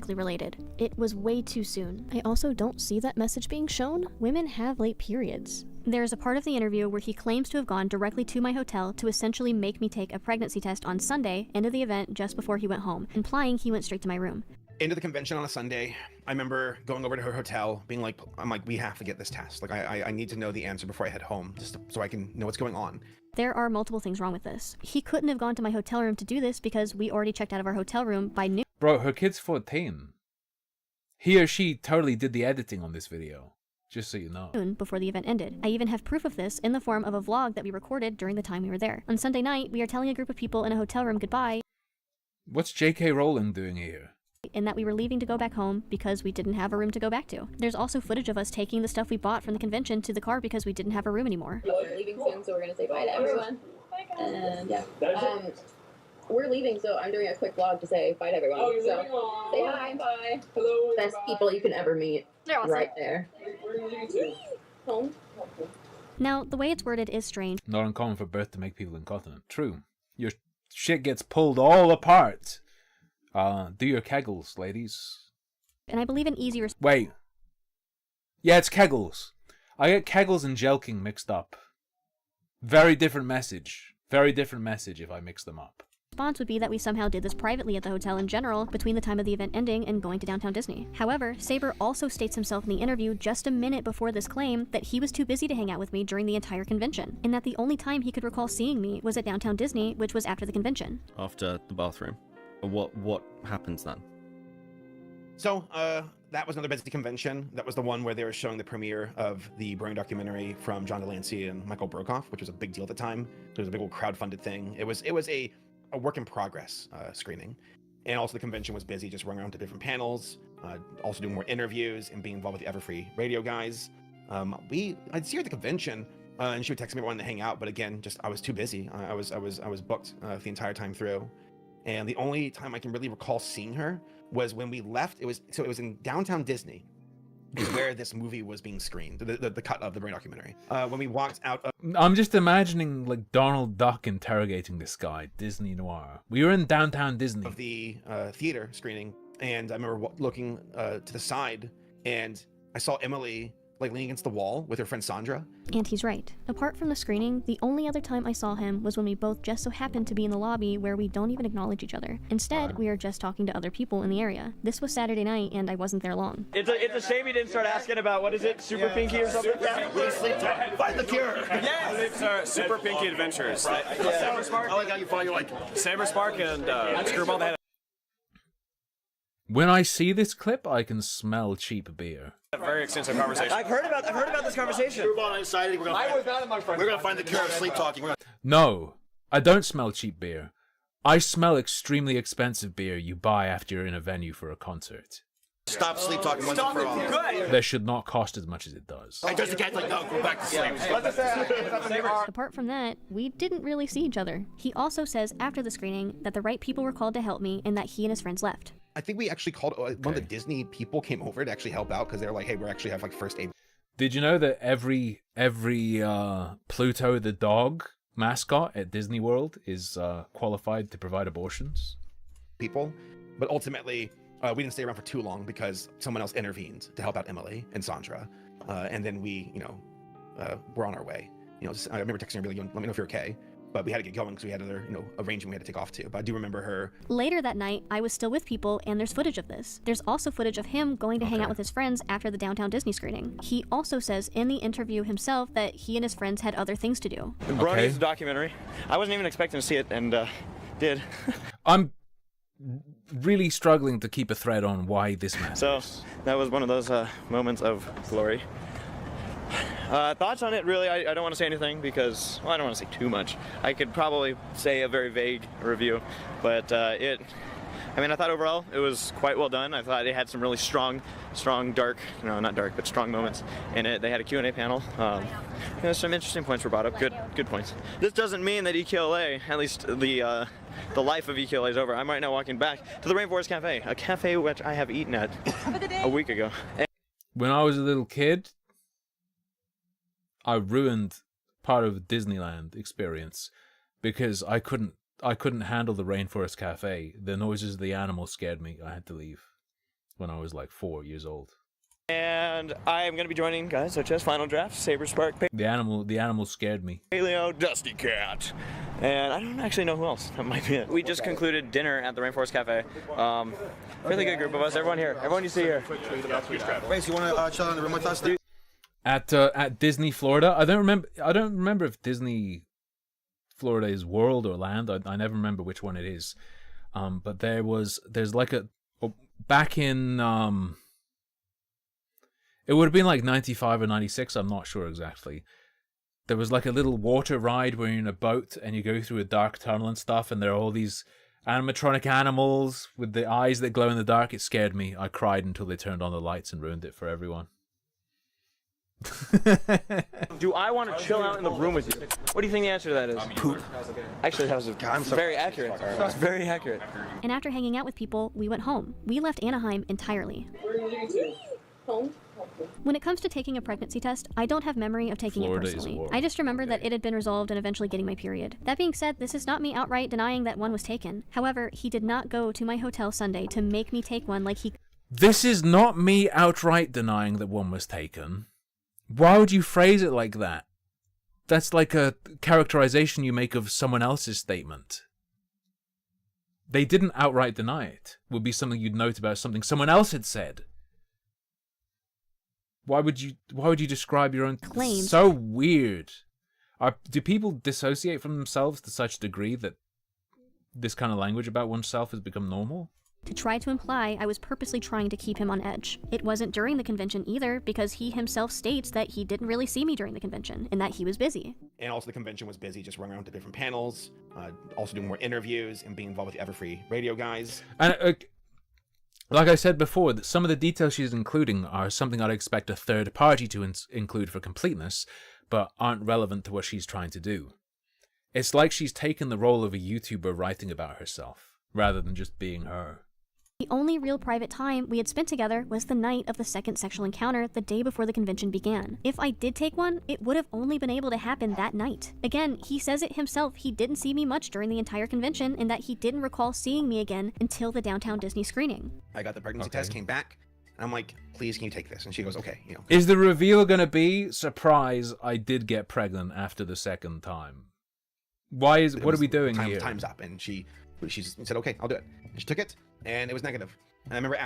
Related. It was way too soon. I also don't see that message being shown. Women have late periods. There's a part of the interview where he claims to have gone directly to my hotel to essentially make me take a pregnancy test on Sunday, end of the event just before he went home, implying he went straight to my room. Into the convention on a Sunday, I remember going over to her hotel, being like, we have to get this test. Like, I need to know the answer before I head home, just so I can know what's going on. There are multiple things wrong with this. He couldn't have gone to my hotel room to do this because we already checked out of our hotel room by noon. Bro, her kid's 14. He or she totally did the editing on this video, just so you know. Before the event ended. I even have proof of this in the form of a vlog that we recorded during the time we were there. On Sunday night, we are telling a group of people in a hotel room goodbye. What's J.K. Rowling doing here? And that we were leaving to go back home because we didn't have a room to go back to. There's also footage of us taking the stuff we bought from the convention to the car because we didn't have a room anymore. We're leaving soon, so we're going to say bye to everyone. And yeah. We're leaving, so I'm doing a quick vlog to say bye to everyone. Oh, so say hi, bye. Hello. Best people you can ever meet. They're awesome. Right there. We're leaving too. Home. Now, the way it's worded is strange. Not uncommon for birth to make people incontinent. True. Your shit gets pulled all apart. Do your kegels, ladies. And I believe an easy Wait. Yeah, it's kegels. I get kegels and jelking mixed up. Very different message. Very different message if I mix them up. Response would be that we somehow did this privately at the hotel in general between the time of the event ending and going to downtown Disney. However, Saber also states himself in the interview just a minute before this claim that he was too busy to hang out with me during the entire convention, and that the only time he could recall seeing me was at downtown Disney, which was after the convention. After the bathroom. What happens then? So, that was another busy convention. That was the one where they were showing the premiere of the Brony documentary from John Delancey and Michael Brokoff, which was a big deal at the time. It was a big old crowdfunded thing. It was a work in progress screening. And also the convention was busy, just running around to different panels, also doing more interviews and being involved with the Everfree radio guys. I'd see her at the convention, and she would text me wanting to hang out, but again, just I was too busy. I was booked the entire time through. And the only time I can really recall seeing her was when we left. It was in downtown Disney, where this movie was being screened, the cut of the Brony documentary. When we walked out of... I'm just imagining like Donald Duck interrogating this guy, Disney Noir. We were in downtown Disney. Of the theater screening, and I remember looking to the side, and I saw Emily like leaning against the wall with her friend Sandra. And he's right. Apart from the screening, the only other time I saw him was when we both just so happened to be in the lobby where we don't even acknowledge each other. Instead, we are just talking to other people in the area. This was Saturday night, and I wasn't there long. It's a shame you didn't start asking about, what is it, Super Pinky or something? Find the cure. Yes! It's Super Pinky Adventures. Saber Spark? I like how you find like Saber Spark and Screwball. They had When I see this clip, I can smell cheap beer. a very extensive conversation. I've heard about this conversation. Screwball and excited. I was not in my friend. We're gonna find the cure of sleep talking. No, I don't smell cheap beer. I smell extremely expensive beer you buy after you're in a venue for a concert. Stop sleep talking once and for all. That should not cost as much as it does. I just get like, no, go back to sleep. Apart from that, we didn't really see each other. He also says after the screening that the right people were called to help me and that he and his friends left. I think we actually called one of the Disney people came over to actually help out because they're like, hey, we actually have like first aid. Did you know that every Pluto the dog mascot at Disney World is qualified to provide abortions? People, but ultimately we didn't stay around for too long because someone else intervened to help out Emily and Sandra, and then we, were on our way. I remember texting her, really, let me know if you're okay. But we had to get going because we had another, arrangement we had to take off to. But I do remember her. Later that night, I was still with people, and there's footage of this. There's also footage of him going to hang out with his friends after the Downtown Disney screening. He also says in the interview himself that he and his friends had other things to do. Brony's documentary. I wasn't even expecting to see it, and did. I'm really struggling to keep a thread on why this matters. So that was one of those moments of glory. Thoughts on it, really, I don't want to say anything because, well, I don't want to say too much. I could probably say a very vague review, but I thought overall it was quite well done. I thought it had some really strong, dark, not dark, but strong moments in it. They had a Q&A panel. Some interesting points were brought up, good points. This doesn't mean that EQLA, at least the life of EQLA is over. I'm right now walking back to the Rainforest Cafe, a cafe which I have eaten at a week ago. When I was a little kid, I ruined part of the Disneyland experience because I couldn't handle the Rainforest Cafe. The noises of the animals scared me. I had to leave when I was like 4 years old. And I am going to be joining guys such as Final Draft, Saber Spark, The animals scared me. Paleo, Dusty Cat, and I don't actually know who else. That might be it. We just concluded dinner at the Rainforest Cafe. Really good group of us. Everyone here. Everyone you see here. Wait, so you want to chill in the room with us, dude? At Disney Florida, I don't remember if Disney Florida is World or Land. I never remember which one it is. But there's like back in it would have been like 95 or 96. I'm not sure exactly. There was like a little water ride where you're in a boat and you go through a dark tunnel and stuff, and there are all these animatronic animals with the eyes that glow in the dark. It scared me. I cried until they turned on the lights and ruined it for everyone. Do I want to chill out in the room with you? What do you think the answer to that is? Poop. Actually, that was very accurate. That's very accurate. And after hanging out with people, we went home. We left Anaheim entirely. Where are you leaving to? Home? When it comes to taking a pregnancy test, I don't have memory of taking Florida it personally. is I just remember that it had been resolved and eventually getting my period. That being said, this is not me outright denying that one was taken. However, he did not go to my hotel Sunday to make me take one like he... This is not me outright denying that one was taken. Why would you phrase it like that? That's like a characterization you make of someone else's statement. They didn't outright deny it. Would be something you'd note about something someone else had said. Why would you describe your own claims? So weird. Do people dissociate from themselves to such a degree that this kind of language about oneself has become normal? To try to imply I was purposely trying to keep him on edge. It wasn't during the convention either, because he himself states that he didn't really see me during the convention, and that he was busy. And also the convention was busy just running around to different panels, also doing more interviews and being involved with the Everfree radio guys. And like I said before, that some of the details she's including are something I'd expect a third party to include for completeness, but aren't relevant to what she's trying to do. It's like she's taken the role of a YouTuber writing about herself, rather than just being her. The only real private time we had spent together was the night of the second sexual encounter the day before the convention began. If I did take one, it would have only been able to happen that night. Again, he says it himself, he didn't see me much during the entire convention, and that he didn't recall seeing me again until the Downtown Disney screening. I got the pregnancy test, came back, and I'm like, please, can you take this? And she goes, okay, Is the reveal gonna be, surprise, I did get pregnant after the second time? What are we doing here? Time's up, and she said, okay, I'll do it. And she took it, and it was negative. And I remember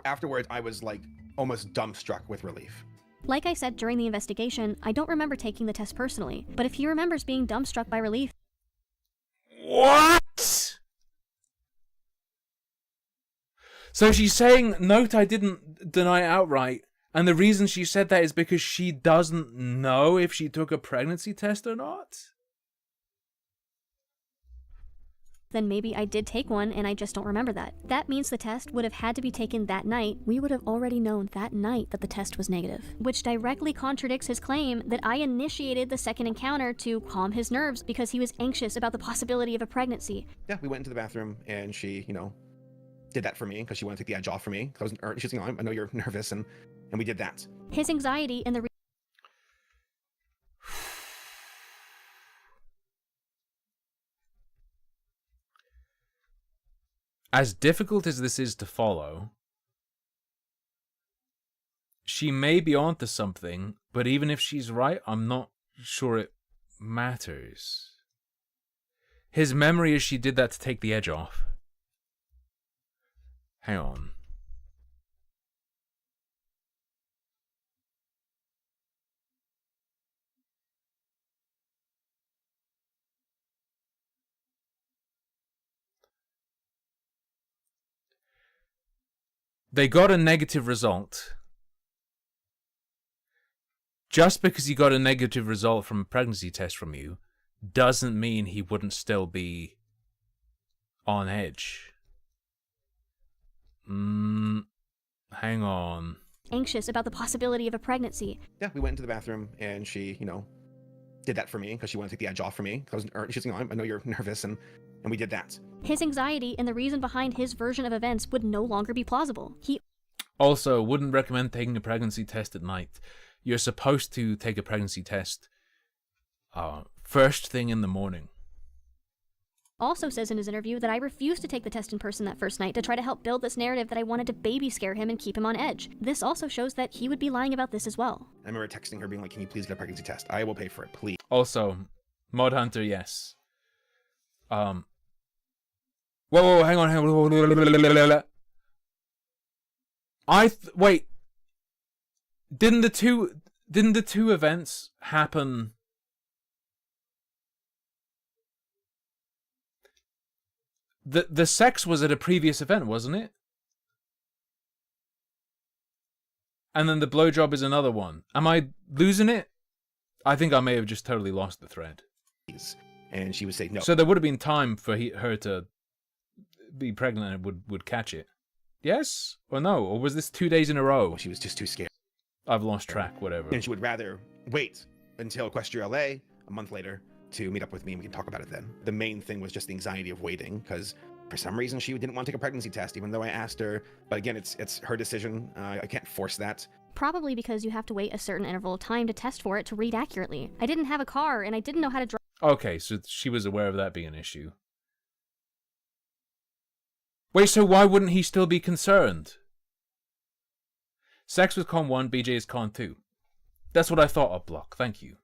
afterwards, I was like almost dumbstruck with relief. Like I said during the investigation, I don't remember taking the test personally, but if he remembers being dumbstruck by relief... What? So she's saying, note I didn't deny outright, and the reason she said that is because she doesn't know if she took a pregnancy test or not? Then maybe I did take one and I just don't remember that. That means the test would have had to be taken that night. We would have already known that night that the test was negative, which directly contradicts his claim that I initiated the second encounter to calm his nerves because he was anxious about the possibility of a pregnancy. Yeah, we went into the bathroom and she, did that for me because she wanted to take the edge off for me. She's I know you're nervous, and we did that. His anxiety and the as difficult as this is to follow, she may be onto something, but even if she's right, I'm not sure it matters. His memory is she did that to take the edge off. Hang on. They got a negative result. Just because he got a negative result from a pregnancy test from you doesn't mean he wouldn't still be on edge. Hang on. Anxious about the possibility of a pregnancy. Yeah, we went into the bathroom and she, did that for me because she wanted to take the edge off for me. She's I know you're nervous, and we did that. His anxiety and the reason behind his version of events would no longer be plausible. He also wouldn't recommend taking a pregnancy test at night. You're supposed to take a pregnancy test first thing in the morning. Also says in his interview that I refused to take the test in person that first night to try to help build this narrative that I wanted to baby scare him and keep him on edge. This also shows that he would be lying about this as well. I remember texting her being like, can you please get a pregnancy test? I will pay for it, please. Also, Mod Hunter, yes. Whoa, hang on. Wait. Didn't the two events happen? The sex was at a previous event, wasn't it? And then the blowjob is another one. Am I losing it? I think I may have just totally lost the thread. And she would say no. So there would have been time for her to be pregnant and would catch it. Yes or no? Or was this 2 days in a row? She was just too scared. I've lost track, whatever. And she would rather wait until Equestria LA a month later to meet up with me and we can talk about it then. The main thing was just the anxiety of waiting because for some reason she didn't want to take a pregnancy test even though I asked her. But again, it's her decision. I can't force that. Probably because you have to wait a certain interval of time to test for it to read accurately. I didn't have a car and I didn't know how to drive. Okay, so she was aware of that being an issue. Wait, so why wouldn't he still be concerned? Sex with Con 1, BJ is Con 2. That's what I thought of, Block. Thank you.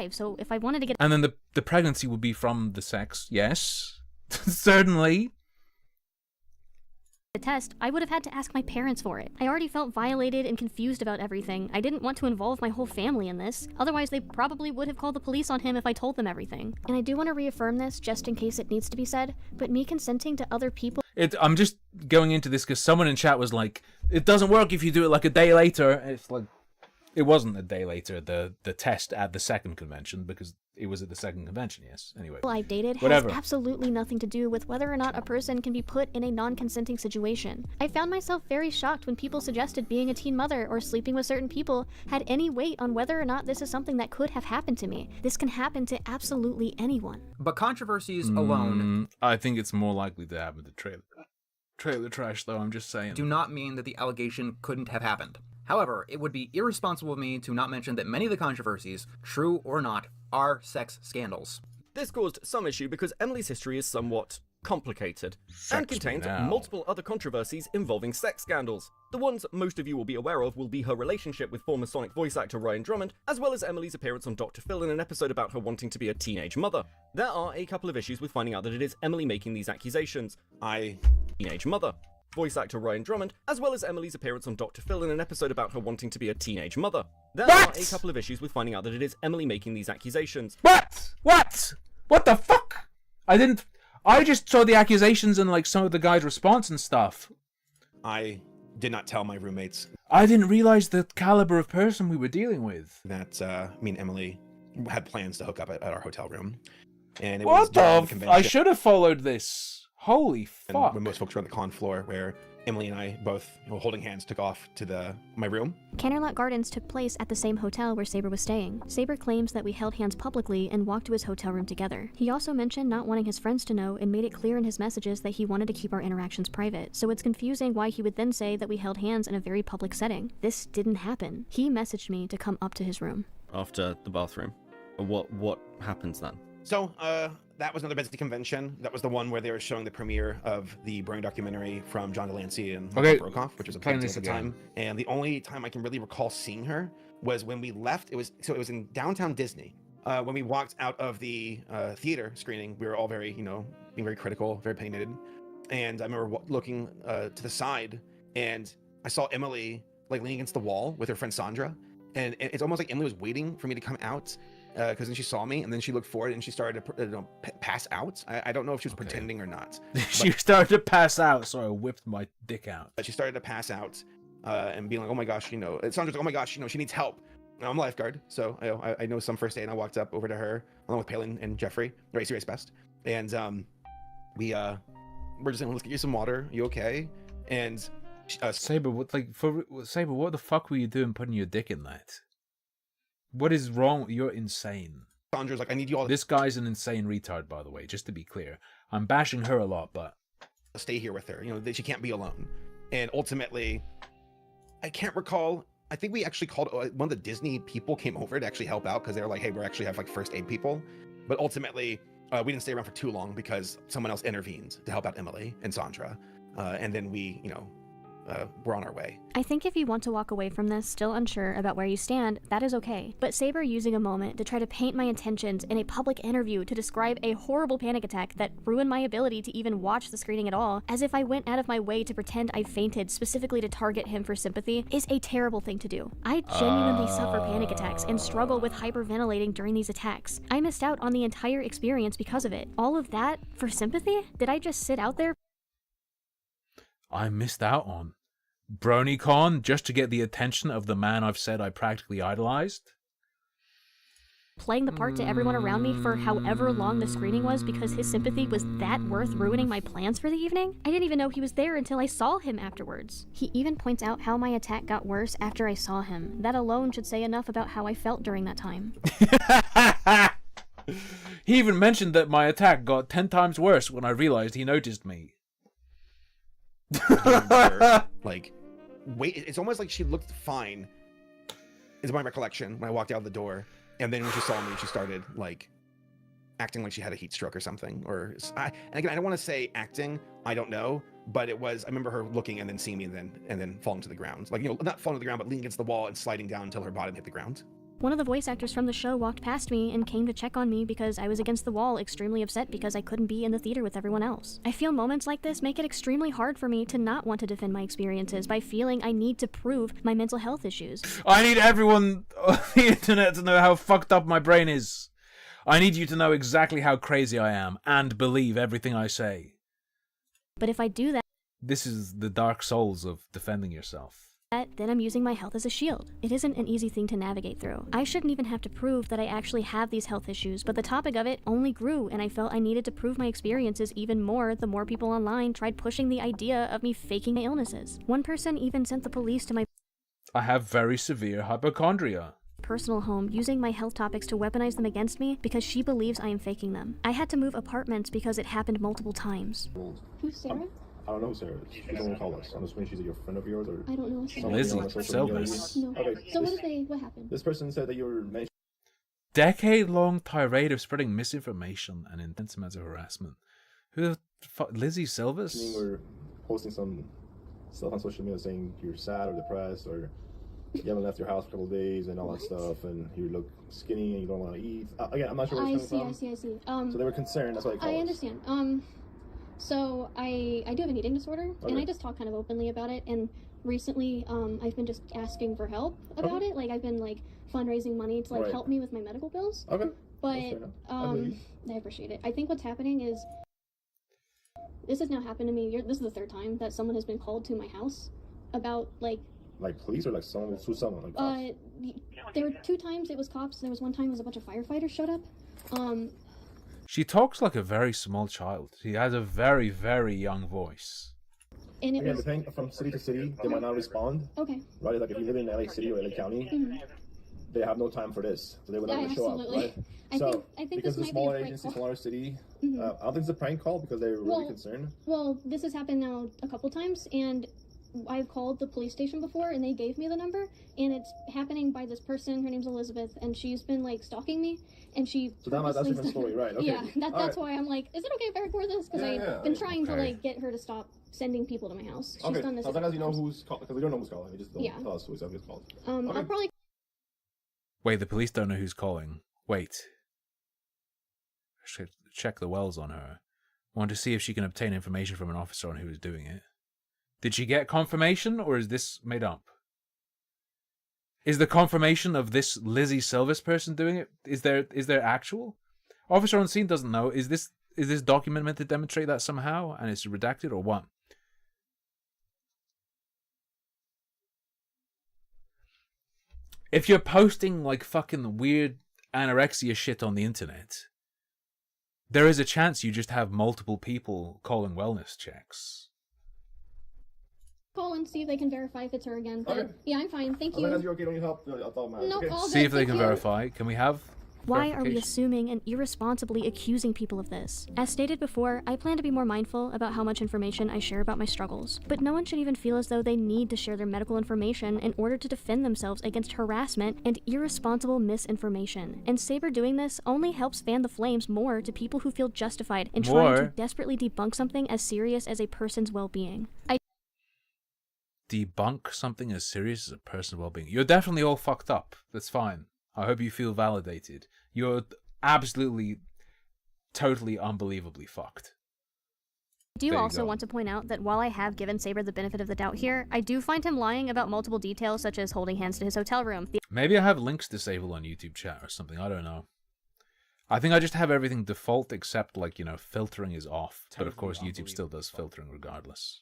So if I wanted to get... And then the pregnancy would be from the sex. Yes. Certainly. The test, I would have had to ask my parents for it. I already felt violated and confused about everything. I didn't want to involve my whole family in this. Otherwise, they probably would have called the police on him if I told them everything. And I do want to reaffirm this, just in case it needs to be said, but me consenting to other people... I'm just going into this because someone in chat was like, it doesn't work if you do it like a day later. It's like, it wasn't a day later, the test at the second convention, because it was at the second convention, yes. Anyway, I've dated whatever. Has absolutely nothing to do with whether or not a person can be put in a non-consenting situation. I found myself very shocked when people suggested being a teen mother or sleeping with certain people had any weight on whether or not this is something that could have happened to me. This can happen to absolutely anyone. But controversies alone... I think it's more likely to happen to trailer trash, though, I'm just saying. Do not mean that the allegation couldn't have happened. However, it would be irresponsible of me to not mention that many of the controversies, true or not, are sex scandals. This caused some issue because Emily's history is somewhat complicated and contains multiple other controversies involving sex scandals. The ones most of you will be aware of will be her relationship with former Sonic voice actor Ryan Drummond, as well as Emily's appearance on Dr. Phil in an episode about her wanting to be a teenage mother. There are a couple of issues with finding out that it is Emily making these accusations. Teenage mother. Voice actor Ryan Drummond, as well as Emily's appearance on Dr. Phil in an episode about her wanting to be a teenage mother. There are a couple of issues with finding out that it is Emily making these accusations. What? What the fuck? I just saw the accusations and like some of the guy's response and stuff. I did not tell my roommates. I didn't realize the caliber of person we were dealing with. That me and Emily had plans to hook up at our hotel room. And it what was the I should have followed this. Holy fuck. And when most folks were on the con floor, where Emily and I both, holding hands, took off to my room. Canterlot Gardens took place at the same hotel where Saber was staying. Saber claims that we held hands publicly and walked to his hotel room together. He also mentioned not wanting his friends to know and made it clear in his messages that he wanted to keep our interactions private. So it's confusing why he would then say that we held hands in a very public setting. This didn't happen. He messaged me to come up to his room. After the bathroom. What happens then? So that was another Betsy convention. That was the one where they were showing the premiere of the Burning documentary from John Delancey and Michael Brokoff, which was a big deal at the time. And the only time I can really recall seeing her was when we left. It was in downtown Disney. When we walked out of the theater screening, we were all very, being very critical, very opinionated. And I remember looking to the side, and I saw Emily like leaning against the wall with her friend Sandra, and it's almost like Emily was waiting for me to come out. Because then she saw me, and then she looked forward, and she started to pass out. I don't know if she was pretending or not. She started to pass out, so I whipped my dick out. She started to pass out, and being like, "Oh my gosh, Sandra's like, oh my gosh, she needs help." And I'm a lifeguard, so I know some first aid, and I walked up over to her along with Palin and Jeffrey, Racy Race Best, and we're just saying, "Let's get you some water. You okay?" And Saber, what the fuck were you doing putting your dick in that? What is wrong? You're insane. Sandra's like, I need you all. This guy's an insane retard, by the way, just to be clear. I'm bashing her a lot, but stay here with her. She can't be alone. And ultimately, I can't recall. I think we actually called one of the Disney people came over to actually help out because they were like, hey, we actually have like first aid people. But ultimately, we didn't stay around for too long because someone else intervened to help out Emily and Sandra. And then we, we're on our way. I think if you want to walk away from this still unsure about where you stand, that is okay. But Saber using a moment to try to paint my intentions in a public interview to describe a horrible panic attack that ruined my ability to even watch the screening at all, as if I went out of my way to pretend I fainted specifically to target him for sympathy, is a terrible thing to do. I genuinely suffer panic attacks and struggle with hyperventilating during these attacks. I missed out on the entire experience because of it. All of that for sympathy? Did I just sit out there? I missed out on BronyCon just to get the attention of the man I've said I practically idolized? Playing the part to everyone around me for however long the screening was because his sympathy was that worth ruining my plans for the evening? I didn't even know he was there until I saw him afterwards. He even points out how my attack got worse after I saw him. That alone should say enough about how I felt during that time. He even mentioned that my attack got 10 times worse when I realized he noticed me. Like, wait, it's almost like she looked fine, is my recollection, when I walked out the door. And then when she saw me, she started like acting like she had a heat stroke or something. And again, I don't want to say acting, I don't know, but it was, I remember her looking and then seeing me and then falling to the ground. Like, not falling to the ground, but leaning against the wall and sliding down until her bottom hit the ground. One of the voice actors from the show walked past me and came to check on me because I was against the wall, extremely upset because I couldn't be in the theater with everyone else. I feel moments like this make it extremely hard for me to not want to defend my experiences by feeling I need to prove my mental health issues. I need everyone on the internet to know how fucked up my brain is. I need you to know exactly how crazy I am and believe everything I say. But if I do that... This is the dark souls of defending yourself. Then I'm using my health as a shield. It isn't an easy thing to navigate through. I shouldn't even have to prove that I actually have these health issues, but the topic of it only grew, and I felt I needed to prove my experiences even more the more people online tried pushing the idea of me faking my illnesses. One person even sent the police to my... I have very severe hypochondria. Personal home, using my health topics to weaponize them against me because she believes I am faking them. I had to move apartments because it happened multiple times. Who's Sarah? I don't know, Sarah. She's the one who called us. I'm assuming she's a friend of yours, or I don't know. something Lizzie, on social media. Silvis. No. Okay. So what happened? This person said that you were mentioned. Decade-long tirade of spreading misinformation and intense amounts of harassment. Who the fuck? Lizzie Silvis? You were posting some stuff on social media saying you're sad or depressed, or you haven't left your house for a couple of days and all that stuff, and you look skinny and you don't want to eat. Again, I'm not sure where it's coming from. I see. So they were concerned. That's why they called I us. understand. So I do have an eating disorder, Okay. and I just talk kind of openly about it. And recently, I've been just asking for help about it. Like I've been like fundraising money to like help me with my medical bills. Okay. But I appreciate it. I think what's happening is this has now happened to me. This is the third time that someone has been called to my house about like police or like someone who someone like cops? There were 2 times it was cops. There was one time it was a bunch of firefighters showed up. She talks like a very small child. She has a very, very young voice. And it was... depending from city to city, they might not respond. Okay. Right? Like if you live in LA City or LA County, they have no time for this, so they would never show up, right? I think because this the might smaller be a agency, prank smaller city, call. I don't think it's a prank call because they're really concerned. Well, this has happened now a couple times, and I've called the police station before, and they gave me the number, and it's happening by this person. Her name's Elizabeth, and she's been like stalking me, and she. So that's a different story, right? Okay. Yeah, that's why I'm like, is it okay if I record this? Because I've been trying to Okay. like get her to stop sending people to my house. She's Okay, done this. so as long as you know who's calling, because we don't know who's calling, you just don't tell us who's called. I'll probably. Wait, the police don't know who's calling. Wait. I should check the wells on her. Want to see if she can obtain information from an officer on who is doing it. Did she get confirmation, or is this made up? Is the confirmation of this Lizzie Silvis person doing it? Is there actual? Officer on scene doesn't know. Is this document meant to demonstrate that somehow, and it's redacted, or what? If you're posting like fucking weird anorexia shit on the internet, there is a chance you just have multiple people calling wellness checks. Call and see if they can verify if it's her again. But Okay. yeah, I'm fine. Thank As you. long as you're okay, don't need help, that's all matters. No, Okay. all See good, if they thank can you. verify. Can we have Why are we verification? assuming and irresponsibly accusing people of this? As stated before, I plan to be more mindful about how much information I share about my struggles, but no one should even feel as though they need to share their medical information in order to defend themselves against harassment and irresponsible misinformation. And Saber doing this only helps fan the flames more to people who feel justified in trying to More? desperately debunk something as serious as a person's well-being. I Debunk something as serious as a person's well-being. You're definitely all fucked up. That's fine. I hope you feel validated. You're absolutely, totally, unbelievably fucked. do There you also go. want to point out that while I have given Saber the benefit of the doubt here, I do find him lying about multiple details such as holding hands to his hotel room. Maybe I have links disabled on YouTube chat or something. I don't know. I think I just have everything default except, like, you know, filtering is off. But of course, YouTube still does filtering regardless.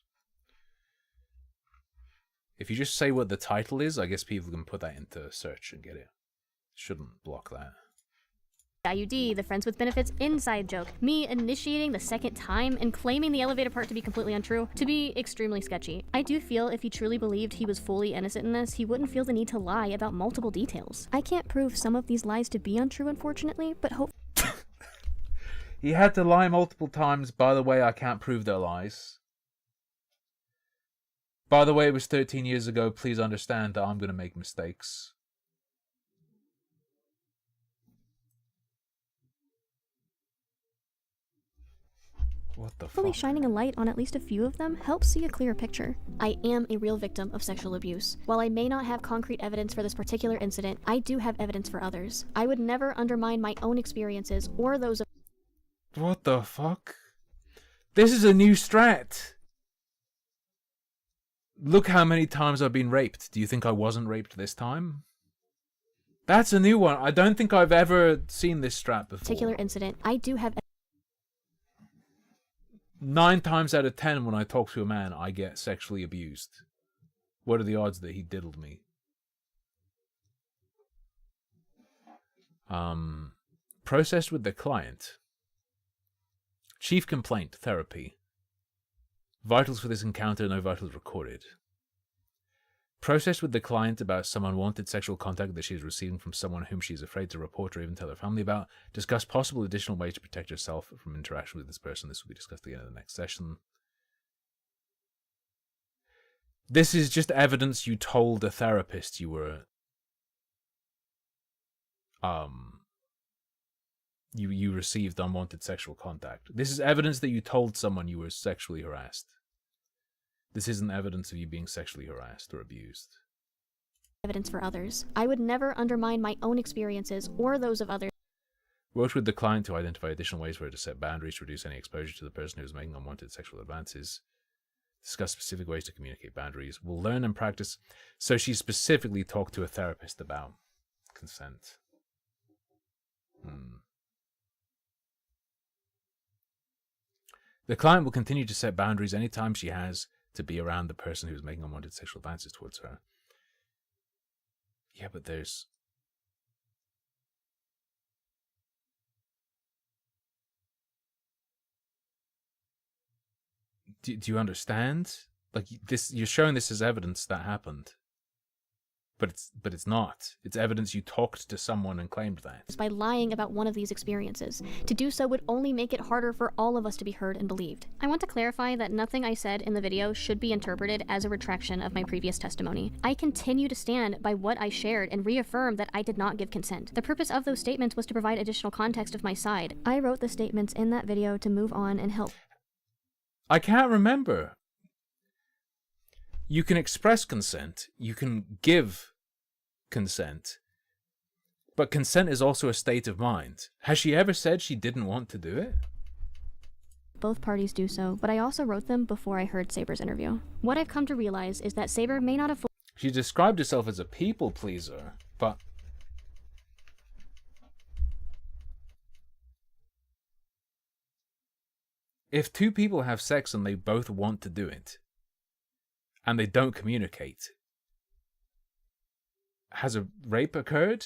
If you just say what the title is, I guess people can put that into search and get it. Shouldn't block that. IUD, the friends with benefits inside joke, me initiating the second time and claiming the elevator part to be completely untrue, to be extremely sketchy. I do feel if he truly believed he was fully innocent in this, he wouldn't feel the need to lie about multiple details. I can't prove some of these lies to be untrue, unfortunately, but hope He had to lie multiple times. By the way, I can't prove their lies. By the way, it was 13 years ago. Please understand that I'm going to make mistakes. What the hopefully fuck? shining a light on at least a few of them helps see a clearer picture. I am a real victim of sexual abuse. While I may not have concrete evidence for this particular incident, I do have evidence for others. I would never undermine my own experiences or those of What the fuck? This is a new strat. Look how many times I've been raped. Do you think I wasn't raped this time? That's a new one. I don't think I've ever seen this strat before. particular incident. I do have 9 times out of 10 when I talk to a man, I get sexually abused. What are the odds that he diddled me? Processed with the client. Chief complaint, therapy. Vitals for this encounter, no vitals recorded. Processed with the client about some unwanted sexual contact that she is receiving from someone whom she is afraid to report or even tell her family about. Discuss possible additional ways to protect herself from interaction with this person. This will be discussed again in the next session. This is just evidence you told a therapist you were... You received unwanted sexual contact. This is evidence that you told someone you were sexually harassed. This isn't evidence of you being sexually harassed or abused. evidence for others. I would never undermine my own experiences or those of others. Worked with the client to identify additional ways for her to set boundaries to reduce any exposure to the person who is making unwanted sexual advances. Discuss specific ways to communicate boundaries. We'll learn and practice. So she specifically talked to a therapist about consent. The client will continue to set boundaries anytime she has to be around the person who is making unwanted sexual advances towards her. Yeah, but there's... Do you understand? Like, this, you're showing this as evidence that happened. But it's not. It's evidence you talked to someone and claimed that. By lying about one of these experiences. To do so would only make it harder for all of us to be heard and believed. I want to clarify that nothing I said in the video should be interpreted as a retraction of my previous testimony. I continue to stand by what I shared and reaffirm that I did not give consent. The purpose of those statements was to provide additional context of my side. I wrote the statements in that video to move on and help. I can't remember. You can express consent. You can give consent. But consent is also a state of mind. Has she ever said she didn't want to do it? Both parties do so, but I also wrote them before I heard Saber's interview. What I've come to realize is that Saber may not have... She described herself as a people pleaser, but... if two people have sex and they both want to do it, and they don't communicate, has a rape occurred?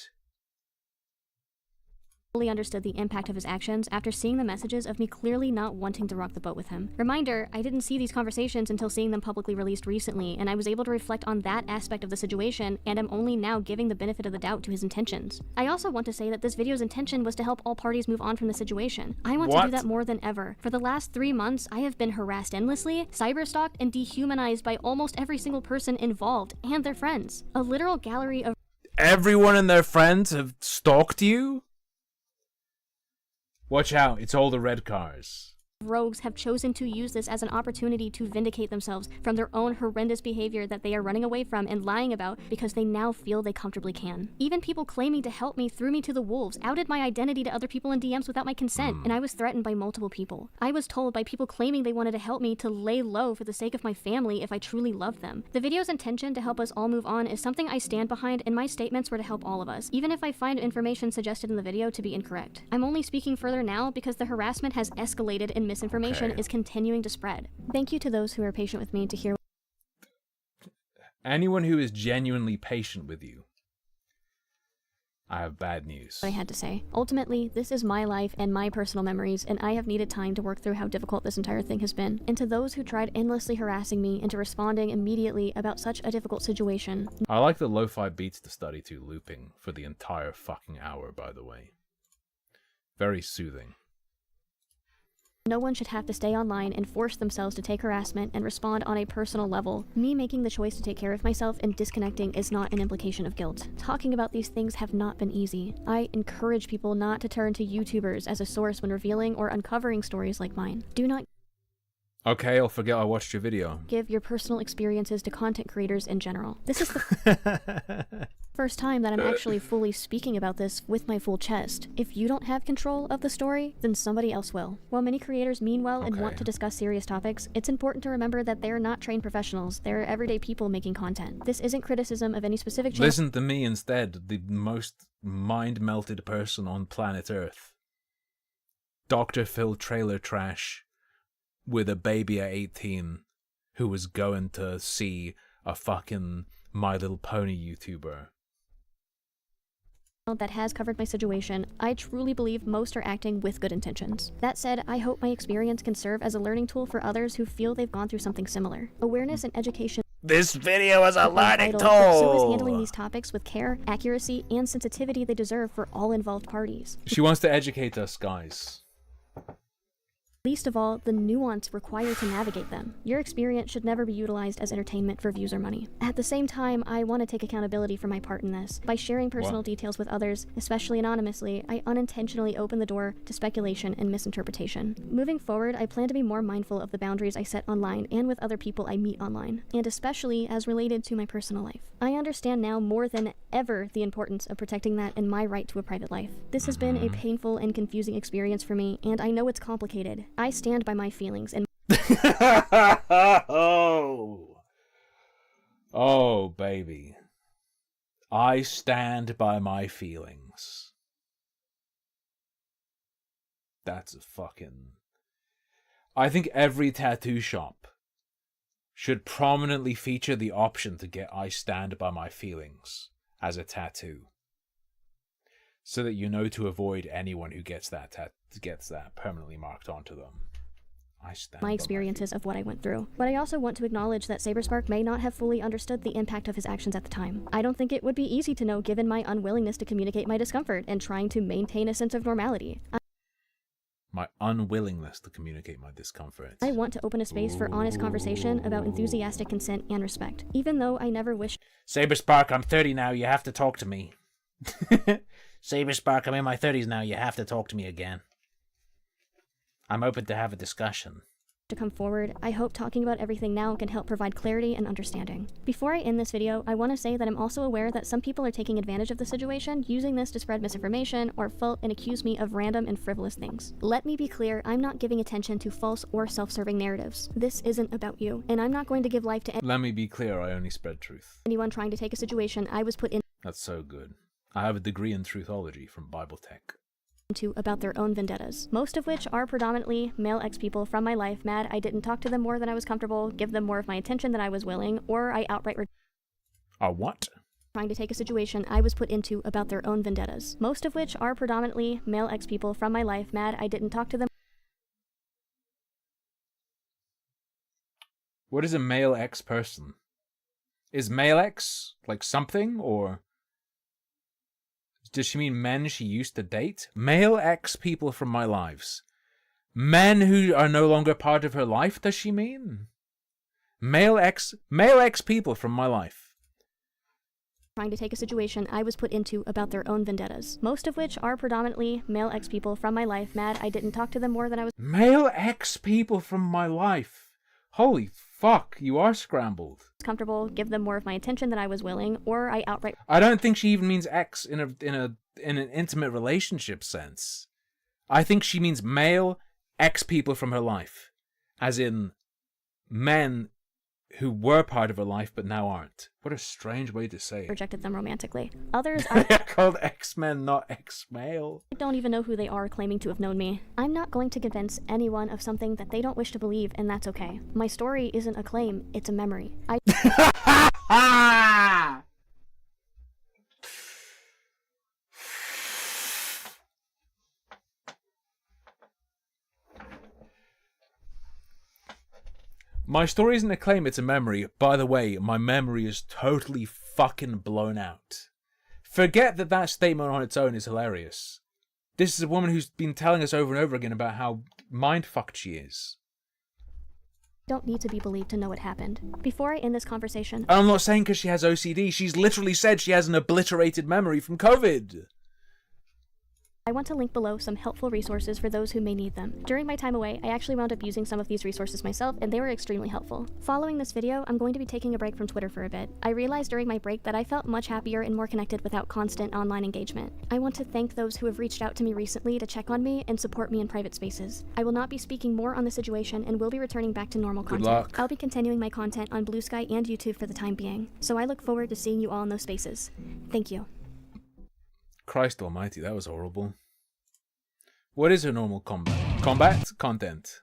Fully understood the impact of his actions after seeing the messages of me clearly not wanting to rock the boat with him. Reminder, I didn't see these conversations until seeing them publicly released recently, and I was able to reflect on that aspect of the situation, and am only now giving the benefit of the doubt to his intentions. I also want to say that this video's intention was to help all parties move on from the situation. I want to do that more than ever. For the last 3 months, I have been harassed endlessly, cyberstalked, and dehumanized by almost every single person involved, and their friends. A literal gallery of... everyone and their friends have stalked you? Watch out, it's all the red cars. Rogues have chosen to use this as an opportunity to vindicate themselves from their own horrendous behavior that they are running away from and lying about because they now feel they comfortably can. Even people claiming to help me threw me to the wolves, outed my identity to other people in DMs without my consent, and I was threatened by multiple people. I was told by people claiming they wanted to help me to lay low for the sake of my family if I truly loved them. The video's intention to help us all move on is something I stand behind, and my statements were to help all of us, even if I find information suggested in the video to be incorrect. I'm only speaking further now because the harassment has escalated and misinformation is continuing to spread. Thank you to those who are patient with me to hear. Anyone who is genuinely patient with you, I have bad news. What I had to say. Ultimately, this is my life and my personal memories, and I have needed time to work through how difficult this entire thing has been. And to those who tried endlessly harassing me into responding immediately about such a difficult situation. I like the lo-fi beats to study to looping for the entire fucking hour, by the way. Very soothing. No one should have to stay online and force themselves to take harassment and respond on a personal level. Me making the choice to take care of myself and disconnecting is not an implication of guilt. Talking about these things have not been easy. I encourage people not to turn to YouTubers as a source when revealing or uncovering stories like mine. Do not Okay, I'll forget I watched your video. give your personal experiences to content creators in general. This is the first time that I'm actually fully speaking about this with my full chest. If you don't have control of the story, then somebody else will. While many creators mean well and want to discuss serious topics, it's important to remember that they're not trained professionals. They're everyday people making content. This isn't criticism of any specific channel. Listen to me instead, the most mind-melted person on planet Earth. Dr. Phil trailer trash with a baby at 18 who was going to see a fucking My Little Pony YouTuber. That has covered my situation. I truly believe most are acting with good intentions. That said, I hope my experience can serve as a learning tool for others who feel they've gone through something similar. Awareness and education. This video is a learning tool! So is handling these topics with care, accuracy, and sensitivity they deserve for all involved parties. She wants to educate us, guys. Least of all, the nuance required to navigate them. Your experience should never be utilized as entertainment for views or money. At the same time, I want to take accountability for my part in this. By sharing personal details with others, especially anonymously, I unintentionally open the door to speculation and misinterpretation. Moving forward, I plan to be more mindful of the boundaries I set online and with other people I meet online, and especially as related to my personal life. I understand now more than ever the importance of protecting that and my right to a private life. This has been a painful and confusing experience for me, and I know it's complicated. I stand by my feelings and Oh, baby. I stand by my feelings. That's a fucking... I think every tattoo shop should prominently feature the option to get I stand by my feelings as a tattoo. So that you know to avoid anyone who gets that permanently marked onto them. my experiences of what I went through. But I also want to acknowledge that Saberspark may not have fully understood the impact of his actions at the time. I don't think it would be easy to know given my unwillingness to communicate my discomfort and trying to maintain a sense of normality. My unwillingness to communicate my discomfort. I want to open a space for honest conversation about enthusiastic consent and respect, even though I never wished. Saberspark, I'm 30 now, you have to talk to me. Saberspark, I'm in my 30s now, you have to talk to me again. I'm open to have a discussion. To come forward, I hope talking about everything now can help provide clarity and understanding. Before I end this video, I want to say that I'm also aware that some people are taking advantage of the situation, using this to spread misinformation or fault and accuse me of random and frivolous things. Let me be clear, I'm not giving attention to false or self-serving narratives. This isn't about you, and I'm not going to give life to Let me be clear, I only spread truth. anyone trying to take a situation I was put That's so good. I have a degree in truthology from Bible Tech. into about their own vendettas, most of which are predominantly male ex-people from my life mad I didn't talk to them more than I was comfortable, give them more of my attention than I was willing, or I outright what? trying to take a situation I was put into about their own vendettas, most of which are predominantly male ex-people from my life mad I didn't talk to them. What is a male ex person? Is male ex like something, or does she mean men she used to date? Male ex people from my lives. Men who are no longer part of her life, does she mean? Male ex people from my life. Trying to take a situation I was put into about their own vendettas, most of which are predominantly male ex-people from my life mad I didn't talk to them more than I was Male ex people from my life. Holy fuck, you are scrambled. comfortable, give them more of my attention than I was willing, or I outright I don't think she even means ex in an intimate relationship sense. I think she means male ex people from her life, as in men who were part of her life but now aren't. What a strange way to say it. rejected them romantically. Others I called X-Men, not ex-male. I don't even know who they are claiming to have known me. I'm not going to convince anyone of something that they don't wish to believe, and that's okay. My story isn't a claim, it's a memory. My story isn't a claim, it's a memory. By the way, my memory is totally fucking blown out. Forget that that statement on its own is hilarious. This is a woman who's been telling us over and over again about how mind-fucked she is. Don't need to be believed to know it happened. Before I end this conversation, And I'm not saying because she has OCD. She's literally said she has an obliterated memory from COVID. I want to link below some helpful resources for those who may need them. During my time away, I actually wound up using some of these resources myself, and they were extremely helpful. Following this video, I'm going to be taking a break from Twitter for a bit. I realized during my break that I felt much happier and more connected without constant online engagement. I want to thank those who have reached out to me recently to check on me and support me in private spaces. I will not be speaking more on the situation and will be returning back to normal content. luck. I'll be continuing my content on Blue Sky and YouTube for the time being, so I look forward to seeing you all in those spaces. Thank you. Christ almighty, that was horrible. What is her normal combat content?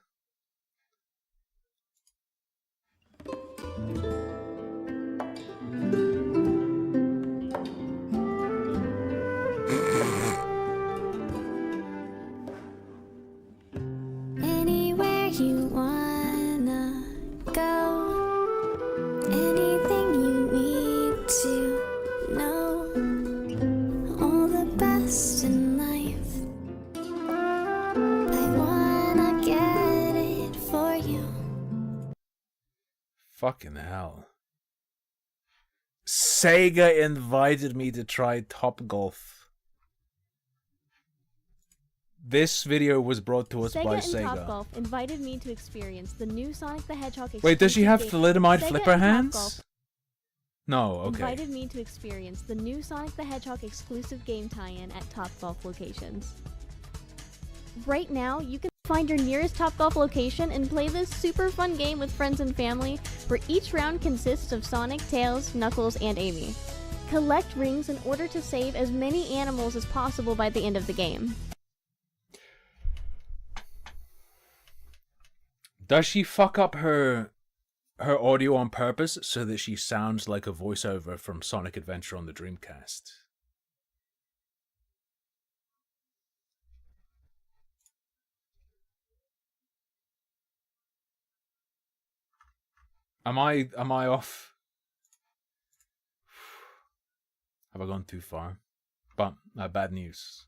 Anywhere you wanna go, anything you need to know, all the best in life, I wanna get it for you. Fucking hell. Sega invited me to try Top Golf. This video was brought to us by Sega and Sega. Topgolf invited me to experience the new Sonic the Hedgehog Wait, does she have exclusive game. thalidomide Sega flipper and hands? Topgolf No, okay. invited me to experience the new Sonic the Hedgehog exclusive game tie-in at Topgolf locations. Right now, you can find your nearest Topgolf location and play this super fun game with friends and family, where each round consists of Sonic, Tails, Knuckles, and Amy. Collect rings in order to save as many animals as possible by the end of the game. Does she fuck up her audio on purpose so that she sounds like a voiceover from Sonic Adventure on the Dreamcast? Am I off? Have I gone too far? But bad news.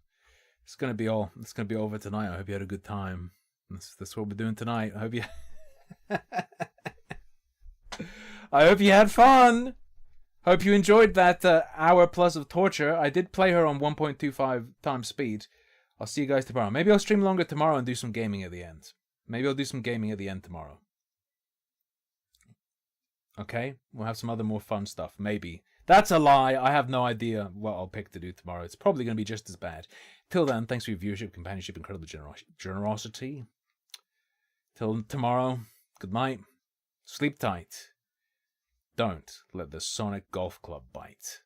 It's gonna be over tonight. I hope you had a good time. That's what we're doing tonight. I hope you I hope you had fun. Hope you enjoyed that hour plus of torture. I did play her on 1.25 times speed. I'll see you guys tomorrow. Maybe I'll stream longer tomorrow and do some gaming at the end. Maybe I'll do some gaming at the end tomorrow. Okay? We'll have some other more fun stuff. Maybe. That's a lie. I have no idea what I'll pick to do tomorrow. It's probably going to be just as bad. Till then, thanks for your viewership, companionship, incredible generosity. Till tomorrow, good night. Sleep tight. Don't let the Sonic Golf Club bite.